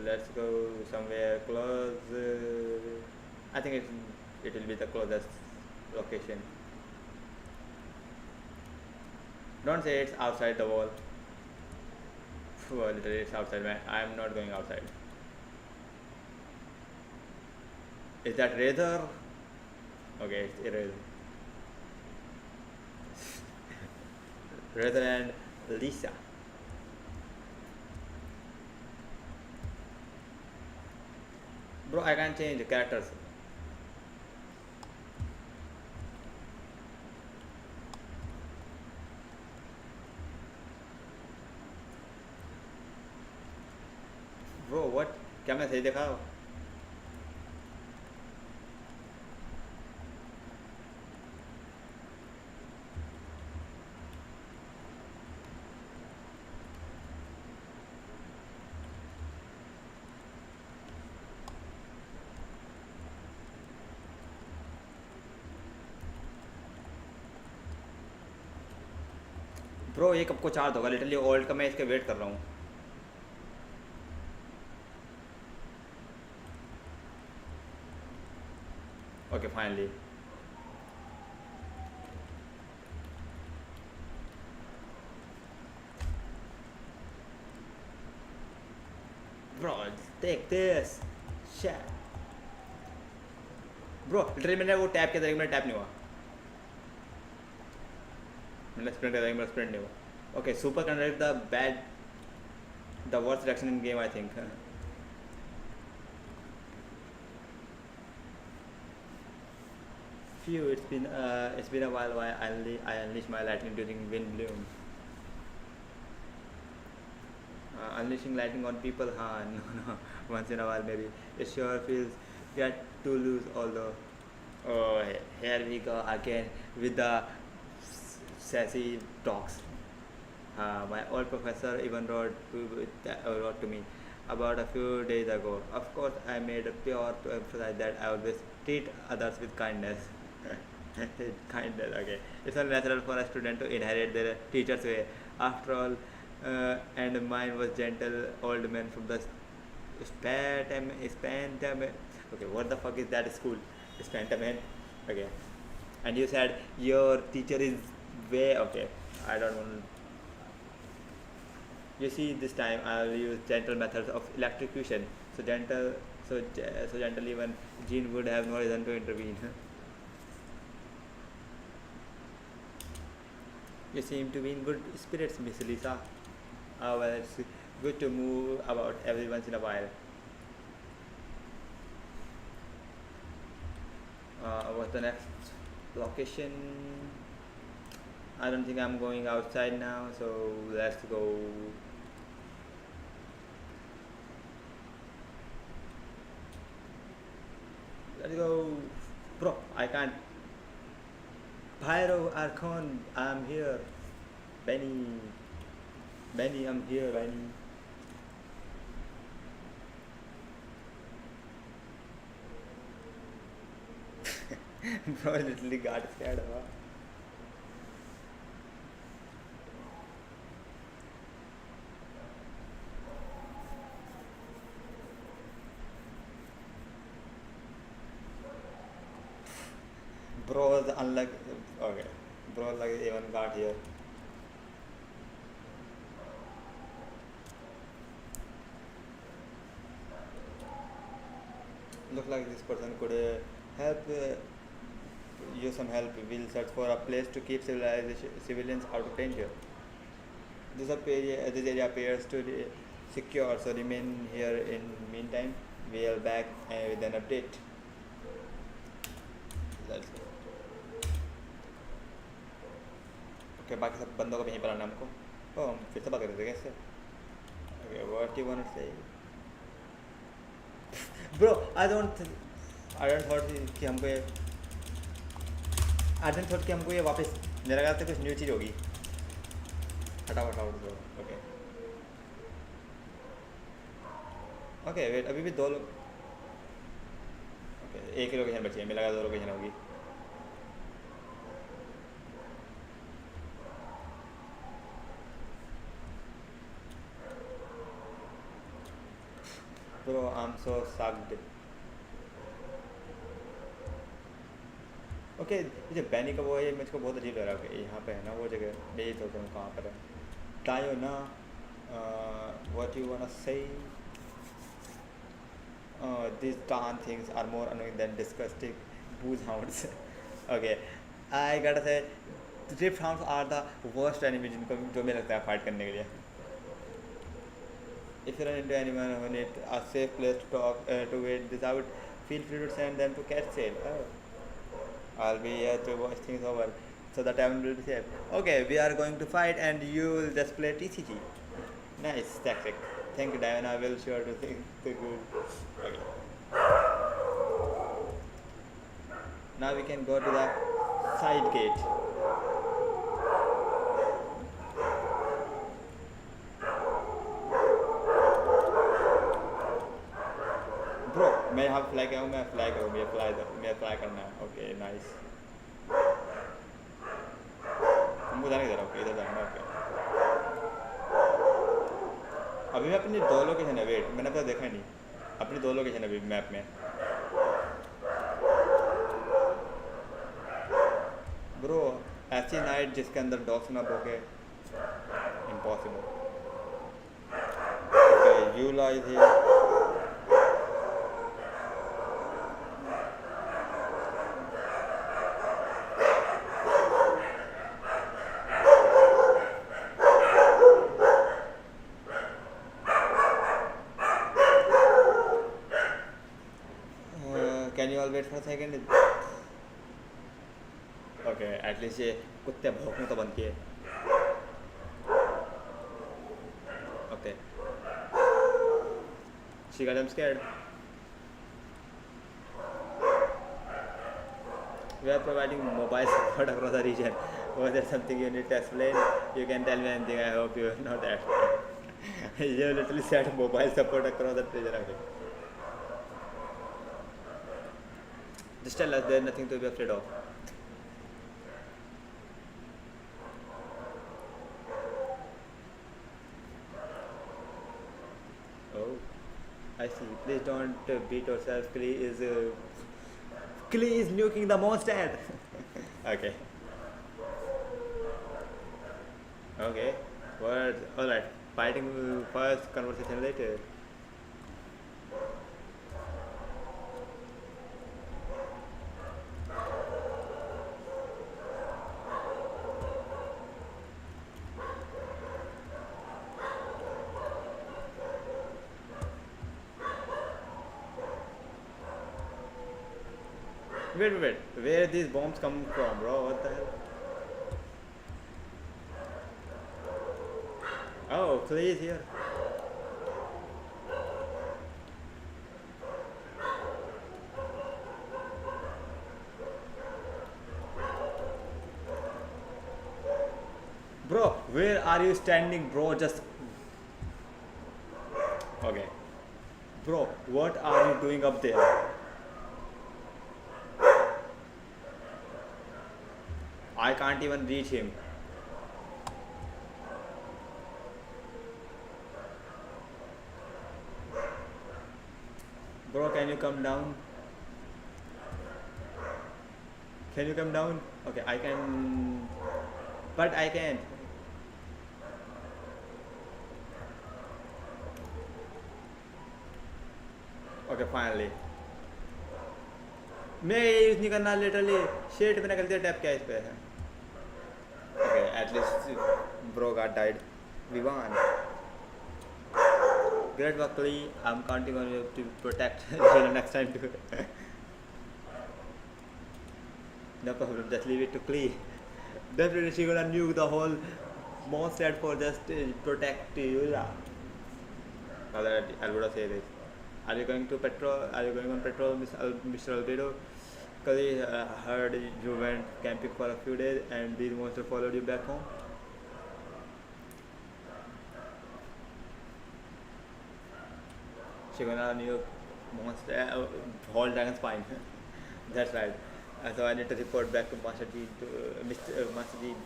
Let's go somewhere close. I think it will be the closest location. Don't say it's outside the wall. Well, literally it's outside. I am not going outside. Is that Razor? Okay, it's Razor. Razor and Lisa. Bro, I can't change the characters. Bro, what? क्या मैं सही देखा? Bro ये कब को charge होगा literally old का मैं इसके वेट कर रहा हूँ. Okay finally. Bro take this shit. Bro literally मैंने वो टैप किया था मेरा टैप नहीं हुआ. मैंने स्प्रिंट किया था मेरा स्प्रिंट नहीं हुआ. Okay super conduct the bad the worst direction in game I think. Phew, it's been a while. Why I unleash my lightning during wind bloom. Unleashing lightning on people, huh? No. Once in a while maybe. It sure feels get to lose although. Oh, here we go again with the sassy talks. My old professor even wrote to me about a few days ago. Of course, I made a pure to emphasize that I always treat others with kindness. Kindness, okay. It's all natural for a student to inherit their teacher's way. After all, and mine was gentle old man from the Spantam. Okay, what the fuck is that school? Spantaman. Okay. And you said your teacher is way okay. I don't want. You see, this time I'll use gentle methods of electrocution. So gentle even Jean would have no reason to intervene. You seem to be in good spirits, Miss Lisa. Well, it's good to move about every once in a while. What's the next location? I don't think I'm going outside now, so let's go. Let's go. Bro, I can't. Pyro, Archon, I'm here. Benny, I'm here, Benny. Bro, literally got scared. Huh? Bro, unlike okay. Bro, like even got here. Look like this person could help you some help. We'll search for a place to keep civilians out of danger. This area appears to be secure, so remain here in meantime. We'll back with an update. Let's go. Okay, बाकी सब बंदों को भी यहीं पर आना हमको. Oh, हम फिर से बात करते हैं कैसे? Okay, what do you want to say? Bro, I don't thought कि हमको ये वापस मेरा ख्याल से कुछ न्यू चीज़ होगी. हटाओ ब्रो. ओके वेट अभी भी दो लोग. ओके एक ही लोकेशन बची है. मेरा लगा दो लोकेशन होगी. Bro, I'm so sucked. Okay ये जो बैनी का वो है मुझको बहुत अजीब लग रहा है. यहाँ पे है ना वो जगह. मैं ये सोच रहा हूँ कहाँ पर है. तायो ना what you wanna say? These darn things are more annoying than disgusting booze hounds. Okay, I gotta say drift hounds are the worst enemy जिनको जो मुझे लगता है फाइट करने के लिए. If you run into anyone who needs a safe place to talk to wait this out, feel free to send them to catch sale. Oh. I'll be here to watch things over, so the time will be safe. Okay, we are going to fight and you will just play TCG. Nice tactic. Thank you, Diana. I will sure to think the good. Okay. Now we can go to the side gate. Bro, मैं यहाँ fly करूँ. मैं fly करूँ. मैं fly करना है. Okay nice. हमको जाने दे रहा. ओके इधर जाना. ओके अभी मैं अपनी दो लोकेशन है, वेट मैंने अपना देखा ही नहीं, अपनी दो लोकेशन है अभी मैप में। ब्रो ऐसी नाइट जिसके अंदर डॉग्स ना भोगे, इम्पॉसिबल। ओके यू लाई थी। Can you all wait for second? Okay at least ये कुत्ते भौंकने तो बंद किए। Okay she got scared. We are providing mobile support across the region. Was there something you need to explain? You can tell me anything. I hope you know that. You literally said mobile support across the region. Okay. Just tell us there's nothing to be afraid of. Oh, I see. Please don't beat yourself. Klee is nuking the monster. Okay. Okay. What? All right. Fighting first, conversation later. Wait. Where these bombs come from, bro? What the hell? Oh, Clay is here. Bro, where are you standing, bro? Just... Okay. Bro, what are you doing up there? I can't even reach him. Bro, can you come down? Can you come down? Okay, I can... But I can't. Okay, finally. मैं use नहीं करना literally. शेट मैंने गलती से tap किया इस पे है। Okay, at least bro got died. We won. Great work, Lee. I'm counting on you to protect you next time too. No problem, just leave it to Klee. Definitely she gonna nuke the whole monster for just protect you. Now that I would say this. Are you going to patrol? Are you going on patrol, Mr. Albedo? Klee heard you went camping for a few days and these monsters followed you back home. She gonna nuke monster whole dragon spine. That's right. So I need to report back to Master G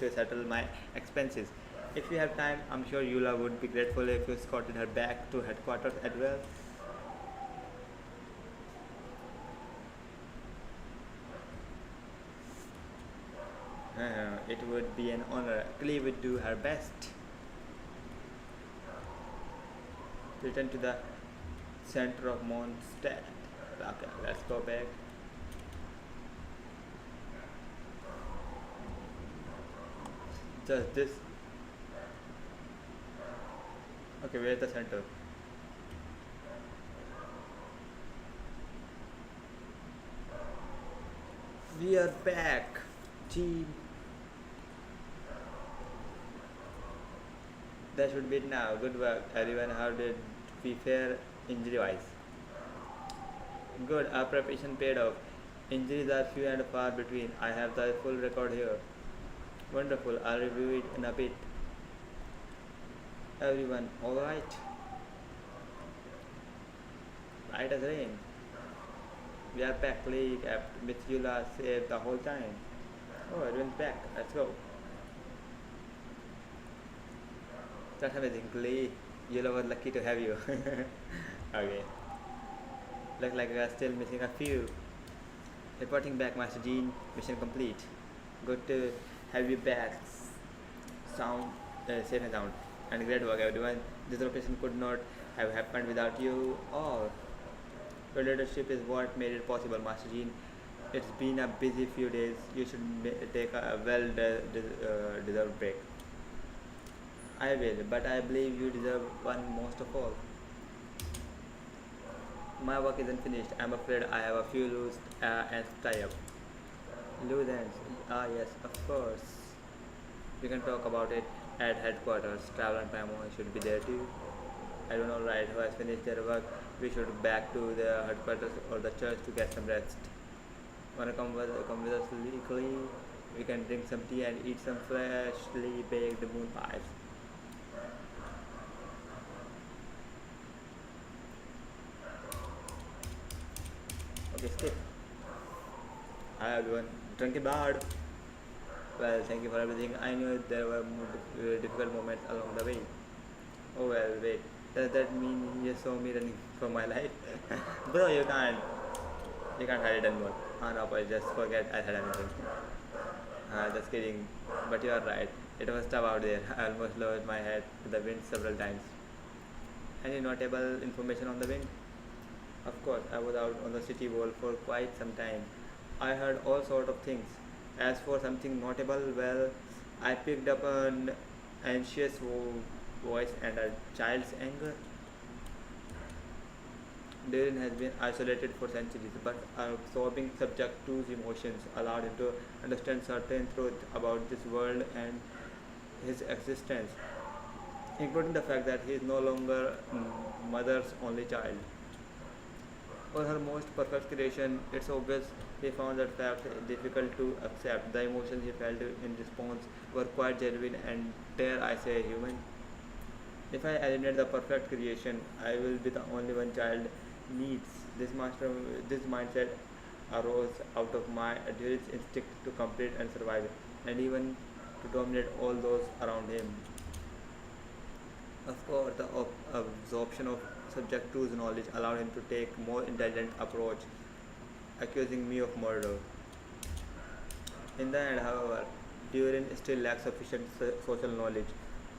to settle my expenses. If you have time, I'm sure Yula would be grateful if you escorted her back to headquarters as well. It would be an honor. Klee would do her best. Return to the center of Mondstadt. Okay, let's go back. Just this. Okay, where's the center? We are back, team. That should be it now. Good work, everyone. How did we fare injury-wise? Good. Our preparation paid off. Injuries are few and far between. I have the full record here. Wonderful. I'll review it in a bit. Everyone, all right? Right as rain. We are back. Klee kept Miss Yula safe the whole time. Oh, everyone's back. Let's go. That's amazing, Klee. You're were lucky to have you. Okay. Look like we are still missing a few. Reporting back, Master Jean. Mission complete. Good to have you back. Sound, safe and sound. And great work, everyone. This operation could not have happened without you all. Your leadership is what made it possible, Master Jean. It's been a busy few days. You should take a deserved break. I will, but I believe you deserve one most of all. My work isn't finished. I'm afraid I have a few loose ends to tie up. Loose ends? Ah, yes, of course. We can talk about it at headquarters. Travel and Pamo should be there too. I don't know, right? Who has finished their work? We should back to the headquarters or the church to get some rest. Wanna come with us legally? We can drink some tea and eat some freshly baked moon pies. Okay, skip. Hi everyone. Drunken Bard. Well, thank you for everything. I knew there were difficult moments along the way. Oh well, wait. Does that mean you saw me running for my life? Bro, you can't. You can't hide it anymore. Ah, no, but just forget I said anything. Just kidding. But you are right. It was tough out there. I almost lowered my head to the wind several times. Any notable information on the wind? Of course, I was out on the city wall for quite some time. I heard all sort of things. As for something notable, well, I picked up an anxious voice and a child's anger. Darren has been isolated for centuries, but absorbing subject to his emotions allowed him to understand certain truths about this world and his existence, including the fact that he is no longer mother's only child. For her most perfect creation, it's obvious he found that fact difficult to accept. The emotions he felt in response were quite genuine and, dare I say, human. If I eliminate the perfect creation, I will be the only one child needs. This mindset arose out of my adult instinct to compete and survive, and even to dominate all those around him. Of course, the absorption of subject two's knowledge allowed him to take more intelligent approach, accusing me of murder. In the end, however, Durin still lacks sufficient social knowledge.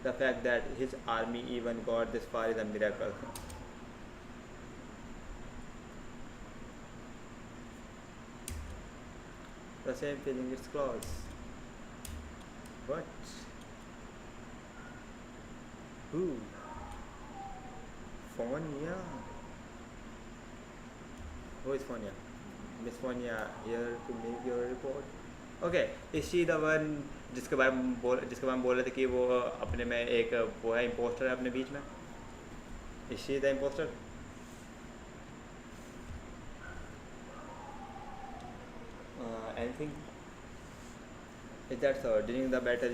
The fact that his army even got this far is a miracle. The same feeling, it's close. What? Who? Fonia? Who is Fonia? Miss Fonia here to make your report. Okay, is she the one जिसके बारे में बोल रहे थे कि वो अपने में एक वो है इम्पोस्टर है अपने बीच में. Is she the imposter? Anything? Is that so? During the battle,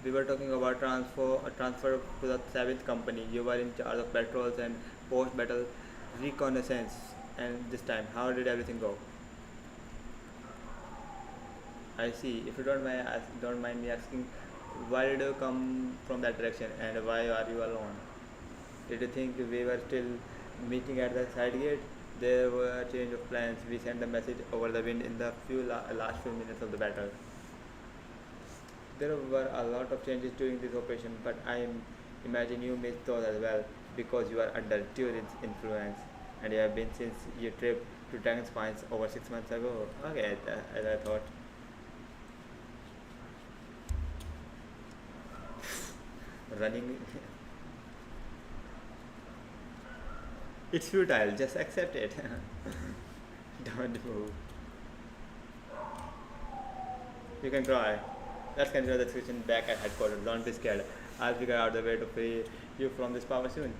we were talking about transfer to the seventh company. You were in charge of patrols and post-battle reconnaissance. And this time, how did everything go? I see. If you don't mind me asking, why did you come from that direction, and why are you alone? Did you think we were still meeting at the side gate? There were a change of plans. We sent a message over the wind in the last few minutes of the battle. There were a lot of changes during this operation, but I imagine you missed those as well because you are under Turin's influence, and you have been since your trip to Dragon's Pines over 6 months ago. Okay, as I thought. Running. It's futile, just accept it. Don't move. You can cry. Let's continue the discussion back at headquarters. Don't be scared. I'll figure out the way to free you from this power soon.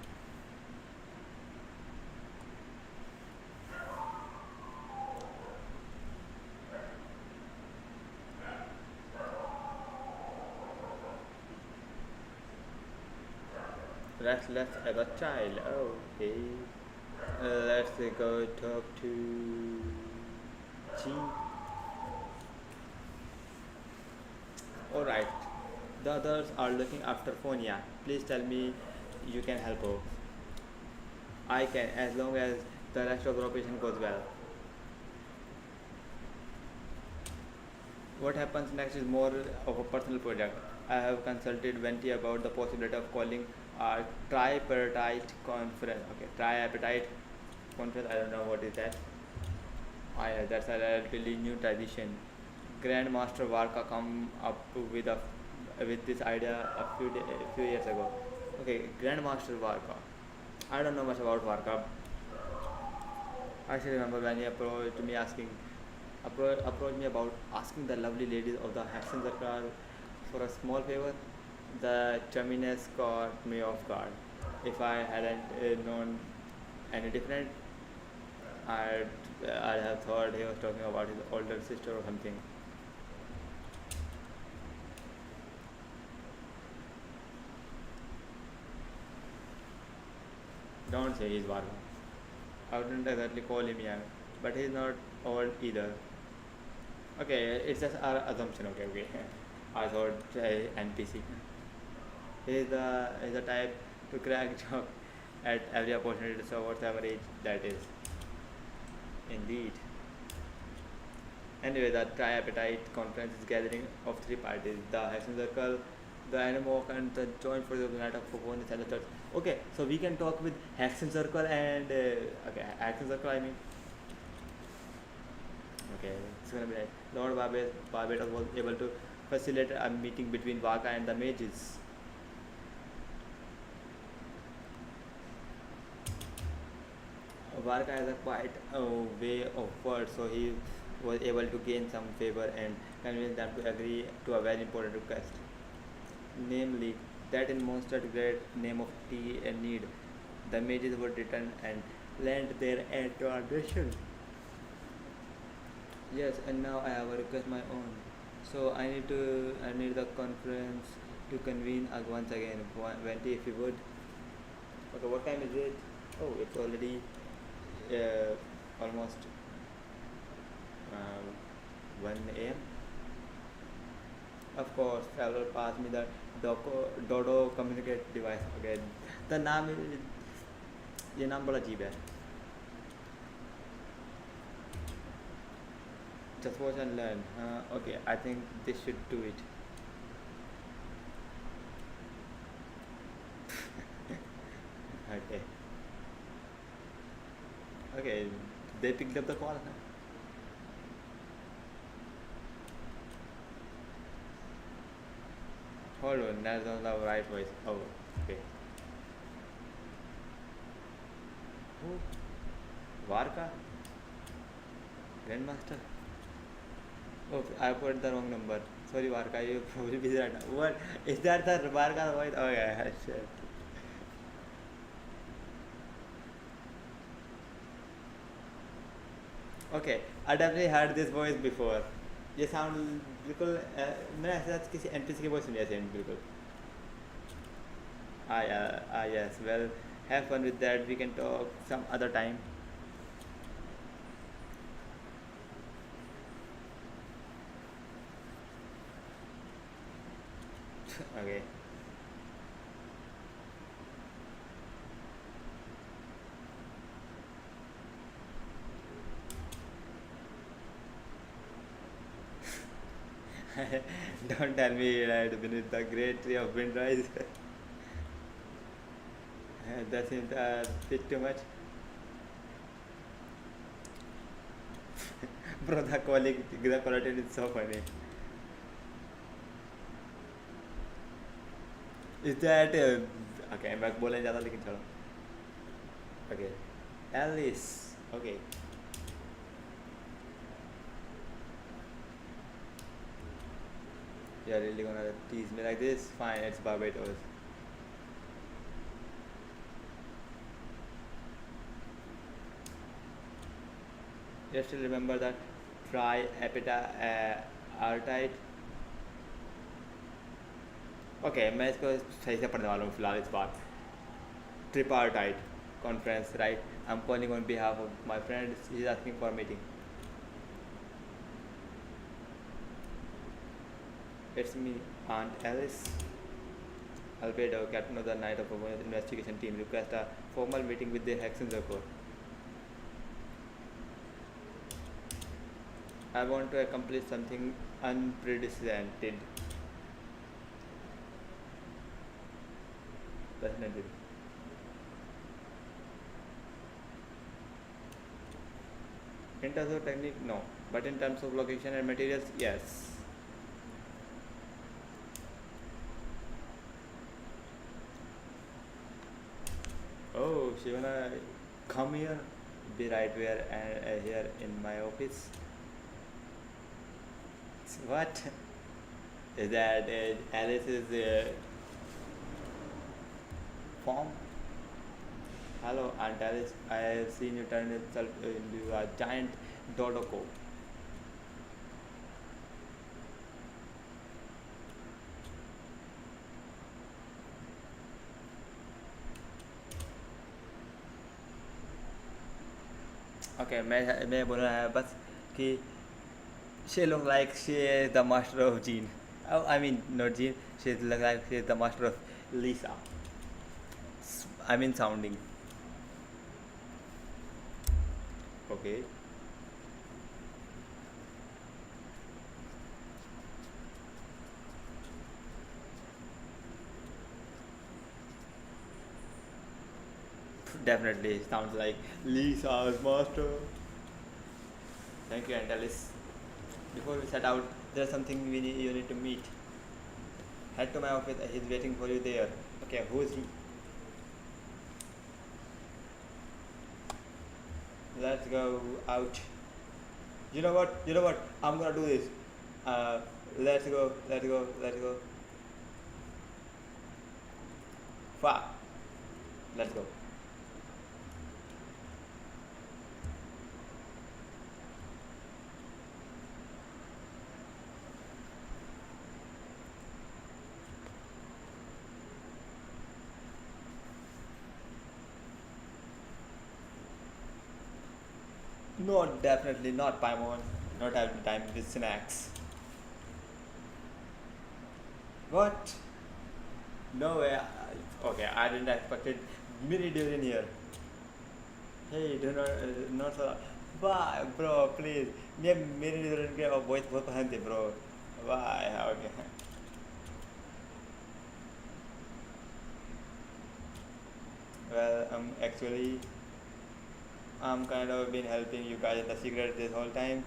Restless as a child. Okay. Let's go talk to G. Alright. The others are looking after Fonia. Please tell me you can help her. I can, as long as the rest of the operation goes well. What happens next is more of a personal project. I have consulted Venti about the possibility of calling a tripartite conference. Okay, tripartite conference. I don't know what is that. That's a relatively new tradition. Grandmaster Varka come up with this idea a few years ago. Okay, Grandmaster Varka. I don't know much about Varka. I still remember when he approached me about asking the lovely ladies of the Hexen Circle for a small favor. The terminus caught me off guard. If I hadn't known any different, I'd, I'd have thought he was talking about his older sister or something. Don't say he's Varga. I wouldn't exactly call him young, but he's not old either. Okay, it's just our assumption. Okay, okay. I thought NPC. He's the type to crack joke at every opportunity, so whatever age that is. Indeed. Anyway, the tripartite conference is gathering of three parties: the Hexen Circle, the Animorph, and the Joint Forces of the Night of Phobos and the Church. Okay, so we can talk with Hexen Circle and okay, Hexen Circle. I mean, okay, it's gonna be like Lord Barbados was able to facilitate a meeting between Vaka and the mages. Varka has a quite way of words, so he was able to gain some favor and convince them to agree to a very important request, namely that in Monster's great name of tea and need, the mages would return and lend their aid to our nation. Yes, and now I have a request my own. So I need the conference to convene once again. Venti, if you would. Okay, what time is it? Oh, it's already almost uh, 1 a.m. Of course, traveler passed me the Dodo communicate device. Okay, the नाम ये नाम बड़ा अजीब है. Just watch and learn. Okay, I think this should do it. Okay. Okay, they picked up the call. Huh? Hold on, that's not the right voice. Oh, okay. Who? Varka? Grandmaster? Oh, I put the wrong number. Sorry, Varka, you probably busy right now. What? Is that the Varka voice? Oh, yeah, sure. Okay, I definitely heard this voice before. ये sound बिल्कुल मैंने ऐसे आज किसी NPC की voice सुनी ऐसे बिल्कुल. Yes, well, have fun with that. We can talk some other time. Okay. Don't tell me that beneath the great tree of windrise. That seems a bit too much. Bro, the quality is so funny. Is that okay? मैं बोलने ज़्यादा लेकिन छोड़ो. Okay, Alice. Okay. You're really gonna tease me like this? Fine, it's Barbados. You still remember that tripartite? Okay, मैं इसको सही से पढ़ने वाला हूँ फिलहाल इस बार. Tripartite conference, right? I'm calling on behalf of my friend. He's asking for a meeting. It's me, Aunt Alice. Albedo, captain of the Night of Women's investigation team, request a formal meeting with the Hexenzo. I want to accomplish something unprecedented. Definitely. In terms of technique, no. But in terms of location and materials, yes. Oh, she wanna come here? Be right where here in my office. What? Is that Alice's form? Hello, Aunt Alice. I have seen you turn yourself into a giant Dodoko. Okay, मैं बोल रहा है बस कि she look like she is the master of Jean. Oh, I mean not Jean. She look like she is the master of Lisa. I mean sounding. Okay. Definitely sounds like Lisa's master. Thank you, Aunt Alice. Before we set out, there's something you need to meet. Head to my office. He's waiting for you there. Okay, who is he? Let's go out. You know what? You know what? I'm gonna do this. Let's go. Let's go. Let's go. Fuck. Let's go. No, definitely not Paimon. Not having time with snacks. What? No way. Okay, I didn't expect it. Mini durian here. Hey, do not so. Why, bro? Please. मैं mini durian के बहुत बहुत पसंद है, bro. Why? Okay. Well, actually, I'm kind of been helping you guys in the secret this whole time.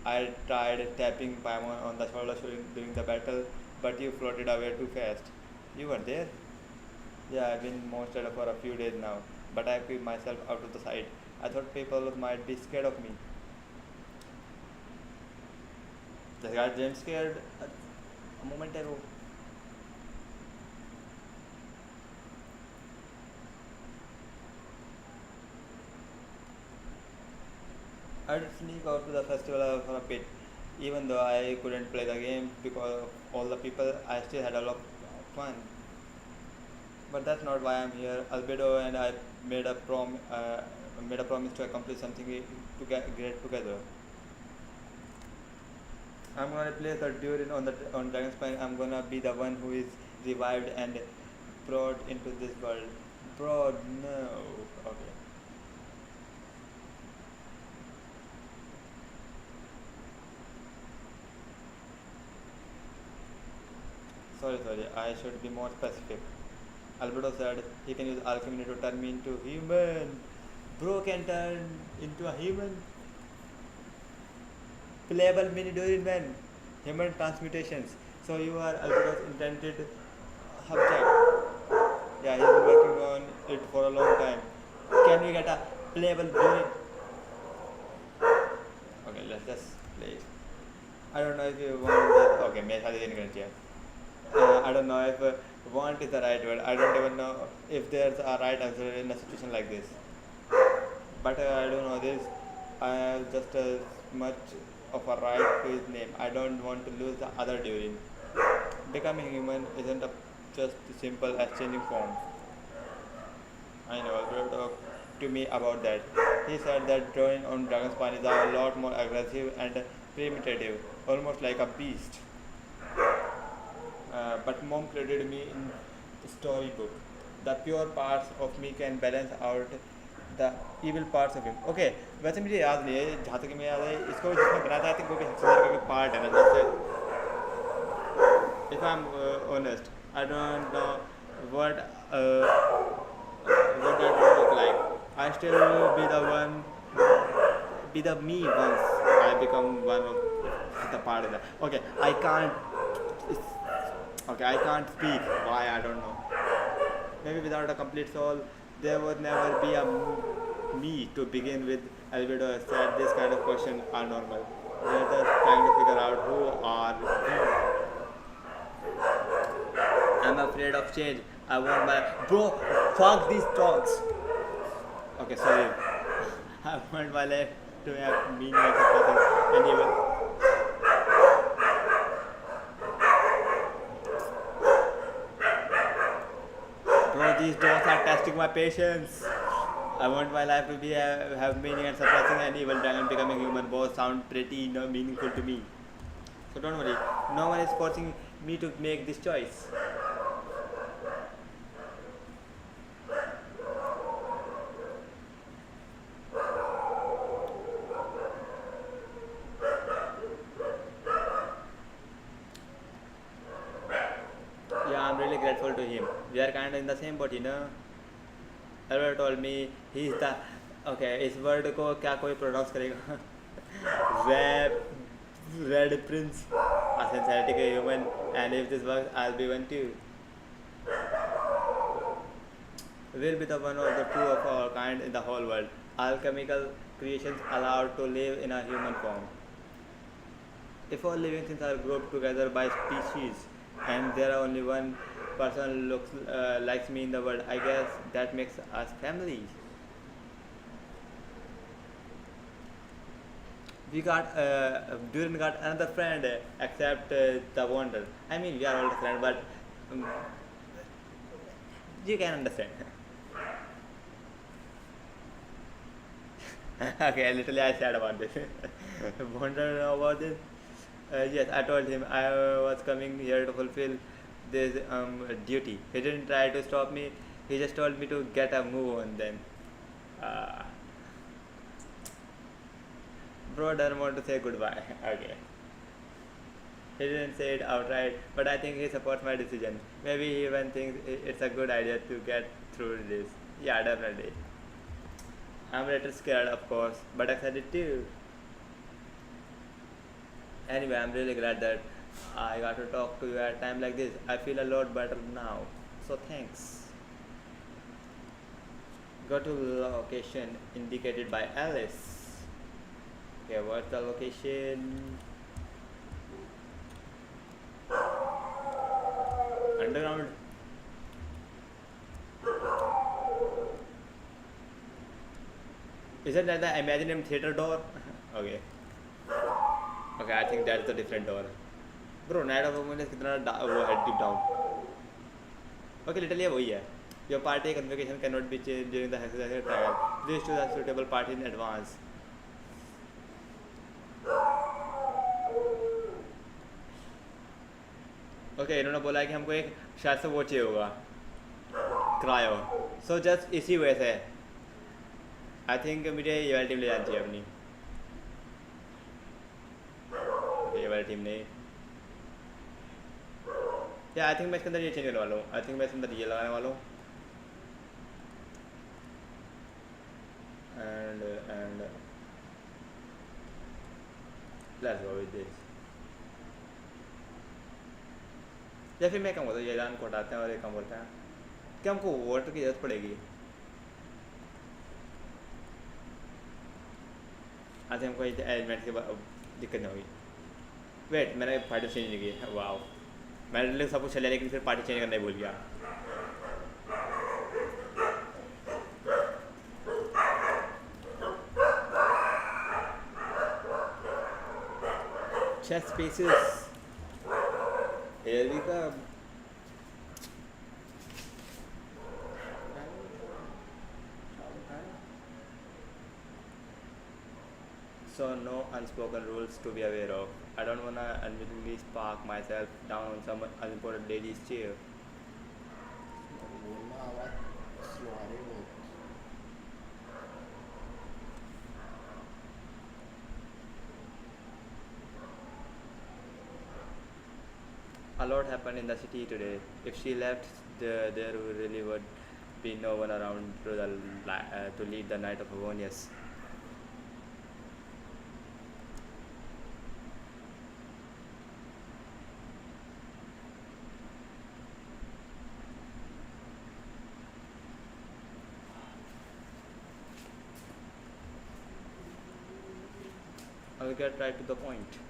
I tried tapping Paimon on the shoulder during the battle, but you floated away too fast. You were there? Yeah, I've been monstered for a few days now, but I keep myself out of the sight. I thought people might be scared of me. Just got jump scared a moment ago. I did sneak out to the festival for a bit. Even though I couldn't play the game because of all the people, I still had a lot of fun. But that's not why I'm here. Albedo and I made a promise to accomplish something to get great together. I'm gonna play the Durin on Dragon's Spine. I'm gonna be the one who is revived and brought into this world. Bro, no. Okay. Sorry, I should be more specific. Alberto said he can use alchemy to turn me into human. Bro can turn into a human. Playable mini Dorian man. Human transmutations. So you are Alberto's intended subject. Yeah, he's been working on it for a long time. Can we get a playable Dorian? Okay, let's just play it. I don't know if you want this. Okay, मेरे साथ ये नहीं करना चाहिए. I don't know if want is the right word. I don't even know if there's a right answer in a situation like this. But I don't know this. I have just as much of a right to his name. I don't want to lose the other during. Becoming human isn't just simple as changing form. I know, Alfred talked to me about that. He said that drawing on Dragon's is a lot more aggressive and primitive, almost like a beast. But mom credited me in storybook. The pure parts of me can balance out the evil parts of him. Okay, वैसे मुझे याद नहीं है, जहाँ तक मुझे याद है इसको जिसने बनाया था, I think वो भी हक्सर का पार्ट है ना, जैसे if I'm honest, I don't know what what that would look like. I still be the one, be the me once I become one of the part of that. Okay, I can't. Okay, I can't speak. Why, I don't know. Maybe without a complete soul, there would never be a me to begin with. Albedo said this kind of question are normal. We're just trying to figure out who are we. I'm afraid of change. I want my bro. Fuck these talks. Okay, sorry. I want my life to have meaning like a person, and even. Bro, these dogs are testing my patience. I want my life to be have meaning, and suppressing an evil dragon becoming human both sound pretty meaningful to me. So don't worry. No one is forcing me to make this choice. Yeah, I'm really grateful to him. We are kind of in the same boat, you know. Albert told me he's the okay. इस word को क्या कोई pronounce करेगा? Red Prince, a synthetic human, and if this works, I'll be one too. We'll be the one of the two of our kind in the whole world. Alchemical creations allowed to live in a human form. If all living things are grouped together by species, and there are only one person looks likes me in the world, I guess that makes us family. We got Durin got another friend except the Wonder. I mean, we are all friends, but um, you can understand. Okay, literally I said about this. Wonder know about this? Yes, I told him I was coming here to fulfill this duty. He didn't try to stop me. He just told me to get a move on then. Uh, Bro doesn't want to say goodbye. Okay. He didn't say it outright, but I think he supports my decision. Maybe he even thinks it's a good idea to get through this. Yeah, definitely. I'm a little scared, of course, but excited too. Anyway, I'm really glad that I got to talk to you at a time like this. I feel a lot better now. So thanks. Go to location indicated by Alice. Okay, what's the location? Underground. Isn't that the Imaginary theater door? Okay. Okay, I think that's a different door. Bro, Night of Women is कितना वो है deep down. Okay, literally वही है. Your party convocation cannot be changed during the hexagonal trial. Please choose a suitable party in advance. Okay, इन्होंने बोला है कि हमको एक शायद से वो चाहिए होगा क्रायो. So just इसी वजह से I think मुझे ये वाली टीम ले जानी चाहिए अपनी. ये वाली टीम नहीं. या आई थिंक मैं इसके अंदर ये चेंज करने वाला हूँ. आई थिंक मैं इसके अंदर ये लगाने वाला हूँ. And let's go with this. या फिर मैं क्या बोलता हूँ, ये लाइन को हटाते हैं और ये कम बोलते हैं. क्या हमको वाटर की जरूरत पड़ेगी? आई थिंक हमको एलिमेंट की दिक्कत नहीं होगी. वेट, मैंने पार्टी चेंज नहीं की. वाओ, मैंने सब कुछ चला लेकिन फिर पार्टी चेंज करना ही भूल गया. Chess pieces. Here we come. So no unspoken rules to be aware of. I don't wanna unwittingly spark myself down on some unimportant lady's chair. बोलना आवाज स्लो आ रही है बहुत। A lot happened in the city today. If she left, there really would be no one around to lead the night of Avonius. I'll get right to the point.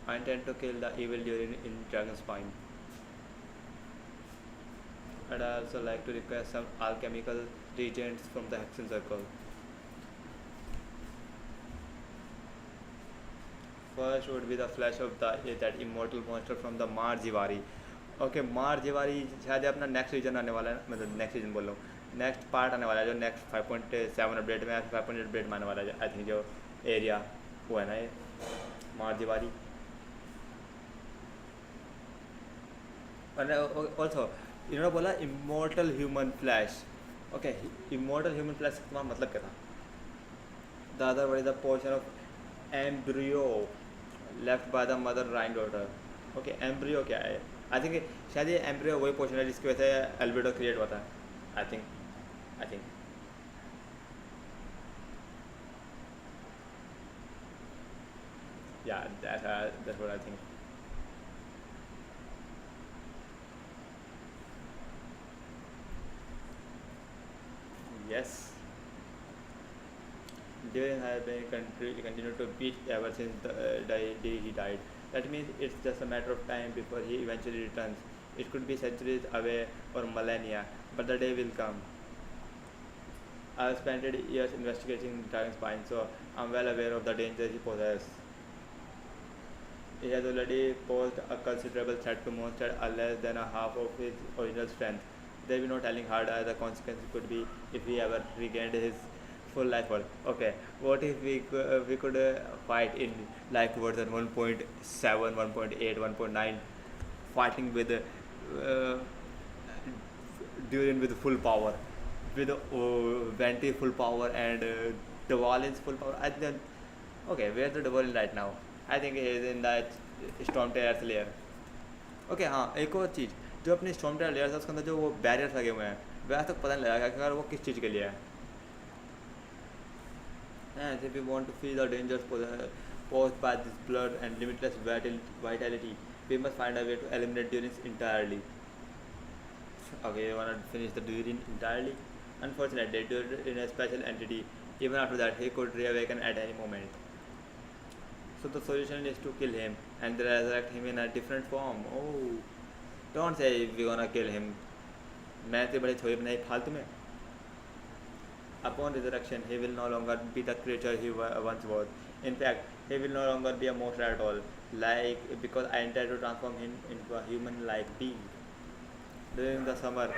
I intend to kill the evil Durin in Dragon's Spine. And I also like to request some alchemical reagents from the Hexen Circle. First would be the flesh of that immortal monster from the Marjivari. Okay Marjivari शायद अपना next reason आने वाला है, मतलब next reason बोल रहा हूँ, next part आने वाला है जो नेक्स्ट 5.7 अपडेट में 5.8 अपडेट में आने वाला है आई थिंक, जो एरिया वो है ना ये मार्जिवारी. और ऑल्सो इन्होंने बोला immortal human flash. Okay immortal human flash का तुम्हारा मतलब क्या था? The other one is the portion of embryo left by the mother Rhinedottir. Okay embryo क्या है? आई थिंक शायद ये एम्ब्रियो वही पोर्शन है जिसकी वजह से एल्बिडो क्रिएट होता है. आई थिंक या that's what I think. Yes, Dylan has been continued to beat ever since the day he died. That means it's just a matter of time before he eventually returns. It could be centuries away or millennia, but the day will come. I've spent years investigating Dragon's Spine, so I'm well aware of the danger he poses. He has already posed a considerable threat to monsters are less than a half of his original strength. There will be no telling how dire the consequences could be if he ever regained his full life worth. Okay, what if we could fight in life version 1.7, 1.8, 1.9, fighting with Durin with full power, with Venti full power and Dvalin's full power. I think, okay, where's the Dvalin right now? I think is in the storm tears layer. Okay हाँ, एक और चीज़, जो अपनी storm टेयर layer है उसके अंदर जो वो बैरियर्स लगे हुए हैं, वह तक पता नहीं लगा कि अगर वो किस चीज़ के लिए है. And if we want to feel the dangers posed by this blood and limitless vitality, we must find a way to eliminate Durin entirely. Okay, you want to finish the Durin entirely? Unfortunately, Durin is a special entity. Even after that, he could reawaken at any moment. So the solution is to kill him and resurrect him in a different form. Oh, don't say we're gonna kill him. मैं तो बड़े छोटे बनाई फालतू में. Upon resurrection, he will no longer be the creature he once was. In fact, he will no longer be a monster at all. Because I intend to transform him into a human-like being. During the summer,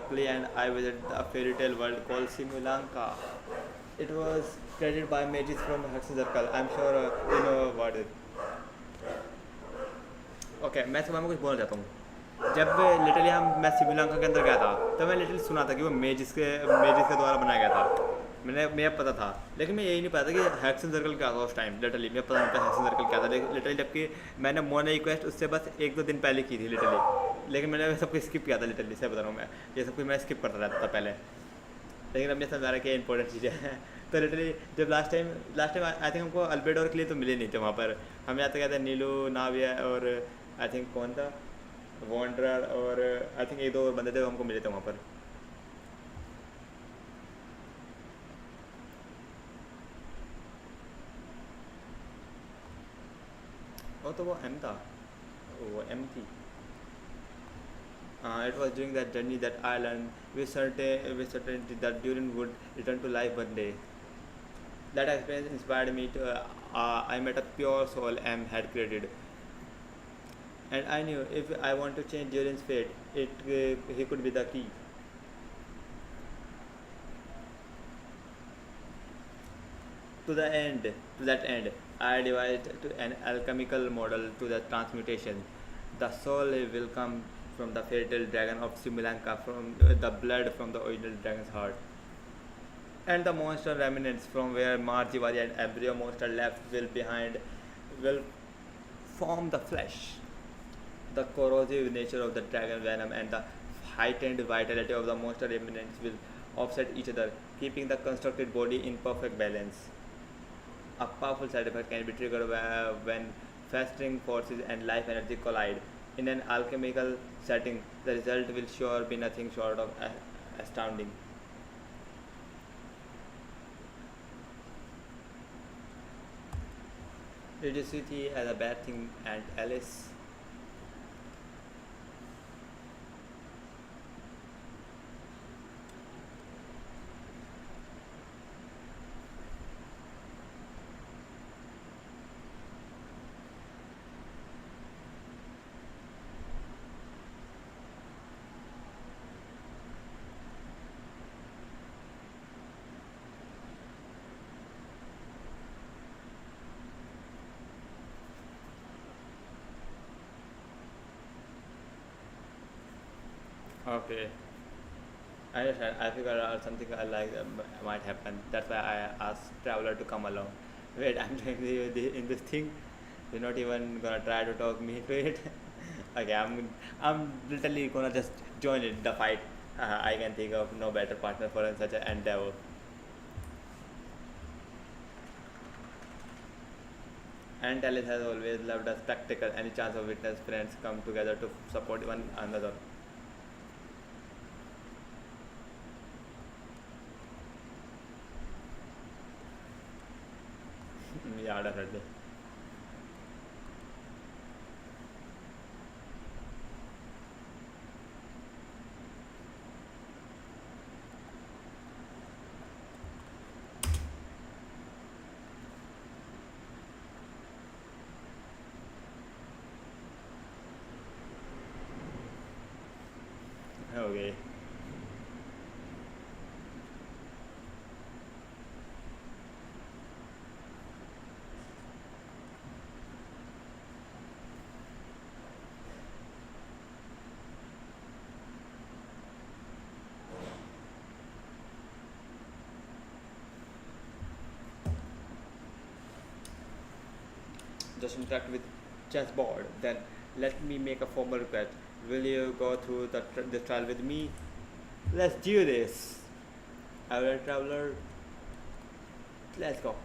Clay and I visited a fairy tale world called Simulanka. It was created by mages from Hexen Circle. I'm sure you know about it. Okay, मैं सुबह में कुछ बोलना चाहता हूँ. जब literally मैं सिमुलांका के अंदर गया था तो मैं लिटरली सुना था कि वो मेजिस के द्वारा बनाया गया था. मुझे पता था, लेकिन मैं यही नहीं पता था कि हेक्सन सर्कल क्या था उस टाइम. लिटरली मुझे पता नहीं था हेक्सन सर्कल क्या था. लिटरली जबकि मैंने मोना रिक्वेस्ट उससे बस 1-2 दिन पहले की थी लिटरली, लेकिन मैंने सब कुछ स्किप किया था. लिटरली से बता रहा हूँ मैं, ये सब कुछ मैं स्किप करता रहता था पहले, लेकिन अब मुझे समझ आ रहा है कि इंपॉर्टेंट चीज़ें हैं. तो लिटरली जब लास्ट टाइम आई थिंक हमको अल्बेडोर के लिए तो मिले नहीं थे वहाँ पर. हम यहाँ तक गए थे नीलू, नाविया और आई थिंक कौन था, वॉन्डरर, और आई थिंक 1-2 और बंदे थे हमको मिले थे वहाँ पर. और तो वो एम था, वो एम थी. It was during that journey that I learned with certainty that Durin would return to life one day. That experience inspired me to. I met a pure soul M had created, and I knew if I want to change Durin's fate, he could be the key. To that end, I devised an alchemical model to the transmutation. The soul will come from the fatal dragon of Simulanka, from the blood from the original dragon's heart, and the monster remnants from where Marjivari and embryo monster left will behind will form the flesh. The corrosive nature of the dragon venom and the heightened vitality of the monster remnants will offset each other, keeping the constructed body in perfect balance. A powerful side effect can be triggered when festering forces and life energy collide. In an alchemical setting, the result will sure be nothing short of astounding. Did you see it as a bad thing, and Alice? Okay. I understand. I figured out something I like that might happen. That's why I asked Traveler to come along. Wait, I'm doing in this thing. You're not even gonna try to talk me to it. Okay, I'm literally gonna just join it the fight. I can think of no better partner for such an endeavor. And Alice has always loved a spectacle. Any chance of witness friends come together to support one another. Yeah, definitely. Okay. Just interact with chessboard. Then let me make a formal request. Will you go through the trial with me? Let's do this. Alright, traveler. Let's go.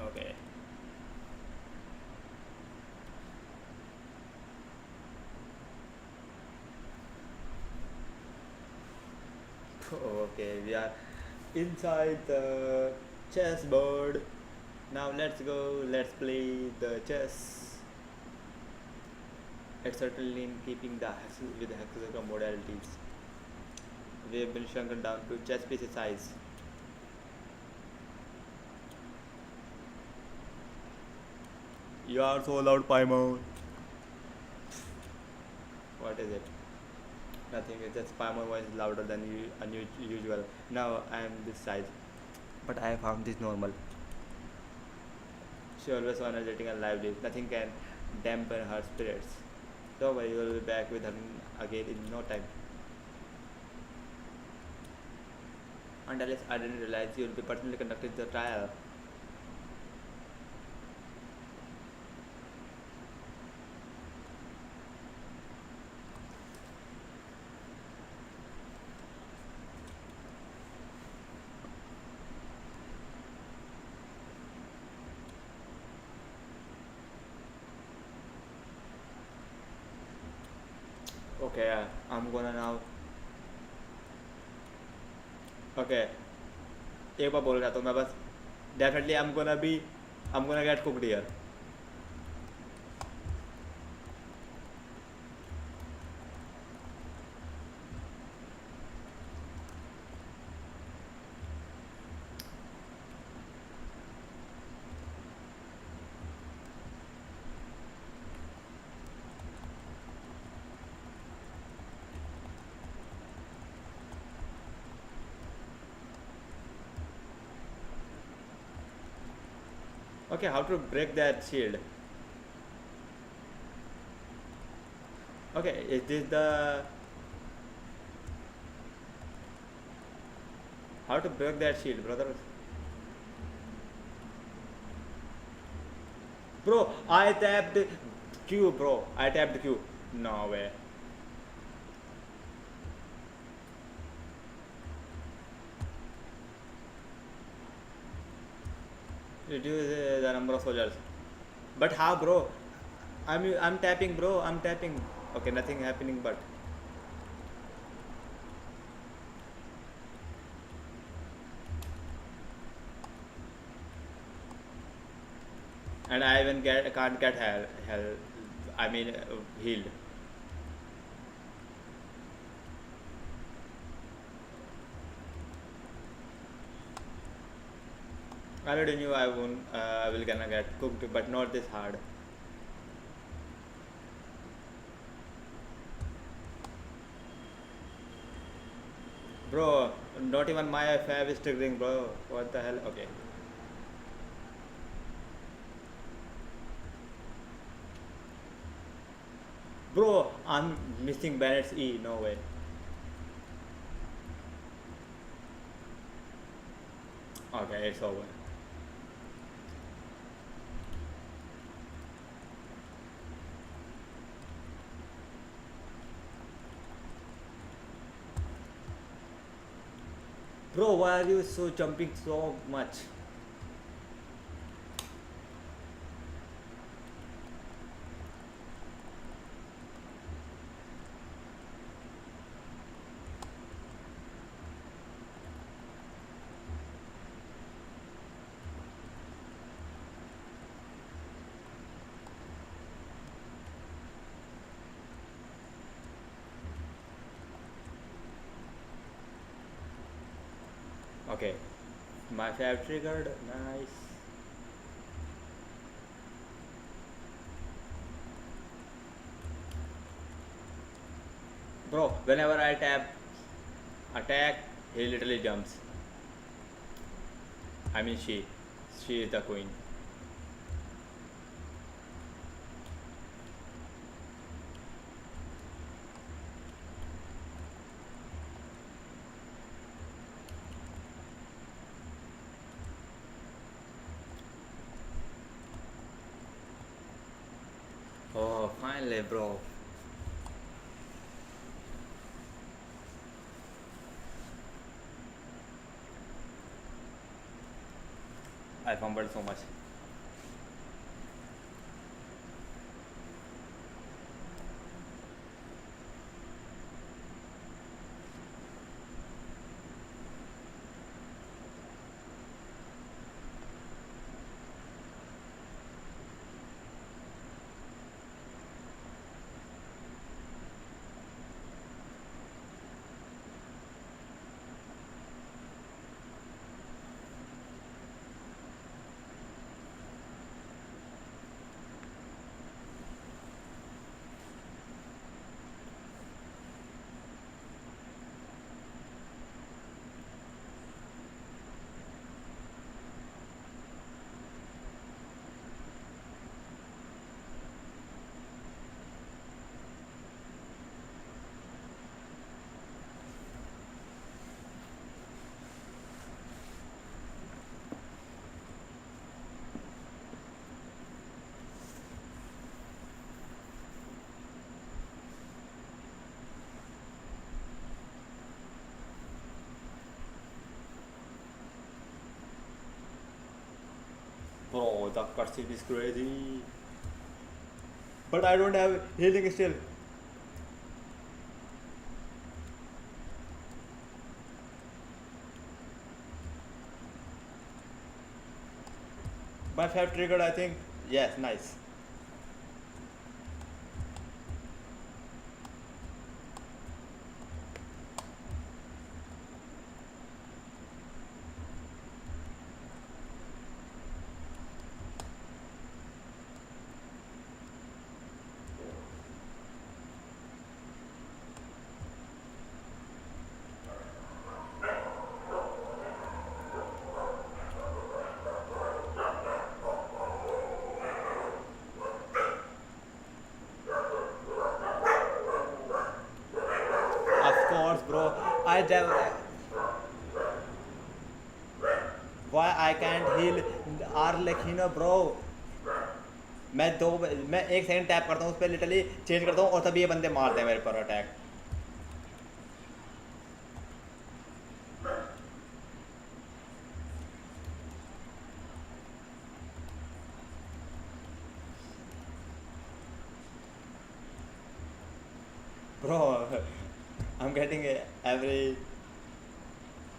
Okay. Okay, we are inside the chessboard. Now let's go. Let's play the chess. It's certainly in keeping with the hexagon modalities. We have been shrunken down to chess piece size. You are so loud, Paimon. What is it? Nothing. It's just Paimon voice is louder than usual. Now I am this size, but I have found this normal. She always so energetic and lively. Nothing can dampen her spirits. Don't worry, you will be back with her again in no time. And Alice, I didn't realize you will be personally conducting the trial. Okay, I'm gonna now. Okay, एक बार बोल रहा तो मैं बस definitely I'm gonna get cooked here. Okay, how to break that shield? Okay, is this the how to break that shield, brother? Bro, I tapped Q, bro. I tapped Q. No way. Reduce the number of soldiers. But how, bro? I'm tapping, bro. I'm tapping. Okay, nothing happening, but and I even can't get hell. I mean, healed. I already knew I won't. I will gonna get cooked, but not this hard. Bro, not even my F5 is triggering, bro. What the hell? Okay. Bro, I'm missing Bennett's E. No way. Okay, it's over. Bro, why are you so jumping so much? Okay, my fab triggered. Nice. Bro, whenever I tap attack, he literally jumps. I mean, she is the queen. Oh, finally, bro. I fumbled so much. Bro, the cutscene is crazy. But I don't have healing still. My fab triggered, I think. Yes, nice. Why I can't heal Arlecchino bro? मैं एक second tap करता हूँ उस पर, literally change करता हूँ और तभी ये बंदे मारते हैं मेरे पर attack. Bro, I'm getting every.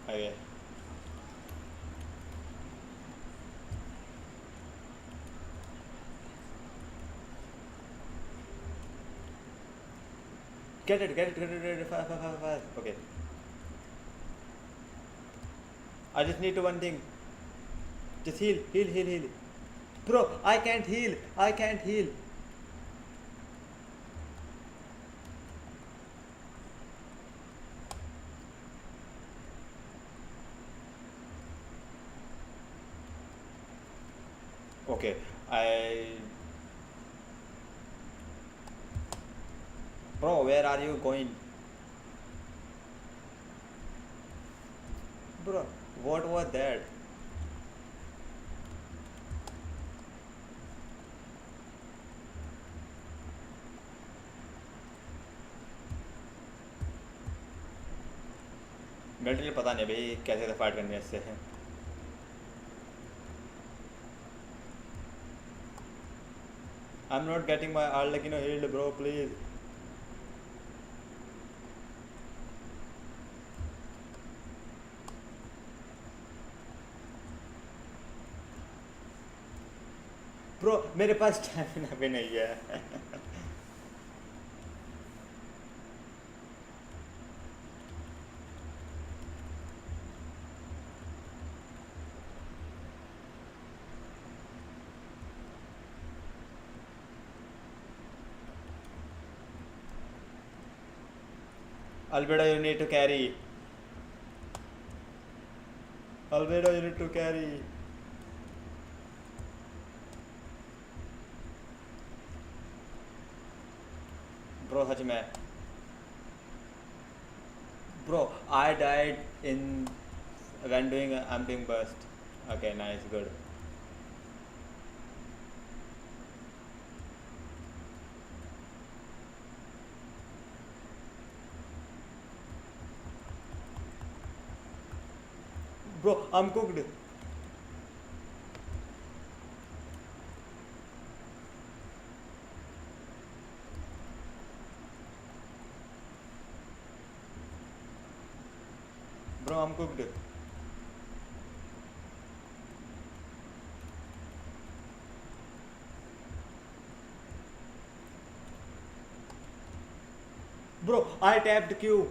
Okay. Get it, fast. Okay. I just need to one thing. Just heal. Bro, I can't heal. Okay, Bro, where are you going? Bro, what was that? मेरे लिए पता नहीं भाई कैसे fight करनी है इससे. I'm not getting my Arlecchino healed, bro, please. Bro, मेरे पास स्टैमिना भी नहीं है. Albedo, you need to carry. Bro, सच में. Bro, I died when I'm doing burst. Okay, nice, good. Bro, I'm cooked. Bro, I'm cooked. Bro, I tapped Q.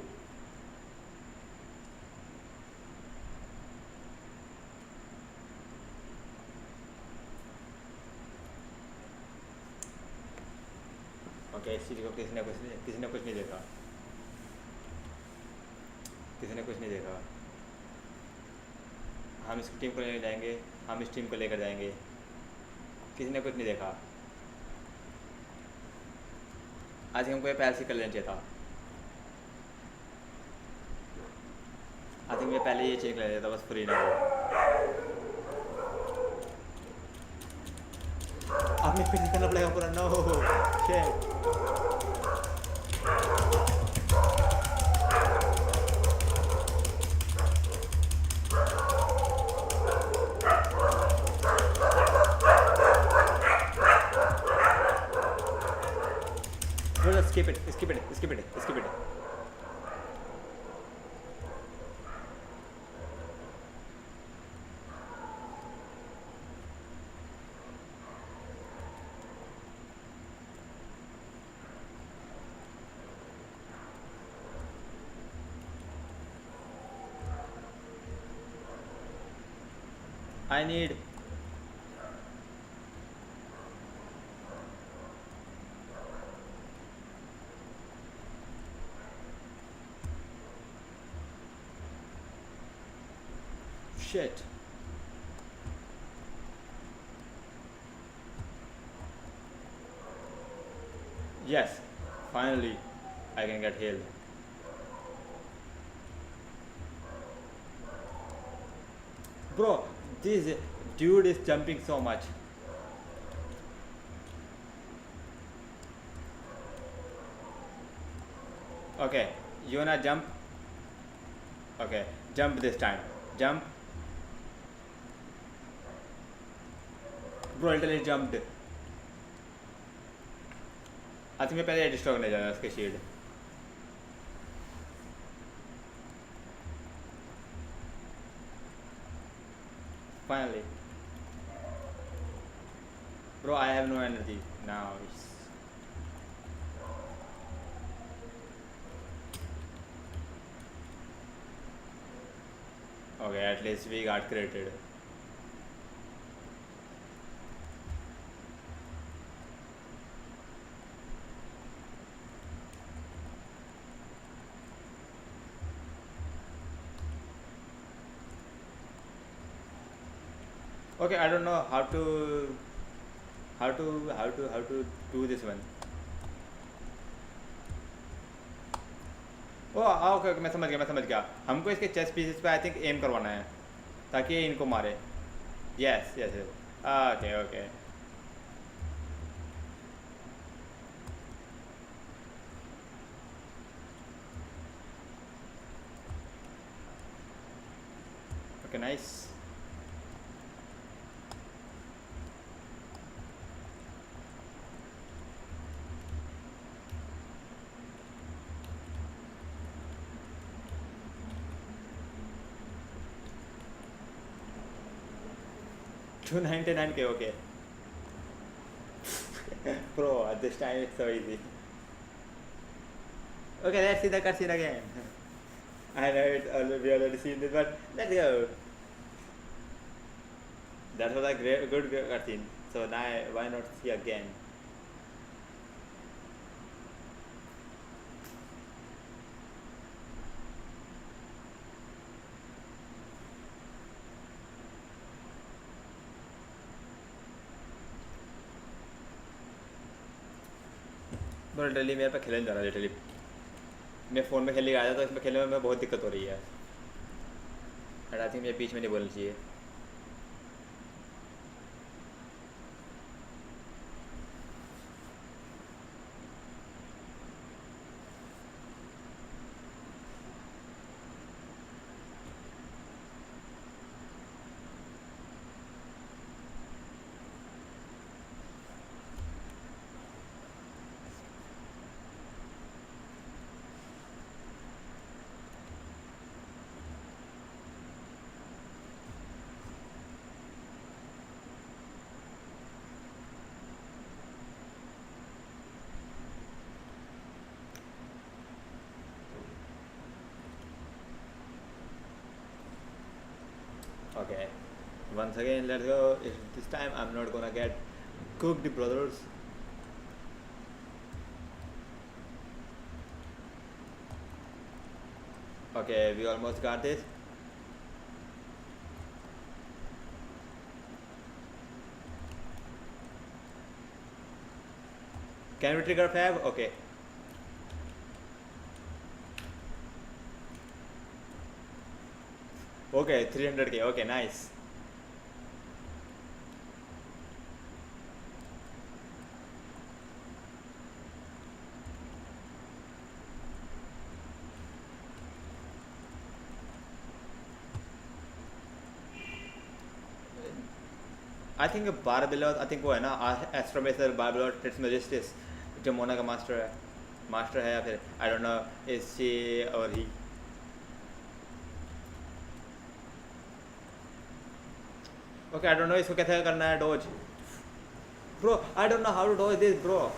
Okay, इस चीज़ को किसी ने कुछ नहीं देखा. हम इस टीम को लेकर जाएंगे. हम इस टीम को लेकर जाएंगे. किसी ने कुछ नहीं देखा. आज हमको ये पहले से कर लेना चाहिए था. आई थिंक मैं पहले ये चेक ले लेता बस फ्री ना हो. आपने फिनिश करना पड़ेगा पूरा. No shit. Skip it. I need. Shit. Yes, finally I can get healed. Bro, this dude is jumping so much. Okay, you wanna jump? Okay, jump this time. Jump. Bro, literally jumped. I think मैं पहले destroy करने जा रहा उसके shield. Finally. Bro, I have no energy now. Okay, at least we got created. Okay, I don't know how to do this one. Okay okay मैं समझ गया. हमको इसके चेस्ट पीसेस पे आई थिंक एम करवाना है ताकि ये इनको मारे. Yes yes yes. Okay okay. Okay nice. $299K, okay. Bro, this time it's so easy. Okay, let's see the cutscene again. I know we already seen this, but let's go. That was a good cutscene. So now why not see again? But literally मेरे पे खेलने नहीं जा रहा. Literally मैं phone में खेलने आया था तो इसमें खेलने में बहुत दिक्कत हो रही है. एंड आई थिंक मुझे बीच में नहीं बोलना चाहिए. Okay, once again let's go. This time I'm not gonna get cooked, brothers. Okay, we almost got this. Can we trigger fab? Okay. Okay, 300K. Okay, nice. I think Barbelos, I think वो है ना एस्ट्रोमेसर बारबेलोस ट्रिस्मेजिस्टिस जो मोना का master है या फिर आई don't no is she और ही. Okay, I don't know इसको कैसे करना है dodge. Bro, I don't know how to dodge this, bro.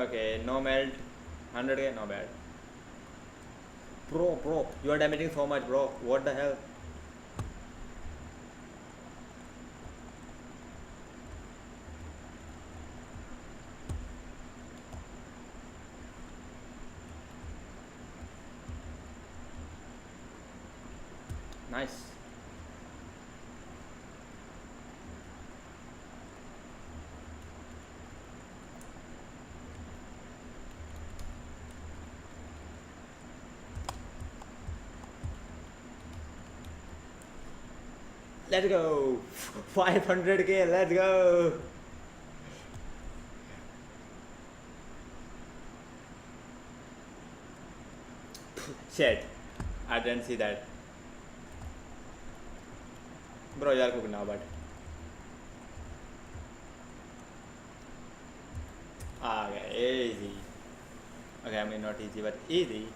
Okay, no melt, 100K, no bad. Bro, you are damaging so much, bro. What the hell? Nice. Let's go. 500k. Let's go. Shit. I didn't see that. Bro, you are cooked now, but. Okay, easy. Okay, I mean not easy, but easy.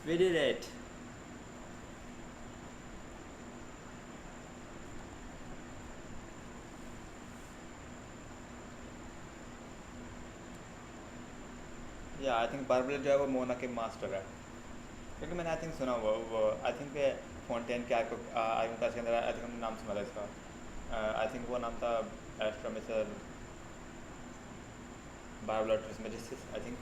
We did it. या I think barbell जो है वो मोना के master है क्योंकि मैंने I think सुना वो आई थिंक फोन्टेन के आइकन के अंदर आई थिंक नाम सुना था इसका आई थिंक वो नाम था Astromiser Barbal Trismegistus I think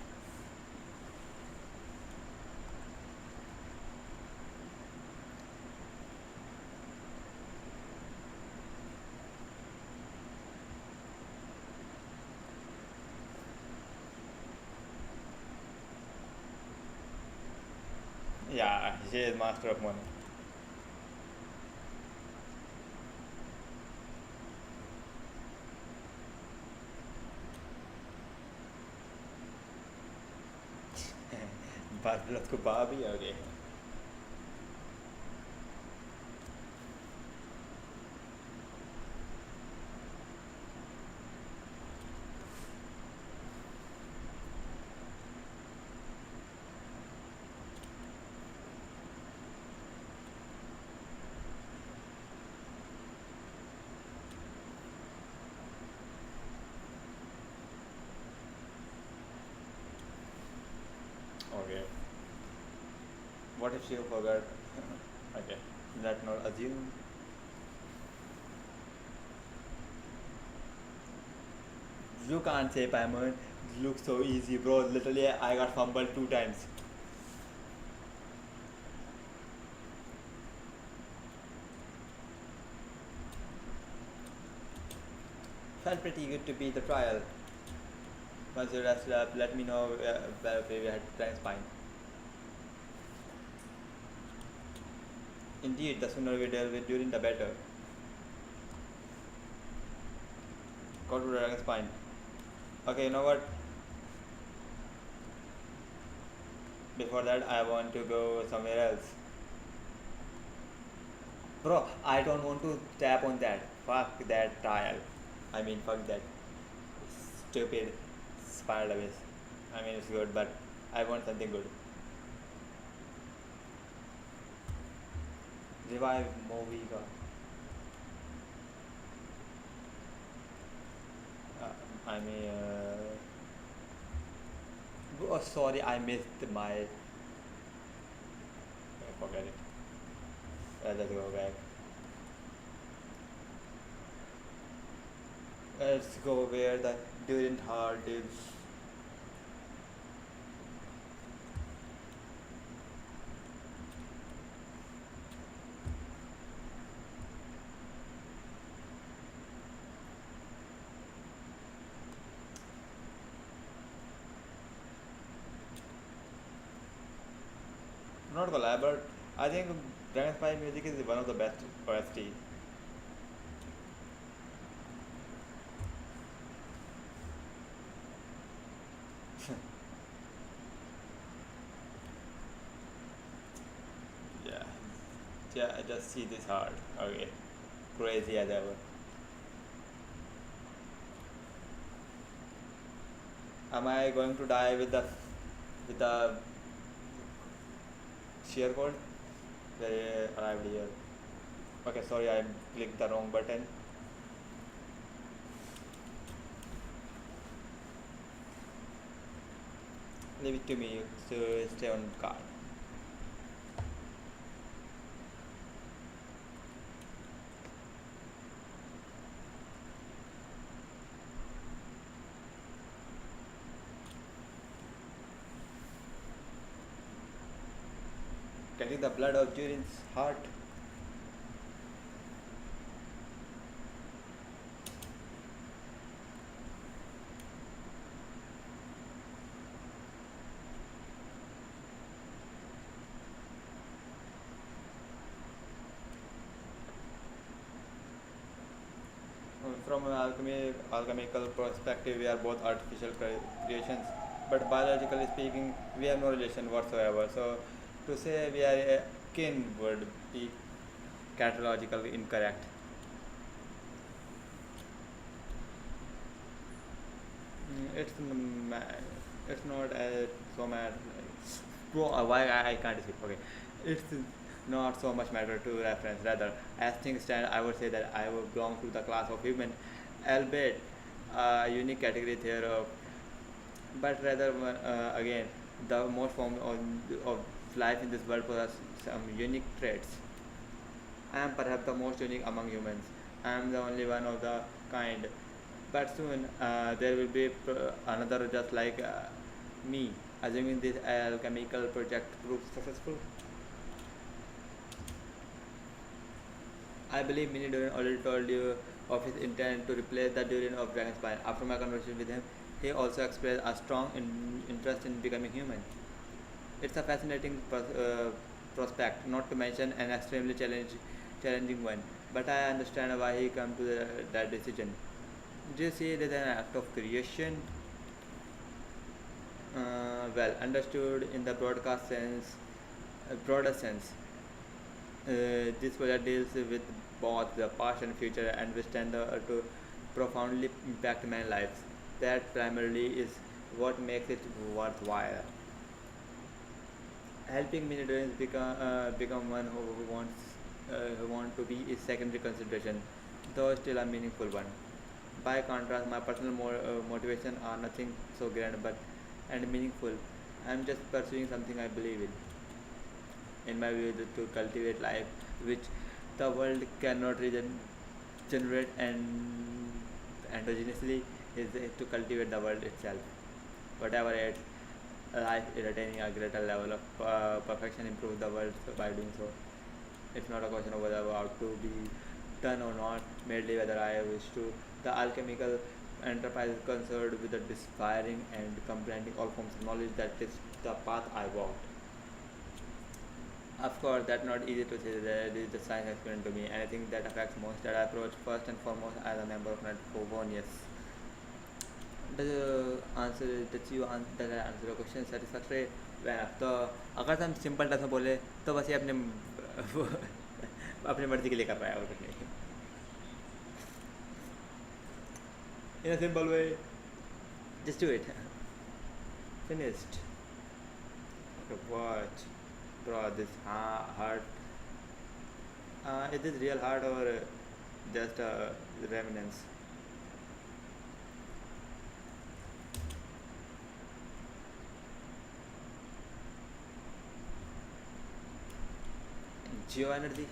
Yeah, she is master of money. बात को बा भी आ गए Okay. What if she forgot? Okay. Let's not assume. You can't say Paimon. Looks so easy, bro. Literally, I got fumbled 2 times. Felt pretty good to beat the trial. Once you rest up, let me know where we had to try and spine. Indeed, the sooner we deal with during the better. Go to Dragon Spine. Okay, you know what? Before that, I want to go somewhere else. Bro, I don't want to tap on that. Fuck that tile. I mean, fuck that stupid spider abyss. I mean, it's good, but I want something good. Revive Moviga. I mean, oh, sorry, I missed my. Forget it. Let's go back. Let's go where the Durant Heart is. Not collab, but I think Dragon Spy music is one of the best OST. Yeah, yeah. I just see this hard. Okay, crazy as ever. Am I going to die with the sheer code? They arrived here. Okay, sorry, I clicked the wrong button. Leave it to me to stay on guard. Getting the blood of Jurin's heart. From an alchemical perspective, we are both artificial creations, but biologically speaking, we have no relation whatsoever. So, to say we are a kin would be catalogically incorrect. It's it's not so mad. Bro, why I can't speak? Okay, it's not so much matter to reference. Rather, as things stand, I would say that I would belong to the class of human, albeit a unique category thereof. But rather, again, the most form of life in this world possess some unique traits. I am perhaps the most unique among humans. I am the only one of the kind. But soon there will be another just like me, assuming this alchemical project proves successful. I believe Mini Durian already told you of his intent to replace the Durian of Dragonspine. After my conversation with him, he also expressed a strong interest in becoming human. It's a fascinating prospect, not to mention an extremely challenging one. But I understand why he come to that decision. Do you see it as an act of creation? Well, understood in the broader sense. This project deals with both the past and future and will stand to profoundly impact man's lives. That primarily is what makes it worthwhile. Helping Minidorians become one who want to be is secondary consideration, though still a meaningful one. By contrast, my personal motivation are nothing so grand but and meaningful. I am just pursuing something I believe in. In my view, to cultivate life, which the world cannot generate and endogenously, is to cultivate the world itself. Whatever it life is attaining a greater level of perfection improves the world by doing so. It's not a question of whether about to be done or not, merely whether I wish to. The alchemical enterprise is concerned with the desiring and comprehending all forms of knowledge that is the path I walked. Of course, that's not easy to say. That is the science explained to me. Anything that affects most that I approach first and foremost as a member of Netcovonius. Does you answer your question satisfactory? तो अगर हम simple terms में बोले तो बस ये अपने अपनी मर्जी के लिए कर रहा है और कुछ नहीं. In a simple way, just do it. Finished. Okay, what? Bro, this heart. Is this real heart or just a remnants? Geo energy?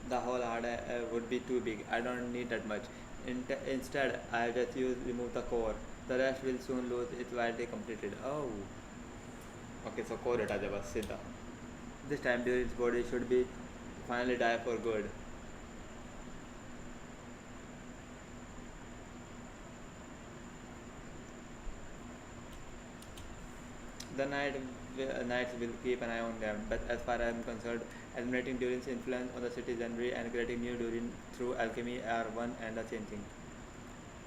The whole heart would be too big. I don't need that much. Instead, I just remove the core. The rest will soon lose its validity completed. Oh. Okay, so core hटा दे बस सीधा. This time during its body should be finally die for good. The knights will keep an eye on them, but as far as I am concerned, eliminating Durin's influence on the citizenry and creating new Durin through alchemy are one and the same thing.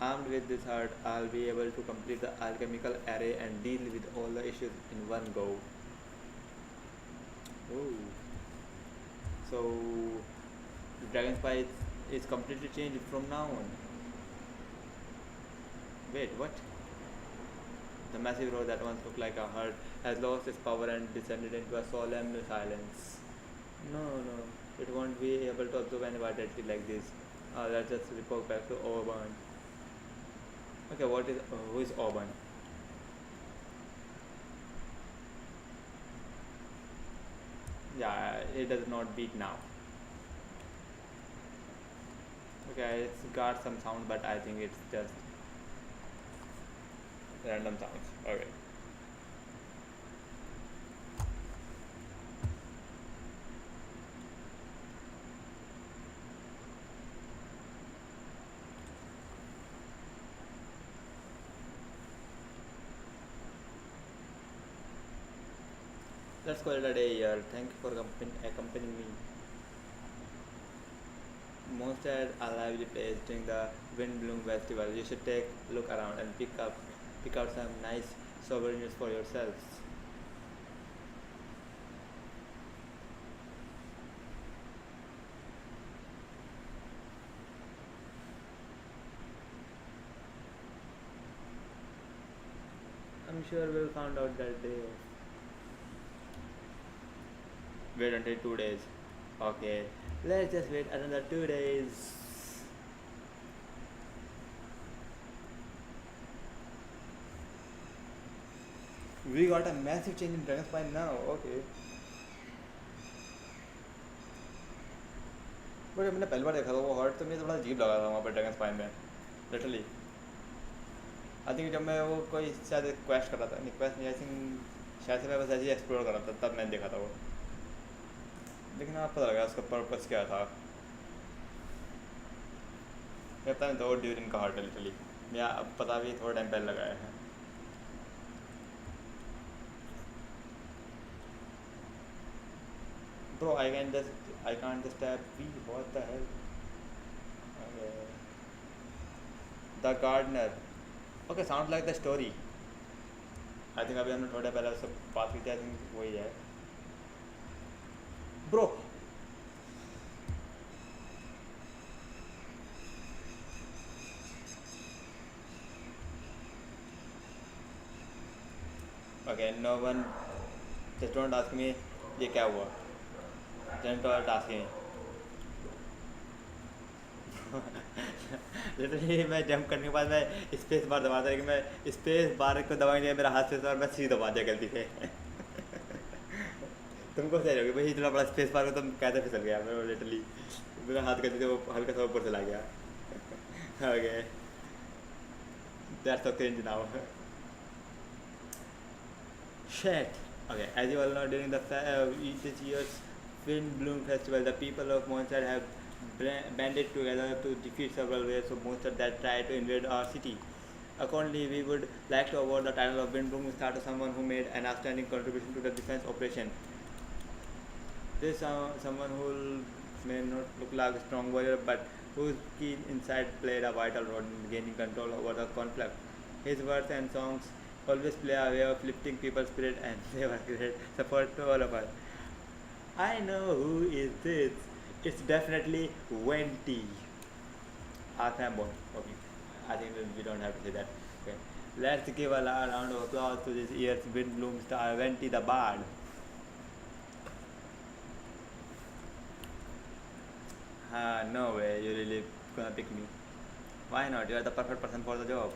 Armed with this heart, I'll be able to complete the alchemical array and deal with all the issues in one go. Oh. So, the Dragon Spy is completely changed from now on. Wait, what? The massive roar that once looked like a heart has lost its power and descended into a solemn silence. No, it won't be able to absorb any vitality like this. Let's just report back to Auburn. Okay, who is Auburn? Yeah, it does not beat now. Okay, it's got some sound, but I think it's just random sounds. Okay. Let's call it a day here. Thank you for accompanying me. Monster are lively place during the Wind Bloom Festival. You should take a look around and pick out some nice souvenirs for yourselves. I'm sure we'll find out that day. Wait until 2 days. Okay, let's just wait another 2 days. We got a massive change in Dragon Spine now. Okay. But मैंने पहली बार देखा था वो hurt तो मुझे थोड़ा अजीब लगा था वहाँ पर ड्रैगन स्पाइन में लिटरली आई थिंक जब मैं वो कोई शायद क्वेस्ट कर रहा था नहीं क्वेस्ट नहीं आई थिंक शायद से मैं बस ऐसे ही एक्सप्लोर कर रहा था तब मैंने देखा था वो लेकिन आप पता लगा उसका पर्पस क्या था मैं पता नहीं था वो ड्यूरिंग का हर्ट है लिटरली मैं अब पता भी थोड़ा टाइम पहले लगाया है Bro, I can't just tap B. What the hell? Okay. The Gardener. Okay, sounds like the story. I think अभी हमने थोड़ा पहले उससे बात की थी I think वही है. Bro. Okay, no one. Just don't ask me ये क्या हुआ. Just don't ask me. Literally मैं जंप करने के बाद मैं स्पेस बार दबा था लेकिन मैं स्पेस बार को दबा नहीं मेरा हाथ से और मैं सीधी दबा दिया गलती से तुमको सही होगी भाई इतना बड़ा स्पेस बार को तुम कैसे फिसल गया मैं लिटरली मेरा हाथ गलती से वो हल्का सा ऊपर चला गया okay that's so cringe now shit okay as you all know during the this year's Wind Bloom Festival the people of Monster have banded together to defeat several waves of monsters that try to invade our city. Accordingly, we would like to award the title of Wind Bloom Star to someone who made an outstanding contribution to the defense operation. This someone who may not look like a strong warrior, but whose keen insight played a vital role in gaining control over the conflict. His words and songs always play a way of lifting people's spirit, and they were great support to all of us. I know who is this. It's definitely Venti. Our fanboy. Okay. I think we don't have to say that. Okay. Let's give a loud round of applause to this year's Wind Bloom star, Venti the Bard. No way, you really gonna pick me. Why not? You are the perfect person for the job.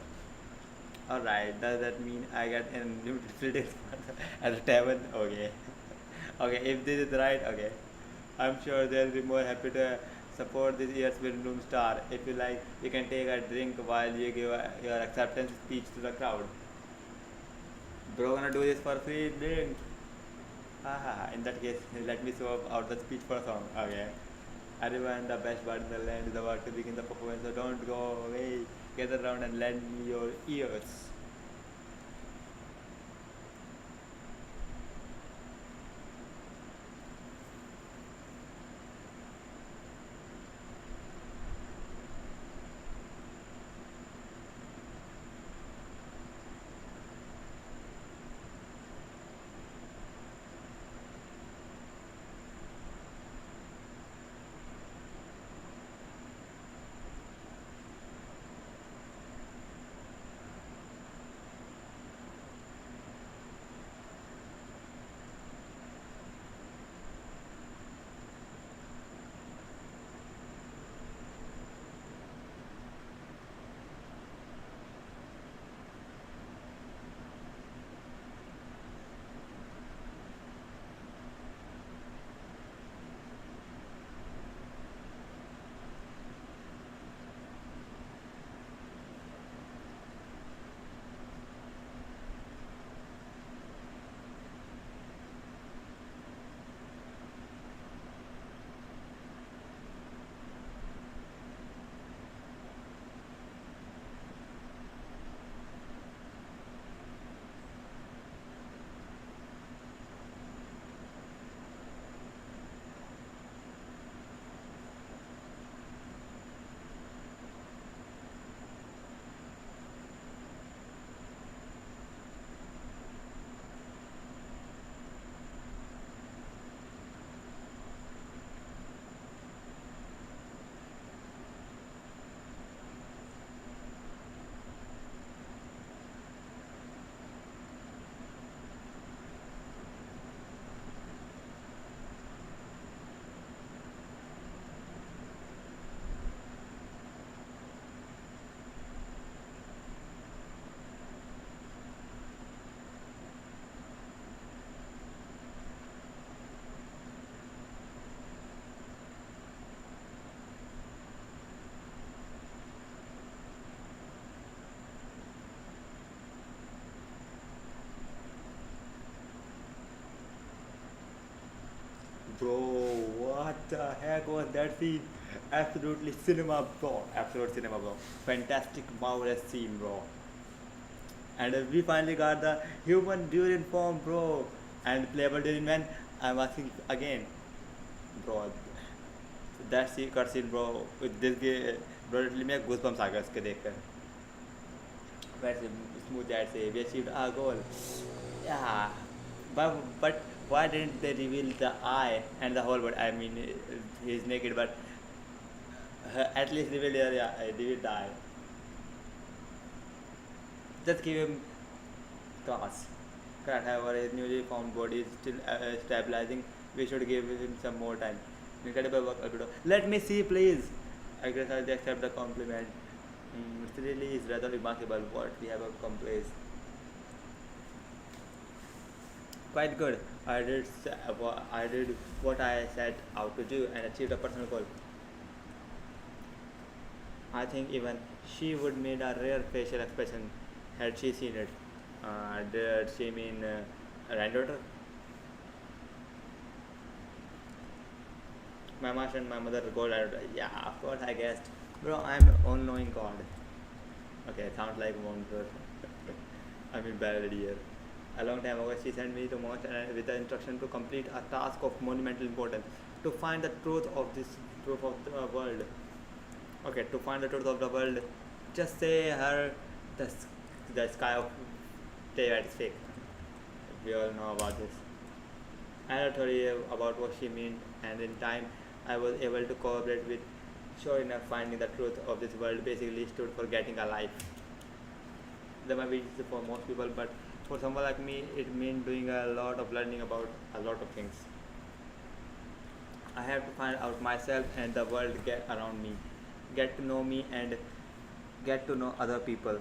Alright, does that mean I get unlimited free days at the tavern? Okay. Okay, if this is right, okay. I'm sure they'll be more happy to support this year's Wind Bloom star. If you like, you can take a drink while you give your acceptance speech to the crowd. Bro, gonna do this for free drink. In that case, let me show out the speech for a song. Okay. Everyone, the best bard in the land is about to begin the performance, so don't go away. Gather around and lend me your ears. Bro, what the heck was that scene? Absolutely cinema, bro. Absolute cinema, bro. Fantastic, marvelous scene, bro. And we finally got the human during form, bro. And playable during when I'm asking again, bro. That scene, cut scene, bro. With this game, bro, literally me goosebumps आ गए उसके देखकर. Very smooth that say we achieved our goal. Yeah, but why didn't they reveal the eye and the whole body? I mean, he's naked, but at least reveal the yeah, reveal the eye. Just give him class. Can't have his newly formed body is still stabilizing. We should give him some more time. Incredible work, Albedo. Let me see, please. I guess I'll accept the compliment. It really is rather remarkable what we have accomplished. Quite good. I did what I set out to do and achieved a personal goal. I think even she would made a rare facial expression had she seen it. Did she mean granddaughter? My master and my mother gold. Yeah, of course I guessed. Bro, I'm all-knowing God. Okay, sounds like one I mean bad here. A long time ago, she sent me to Mount with the instruction to complete a task of monumental importance to find the truth of the world. Okay, to find the truth of the world, just say her the, the sky of Teyvat is fake. We all know about this. I had a theory about what she meant, and in time, I was able to cooperate with. Sure enough, finding the truth of this world basically stood for getting a life. That might be for most people, but for someone like me, it means doing a lot of learning about a lot of things. I have to find out myself and the world get around me, get to know me and get to know other people.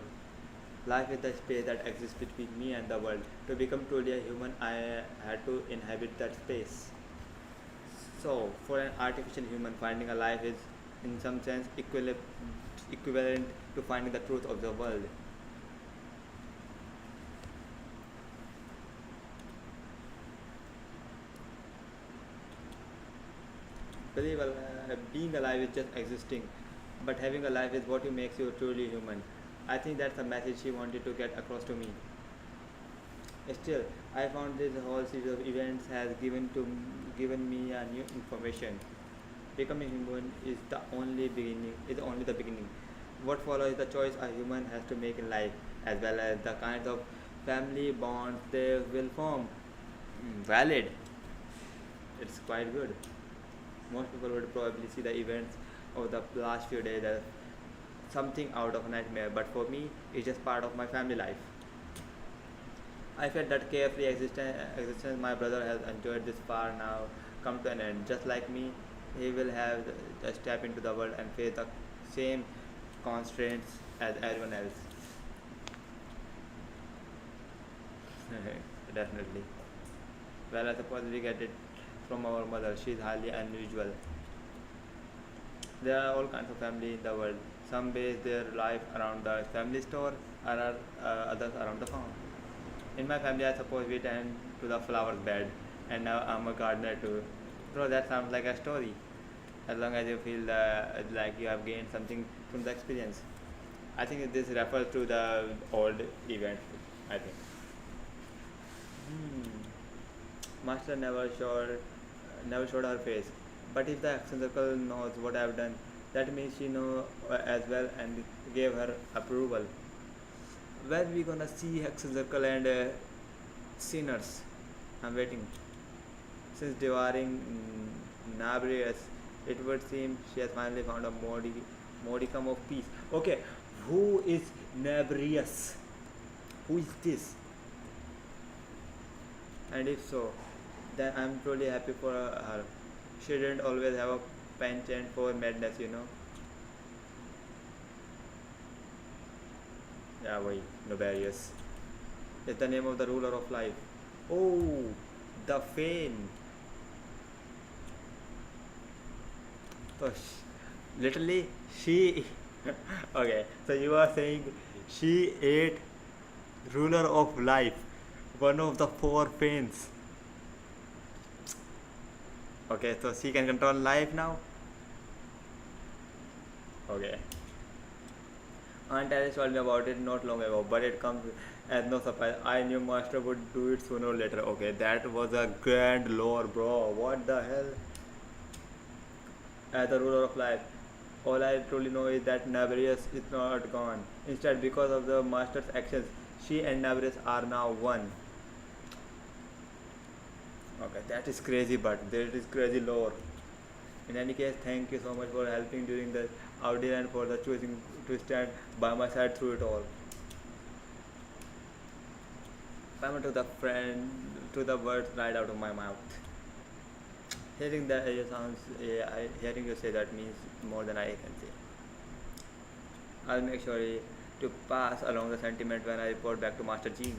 Life is the space that exists between me and the world. To become truly a human, I had to inhabit that space. So, for an artificial human, finding a life is, in some sense, equivalent to finding the truth of the world. Being alive is just existing, but having a life is what makes you truly human. I think that's the message she wanted to get across to me. Still, I found this whole series of events has given me a new information. Becoming human is the only beginning. Is only the beginning. What follows is the choice a human has to make in life, as well as the kinds of family bonds they will form. Valid. It's quite good. Most people would probably see the events of the last few days as something out of a nightmare, but for me, it's just part of my family life. I felt that carefree existence my brother has enjoyed this far now come to an end. Just like me, he will have to step into the world and face the same constraints as everyone else. Definitely. Well, I suppose we get it from our mother. She is highly unusual. There are all kinds of family in the world. Some base their life around the family store, others around the farm. In my family, I suppose we tend to the flower bed, and now I'm a gardener too. Bro, that sounds like a story. As long as you feel like you have gained something from the experience. I think this refers to the old event. I think. Master never showed her face. But if the action circle knows what I have done, that means she know as well and gave her approval. When we gonna see action circle and sinners? I'm waiting. Since devouring Nabrius, it would seem she has finally found a modicum of peace. Okay, who is Nabrius? Who is this? And if so, then I'm truly happy for her. She didn't always have a penchant for madness. Yeah, boy, Nobarius. It's the name of the ruler of life. Oh, the Fane. So, literally, she. Okay, so you are saying she ate ruler of life, one of the four Fanes. Okay, so she can control life now. Okay. Aunt Alice told me about it not long ago, but it comes as no surprise. I knew Master would do it sooner or later. Okay, that was a grand lore, bro. What the hell? As the ruler of life, all I truly know is that Navarius is not gone. Instead, because of the Master's actions, she and Navarius are now one. Okay, that is crazy, but that is crazy lore. In any case, thank you so much for helping during the ordeal and for the choosing to stand by my side through it all. Payment to the friend, to the words right out of my mouth. Hearing that sounds, hearing you say that means more than I can say. I'll make sure to pass along the sentiment when I report back to Master Jean.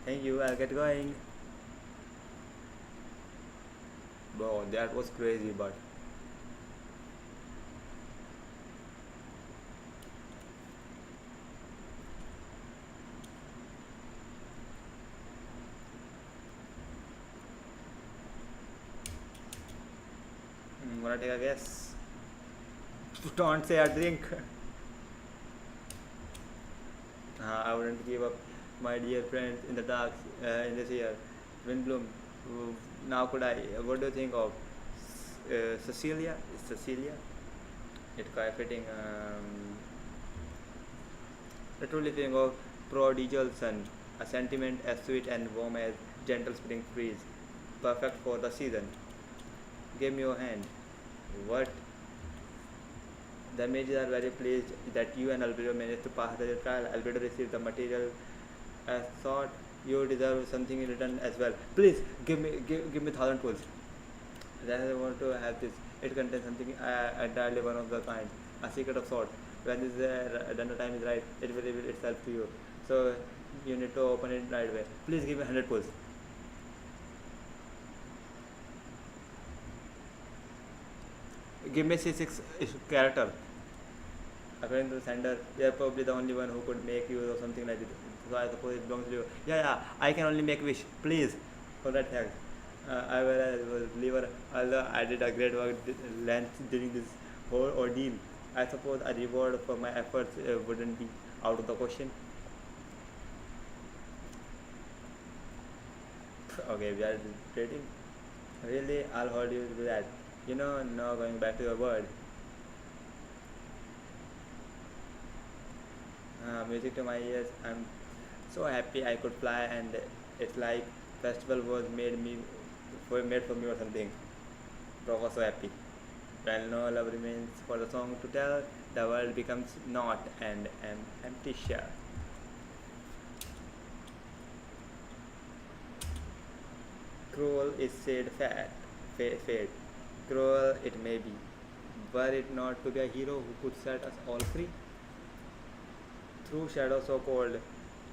Thank you, I'll get going. Bro, that was crazy, but wanna take a guess? Don't say a drink. I wouldn't give up my dear friends in the dark in this year. Windbloom. Now could I? What do you think of Cecilia? Is Cecilia? It's quite fitting. The truly feeling of prodigal sun, a sentiment as sweet and warm as gentle spring breeze, perfect for the season. Give me your hand. What? The mages are very pleased that you and Albedo managed to pass the trial. Albedo received the material as thought. You deserve something in return as well. Please give me 1,000 tools. Then I want to have this. It contains something entirely one of the kind, a secret of sorts. When this then the time is right, it will reveal itself to you. So you need to open it right away. Please give me 100 pulls. Give me C6 character. According to the sender, they are probably the only one who could make use of something like this. So I suppose it belongs to you. Yeah, I can only make wish. Please. For that thanks. I will believer, although I did a great work during this whole ordeal. I suppose a reward for my efforts wouldn't be out of the question. Okay, we are trading. Really, I'll hold you to that. No going back to your word. Music to my ears. I'm so happy I could fly, and it's like festival was made for me or something. Bro was so happy. When no love remains for the song to tell, the world becomes not an empty shell. Cruel is said fate. Cruel it may be. Were it not to be a hero who could set us all free? Through shadows so cold,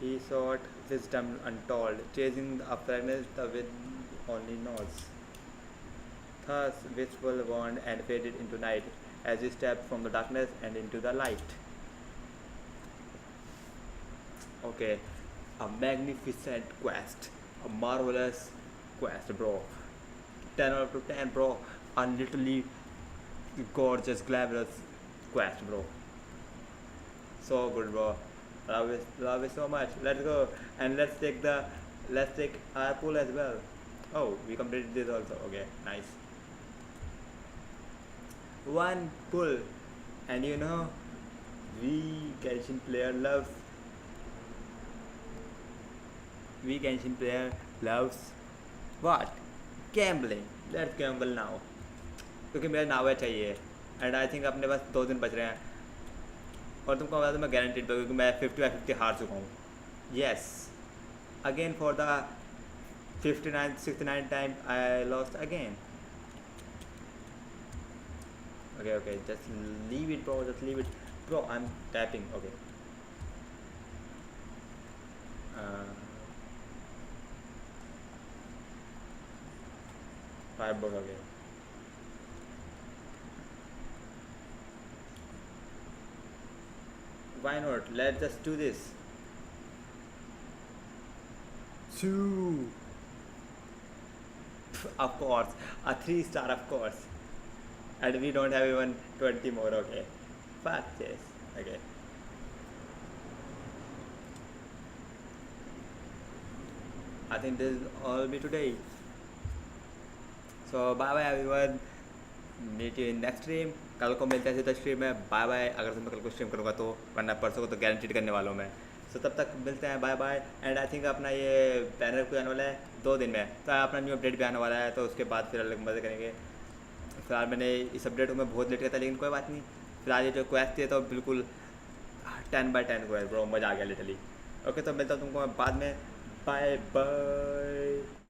he sought wisdom untold, chasing a fragrance the wind only knows. Thus, wistful warned and faded into night, as we stepped from the darkness and into the light. Okay, a magnificent quest, a marvelous quest, bro. 10 out of 10, bro. A literally gorgeous, glamorous quest, bro. So good, bro. Love it so much. Let's go and let's take our pool as well. Oh, we completed this also. Okay, nice. One pull, and we Genshin player loves. We Genshin player loves what? Gambling. Let's gamble now. क्योंकि मेरा नावे चाहिए and I think अपने पास 2 दिन बच रहे हैं और तुमको बता दो मैं गारंटीड क्योंकि मैं 50/50 हार चुका हूँ yes again for the 69 time I lost again okay just leave it bro I'm tapping okay 5 bucks okay why not let's just do this 2. Of course, a 3-star, of course. And we don't have even 20 more, okay. Fuck this, okay. I think this is all be today. So bye bye everyone. Meet you in next stream. कल को मिलते हैं सीधा stream में. Bye bye. अगर मैं कल को स्ट्रीम करूँगा तो, वरना परसों को तो गारंटीड करने वाला हूँ मैं. सो तब तक मिलते हैं. Bye bye. And I think अपना ये बैनर भी आने वाला है 2 दिन में, तो अपना न्यू अपडेट भी आने वाला है, तो उसके बाद फिर अलग मज़े करेंगे. फिलहाल मैंने इस अपडेट को मैं बहुत लेट किया था, लेकिन कोई बात नहीं. फिलहाल ये जो क्वेस्ट थी तो बिल्कुल 10/10 क्वेस्ट ब्रो, मज़ा आ गया लिटरली. ओके, तो मिलता हूँ तुमको मैं बाद में. Bye bye.